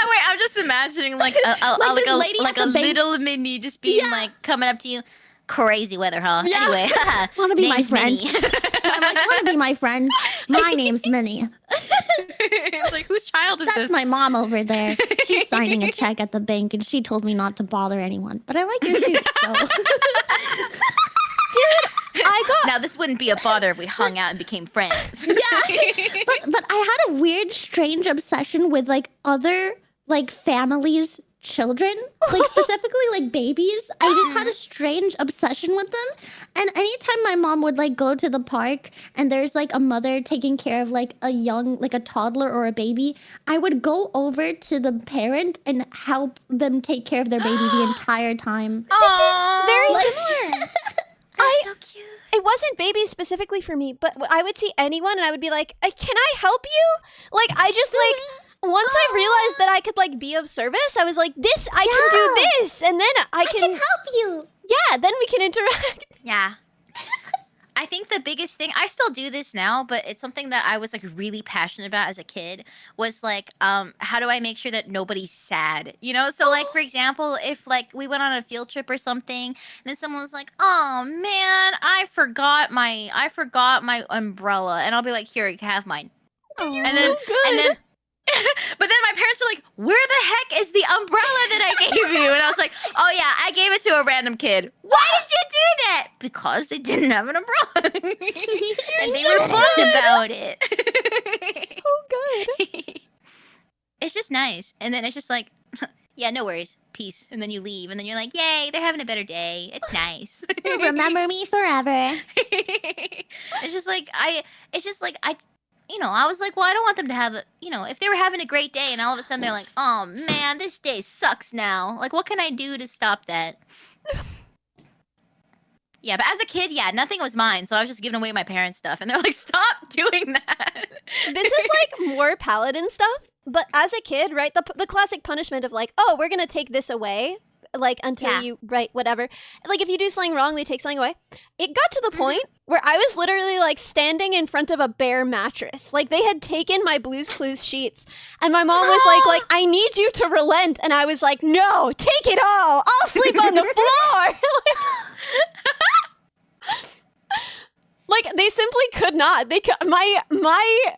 Wait, I'm just imagining like Like this lady like at a the bank. little Minnie just being like coming up to you. Crazy weather, huh? Yeah. Anyway, Want to be my name's friend? Minnie. I'm like, want to be my friend? My name's Minnie. It's like, whose child is That's this? my mom over there. She's signing a check at the bank, and she told me not to bother anyone. But I like your shoes, so. I got. Now this wouldn't be a bother if we hung out and became friends. But I had a weird, strange obsession with like other like families' children, like specifically like babies. I just had a strange obsession with them. And anytime my mom would like go to the park and there's like a mother taking care of like a young, like a toddler or a baby, I would go over to the parent and help them take care of their baby the entire time. This is very Like- similar. That's so cute. It wasn't babies specifically for me, but I would see anyone and I would be like, "Can I help you?" Like I just like once I realized that I could like be of service, I was like, "This I can do this," and then I can help you. yeah, then we can interact. Yeah. I think the biggest thing, I still do this now, but it's something that I was like really passionate about as a kid, was like, how do I make sure that nobody's sad? You know, so like for example, if like we went on a field trip or something, and then someone was like, "Oh man, I forgot my umbrella," and I'll be like, "Here, you can have mine." Oh, And then so good. and then But then my parents were like, "Where the heck is the umbrella that I gave you?" And I was like, "Oh yeah, I gave it to a random kid." Why did you do that? Because they didn't have an umbrella, and they were bummed about it. So good. It's just nice, and then it's just like, yeah, no worries, peace, and then you leave, and then you're like, "Yay, they're having a better day. It's nice." Remember me forever. It's just like I I was like, well, I don't want them to have if they were having a great day and all of a sudden they're like, oh man, this day sucks now. Like, what can I do to stop that? Yeah, but as a kid, yeah, nothing was mine, so I was just giving away my parents' stuff, and they're like, stop doing that. This is like more paladin stuff, but as a kid, right, the classic punishment of like, oh, we're gonna take this away, like until you write whatever. Like if you do something wrong, they take something away. It got to the point where I was literally like standing in front of a bare mattress. Like they had taken my Blue's Clues sheets, and my mom was like, I need you to relent, and I was like, no, take it all. I'll sleep on the floor. Like they simply could not. They could, my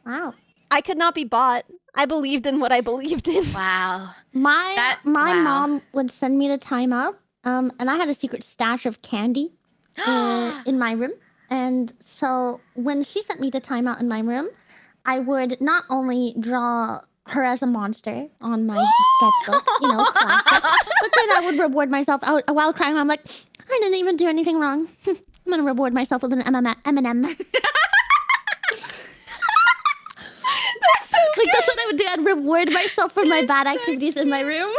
Wow. I could not be bought. I believed in what I believed in. Wow. My mom would send me to timeout, and I had a secret stash of candy in my room. And so when she sent me to timeout in my room, I would not only draw her as a monster on my sketchbook, classic, but then I would reward myself while crying. I'm like, I didn't even do anything wrong. I'm gonna reward myself with an M&M. Like that's what I would do. I'd reward myself for my bad activities in my room.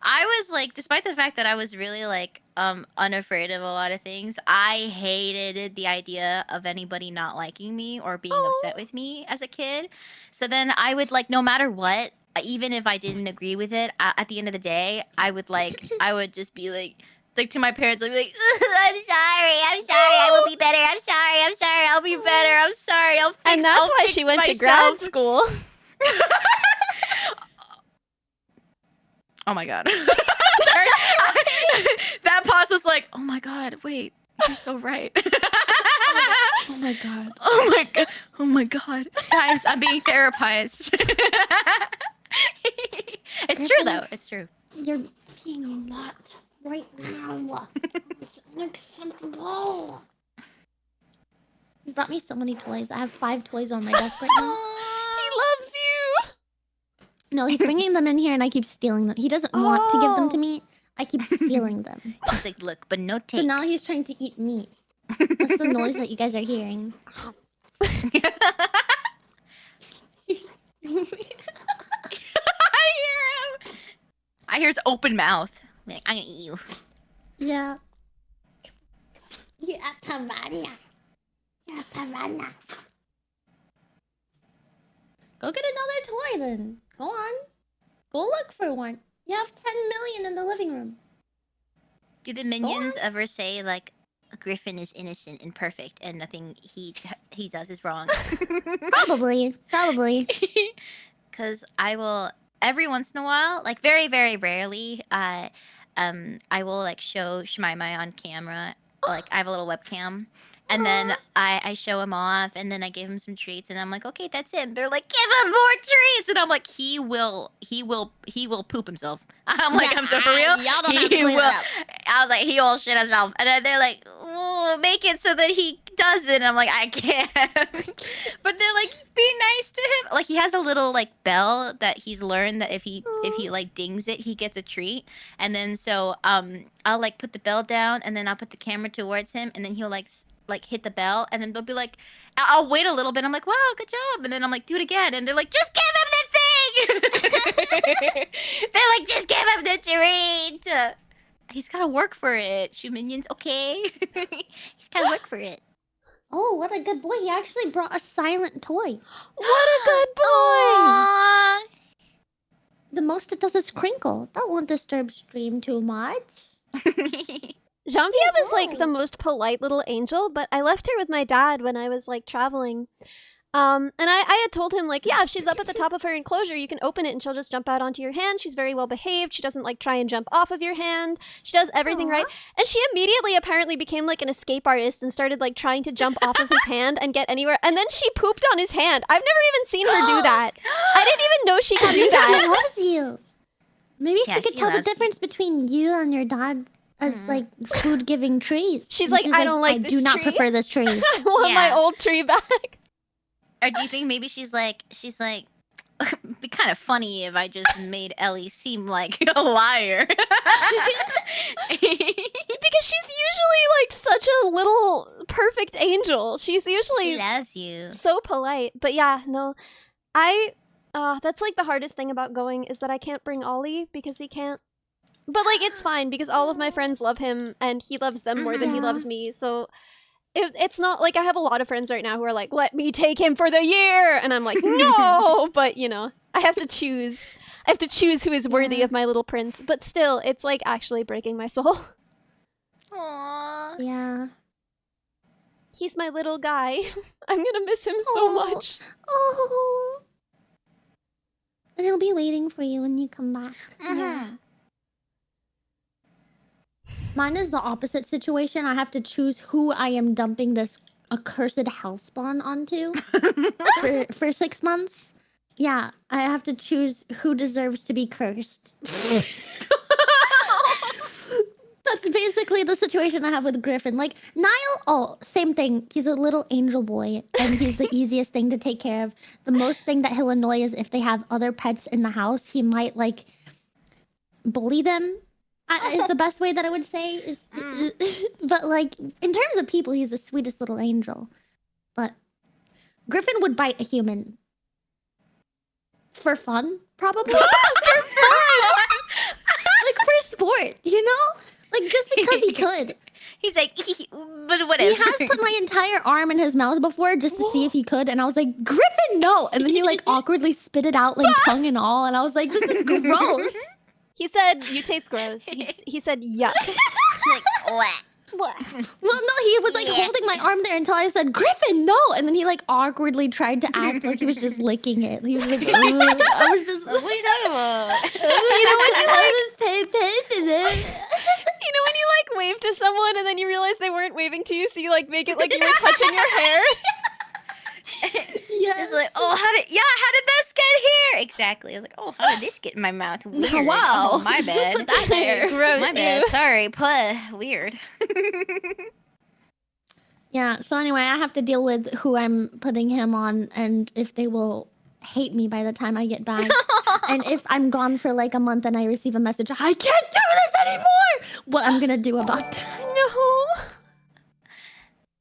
I was like, despite the fact that I was really like unafraid of a lot of things, I hated the idea of anybody not liking me or being upset with me as a kid. So then I would like, no matter what, even if I didn't agree with it, at the end of the day, I would just be like to my parents, I'd be like, I'm sorry, I will be better. I'm sorry, I'll be better. I'm sorry, I'll fix And that's why she went to grad school. Oh my god. Sorry. That pause was like, oh my god, wait, you're so right. Oh my god. Oh my god. Oh my god. Guys, I'm being therapized. It's true though. It's true. You're being a lot right now. It's unacceptable. He's brought me so many toys. I have 5 toys on my desk right now. He loves you. No, he's bringing them in here and I keep stealing them. He doesn't want to give them to me. I keep stealing them. He's like, look, but no take. So now he's trying to eat meat. That's the noise that you guys are hearing. I hear his open mouth. I'm like, I'm gonna eat you. Yeah. Yeah, Pavana. Yeah, Pavana. Go get another toy then. Go on. Go look for one. You have 10 million in the living room. Do the minions ever say like Griffin is innocent and perfect and nothing he does is wrong? Probably. Because I will every once in a while, like very very rarely, I will like show Shmaimai on camera. Like I have a little webcam. And then I show him off, and then I give him some treats, and I'm like, okay, that's it. And they're like, give him more treats, and I'm like, he will poop himself. I'm like, I'm so for real. Y'all don't have to He clean it will. up. I was like, he will shit himself, and then they're like, oh, make it so that he doesn't. And I'm like, I can't. But they're like, be nice to him. Like he has a little like bell that he's learned that if he like dings it, he gets a treat. And then so I'll like put the bell down, and then I'll put the camera towards him, and then he'll like hit the bell, and then they'll be like, I'll wait a little bit. I'm like, wow, good job. And then I'm like, do it again. And they're like, just give him the thing. They're like, just give him the treat. He's got to work for it. Shoe minions, okay? He's got to work for it. Oh, what a good boy. He actually brought a silent toy. What a good boy. Aww. The most it does is crinkle. That won't disturb stream too much. Jean-Pierre is like the most polite little angel, but I left her with my dad when I was like traveling. And I had told him, like, yeah, if she's up at the top of her enclosure, you can open it and she'll just jump out onto your hand. She's very well behaved. She doesn't, like, try and jump off of your hand. She does everything right. And she immediately apparently became, like, an escape artist and started, like, trying to jump off of his hand and get anywhere. And then she pooped on his hand. I've never even seen her do that. I didn't even know she could do She that. loves you. Maybe Yeah, she could she tell the loves you. difference between you and your dad as like food-giving trees. She's And like, I don't like I this do not tree." prefer this tree. I want my Yeah. old tree back. Or do you think maybe she's like, it'd be kind of funny if I just made Ellie seem like a liar. Because she's usually, like, such a little perfect angel. She's usually She loves you. so polite. But yeah, no. That's like the hardest thing about going is that I can't bring Ollie because he can't. But like it's fine because all of my friends love him and he loves them more than he Mhm. loves me. So it's not like I have a lot of friends right now who are like, let me take him for the year. And I'm like, no. But you know, I have to choose. I have to choose who is worthy Yeah. of my little prince. But still, it's like actually breaking my soul. Aww. Yeah. He's my little guy. I'm gonna miss him so Aw. much. Oh. And he'll be waiting for you when you come back. Yeah. Mine is the opposite situation. I have to choose who I am dumping this accursed hellspawn onto for 6 months. Yeah, I have to choose who deserves to be cursed. That's basically the situation I have with Griffin. Like, Niall, same thing. He's a little angel boy, and he's the easiest thing to take care of. The most thing that he'll annoy is if they have other pets in the house, he might, like, bully them. Is the best way that I would say. But, like, in terms of people, he's the sweetest little angel. But Griffin would bite a human. For fun, probably. Like, for sport, you know? Like, just because he could. He's like, but what He if? has put my entire arm in his mouth before just to see if he could, and I was like, Griffin, no! And then he, like, awkwardly spit it out, like, tongue and all, and I was like, this is gross. He said, you taste gross. He said, yuck. like, what? What? Well, no, he was, like, Yeah. holding my arm there until I said, Griffin, no! And then he, like, awkwardly tried to act like he was just licking it. He was like, "Ugh." I was just What are you talking about? You know when you like, taste it. you know when you like wave to someone and then you realize they weren't waving to you, so you like make it like you were touching your hair. Yes. It's like, oh, how did this get here? Exactly. I was like, oh, how did this get in my mouth? Weird. Wow. Oh, my bad. Put that there. Gross. My bad. Ew. Sorry. Weird. Yeah, so anyway, I have to deal with who I'm putting him on and if they will hate me by the time I get back. And if I'm gone for like a month and I receive a message, I can't do this anymore! What I'm gonna do about that. No.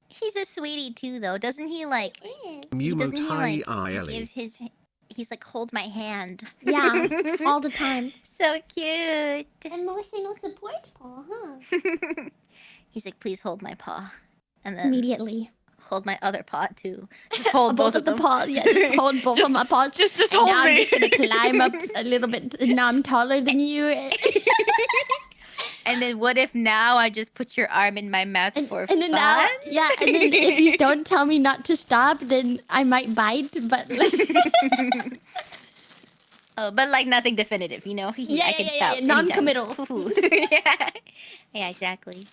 He's a sweetie too, though. Doesn't he like? Mumo Doesn't he Tai like Ellie. give his? He's like, hold my hand. Yeah, all the time. So cute. Emotional support, Paul, huh? He's like, please hold my paw, and then Immediately. hold my other paw too. Just hold both of the them. paws. Yeah, just hold both of my paws. Just And hold now I'm me. just gonna climb up a little bit. Now I'm taller than you. And then what if now I just put your arm in my mouth for And then fun? now, yeah, and then if you don't tell me not to stop, then I might bite. But like, Oh, but like nothing definitive, you know? Yeah, I can yeah, stop yeah, anytime. non-committal. Ooh. Yeah, exactly.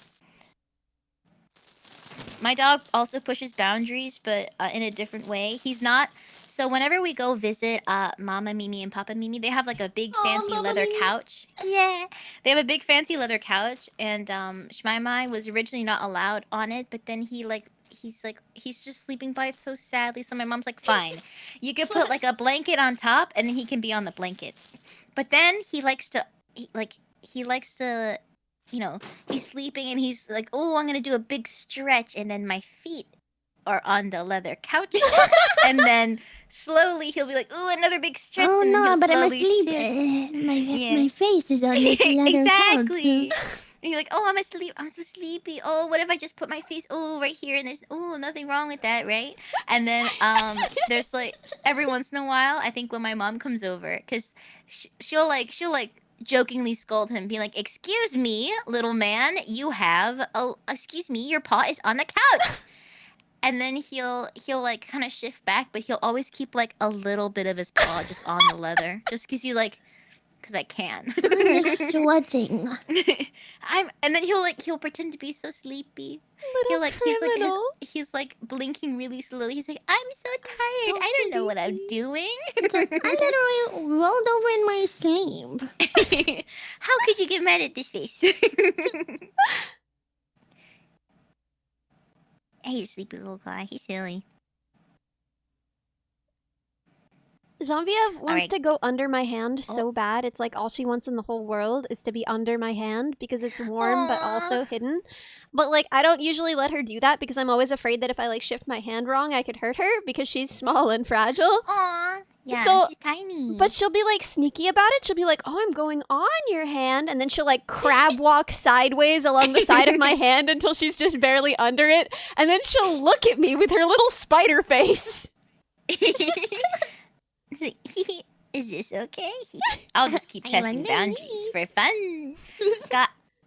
My dog also pushes boundaries, but in a different way. He's not. So whenever we go visit Mama Mimi and Papa Mimi, they have like a big Aw, fancy Mama leather Mimi. couch. Yeah, they have a big fancy leather couch, and Shmaimai was originally not allowed on it, but then he's just sleeping by it so sadly. So my mom's like, fine, you could put like a blanket on top, and then he can be on the blanket. But then he likes to, you know, he's sleeping and he's like, oh, I'm gonna do a big stretch, and then my feet are on the leather couch, and then slowly he'll be like, oh, another big stretch. oh and then no, he'll but I'm slowly asleep. shift. My my face is on this leather Exactly. couch. And you're like, oh, I'm asleep. I'm so sleepy. Oh, what if I just put my face, right here, and there's, nothing wrong with that, right? And then there's like every once in a while, I think when my mom comes over, because she'll jokingly scold him, be like, excuse me, little man, excuse me, your paw is on the couch. and then he'll like kind of shift back, but he'll always keep like a little bit of his paw just on the leather, just because I can. I'm just sweating. And then he'll pretend to be so sleepy. Little criminal. He's like blinking really slowly. He's like, I'm so tired. so I don't know what I'm sleepy." doing. I literally rolled over in my sleep. How could you get mad at this face? Hey, sleepy little guy. He's silly. Zombiev wants right. to go under my hand Oh. so bad. It's like all she wants in the whole world is to be under my hand because it's warm but also Aw. hidden. But like I don't usually let her do that because I'm always afraid that if I like shift my hand wrong, I could hurt her because she's small and fragile. Aw. Yeah, So- she's tiny. But she'll be like sneaky about it. She'll be like, "Oh, I'm going on your hand," and then she'll like crab walk sideways along the side of my hand until she's just barely under it, and then she'll look at me with her little spider face. Is this okay? I'll just keep I testing wonder boundaries me. for fun.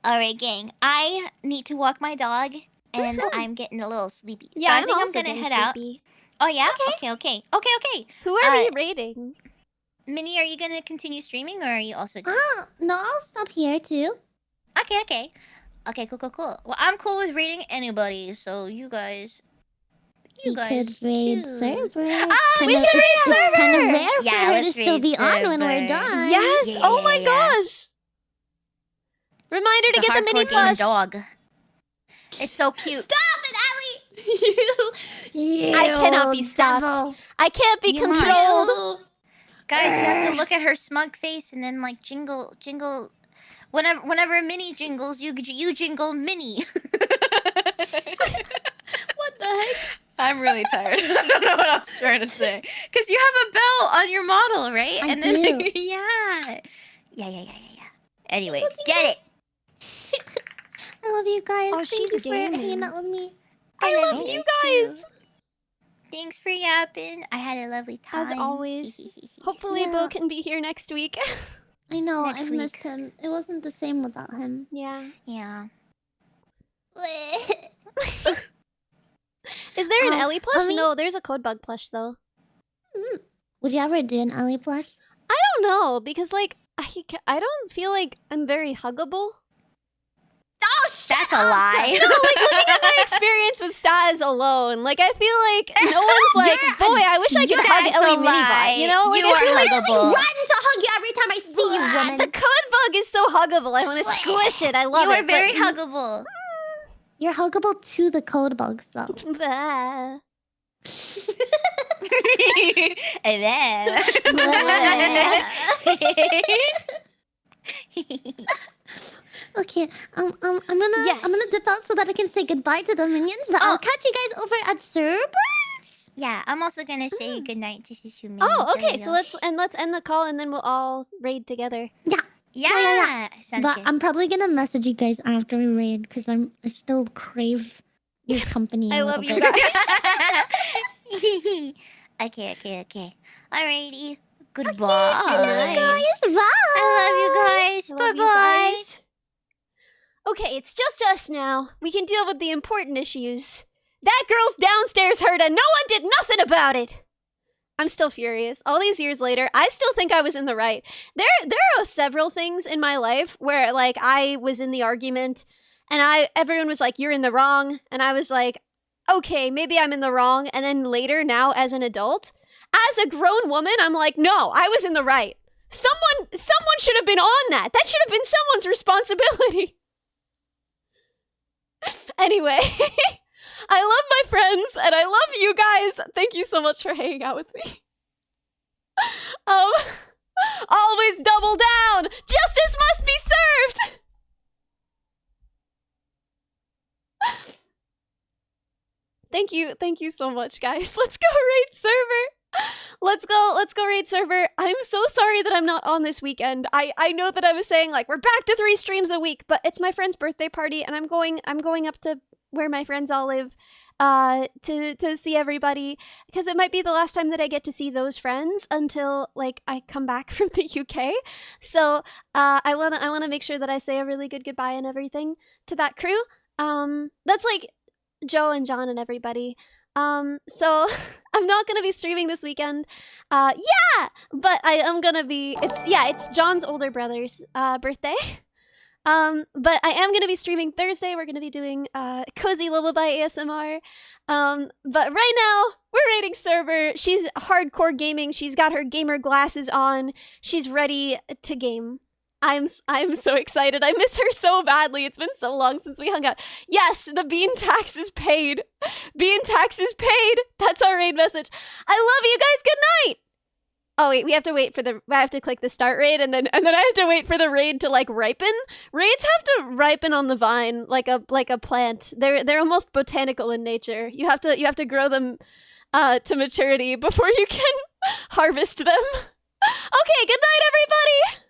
All right, gang. I need to walk my dog, and I'm getting a little sleepy. Yeah, so I I'm think also I'm gonna getting head out. sleepy. Oh yeah. Okay. Who are we Uh, rating? Minnie, are you gonna continue streaming, or are you also? No, I'll stop here too. Okay. Cool. Well, I'm cool with rating anybody, so you guys. We could raid choose. server. Oh, we should raid It's kind of server! rare Yeah, for her to let's still raid be on when we're server. done. Yes! Yeah, Oh my yeah. gosh! Reminder to It's a get the mini hardcore demon plush. dog. It's so cute. Stop it, Ellie! I cannot be stopped. devil. I can't be You must. controlled. Guys, you have to look at her smug face and then like jingle. Whenever Minnie jingles, you jingle Minnie. What the heck? I'm really tired. I don't know what I was trying to say. Because you have a bell on your model, right? I and then do. yeah. Anyway, get it. I love you guys. Oh, Thank she's you for gaming. hanging out with me. I love you guys. Thanks for yapping. I had a lovely time. As always. Hopefully, Yeah. Bo can be here next week. I know, Next I missed him. It wasn't the same without him. Yeah. Yeah. Is there an Oh, Ellie plush? I mean- No, there's a Codebug plush though. Would you ever do an Ellie plush? I don't know because like I don't feel like I'm very huggable. Oh, That's a lie. No, like looking at my experience with Staz alone, like I feel like no one's like, boy, I wish I could hug That's Ellie a Minibot. lie. You know, like You I are feel like huggable. Run to hug you every time I see you, the woman. Codebug is so huggable. I want to squish it. I love You it. are very but- huggable. You're huggable to the code bugs, though. Bah. And then. Okay, I'm gonna Yes. dip out so that I can say goodbye to the minions, but I'll Oh. catch you guys over at Cerberus. Yeah, I'm also gonna say goodnight to Shishumi. Oh, okay. So let's end the call and then we'll all raid together. Yeah, sounds But good. I'm probably gonna message you guys after we raid because I still crave your company. I a love little you bit. guys. Okay. Alrighty. Goodbye. I love you guys. Bye. I love you guys. I Bye love you bye. guys. Okay, it's just us now. We can deal with the important issues. That girl's downstairs heard and no one did nothing about it. I'm still furious. All these years later, I still think I was in the right. There are several things in my life where like I was in the argument and everyone was like, you're in the wrong. And I was like, okay, maybe I'm in the wrong. And then later, now as an adult, as a grown woman, I'm like, no, I was in the right. Someone should have been on that. That should have been someone's responsibility. Anyway, I love my friends and I love you guys. Thank you so much for hanging out with me. Always double down. Justice must be served. Thank you so much, guys. Let's go raid server. Let's go raid server. I'm so sorry that I'm not on this weekend. I know that I was saying like we're back to 3 streams a week, but it's my friend's birthday party and I'm going up to where my friends all live to see everybody because it might be the last time that I get to see those friends until like I come back from the UK. So I wanna make sure that I say a really good goodbye and everything to that crew. That's like Joe and John and everybody. So I'm not gonna be streaming this weekend. Yeah, but I am gonna be. It's John's older brother's birthday. But I am gonna be streaming Thursday. We're gonna be doing Cozy Lullaby ASMR. But right now we're raiding server. She's hardcore gaming. She's got her gamer glasses on. She's ready to game. I'm so excited. I miss her so badly. It's been so long since we hung out. Yes, the bean tax is paid. Bean tax is paid. That's our raid message. I love you guys. Good night. Oh wait, I have to click the start raid and then I have to wait for the raid to like ripen. Raids have to ripen on the vine like a plant. They're almost botanical in nature. You have to grow them to maturity before you can harvest them. Okay, good night everybody.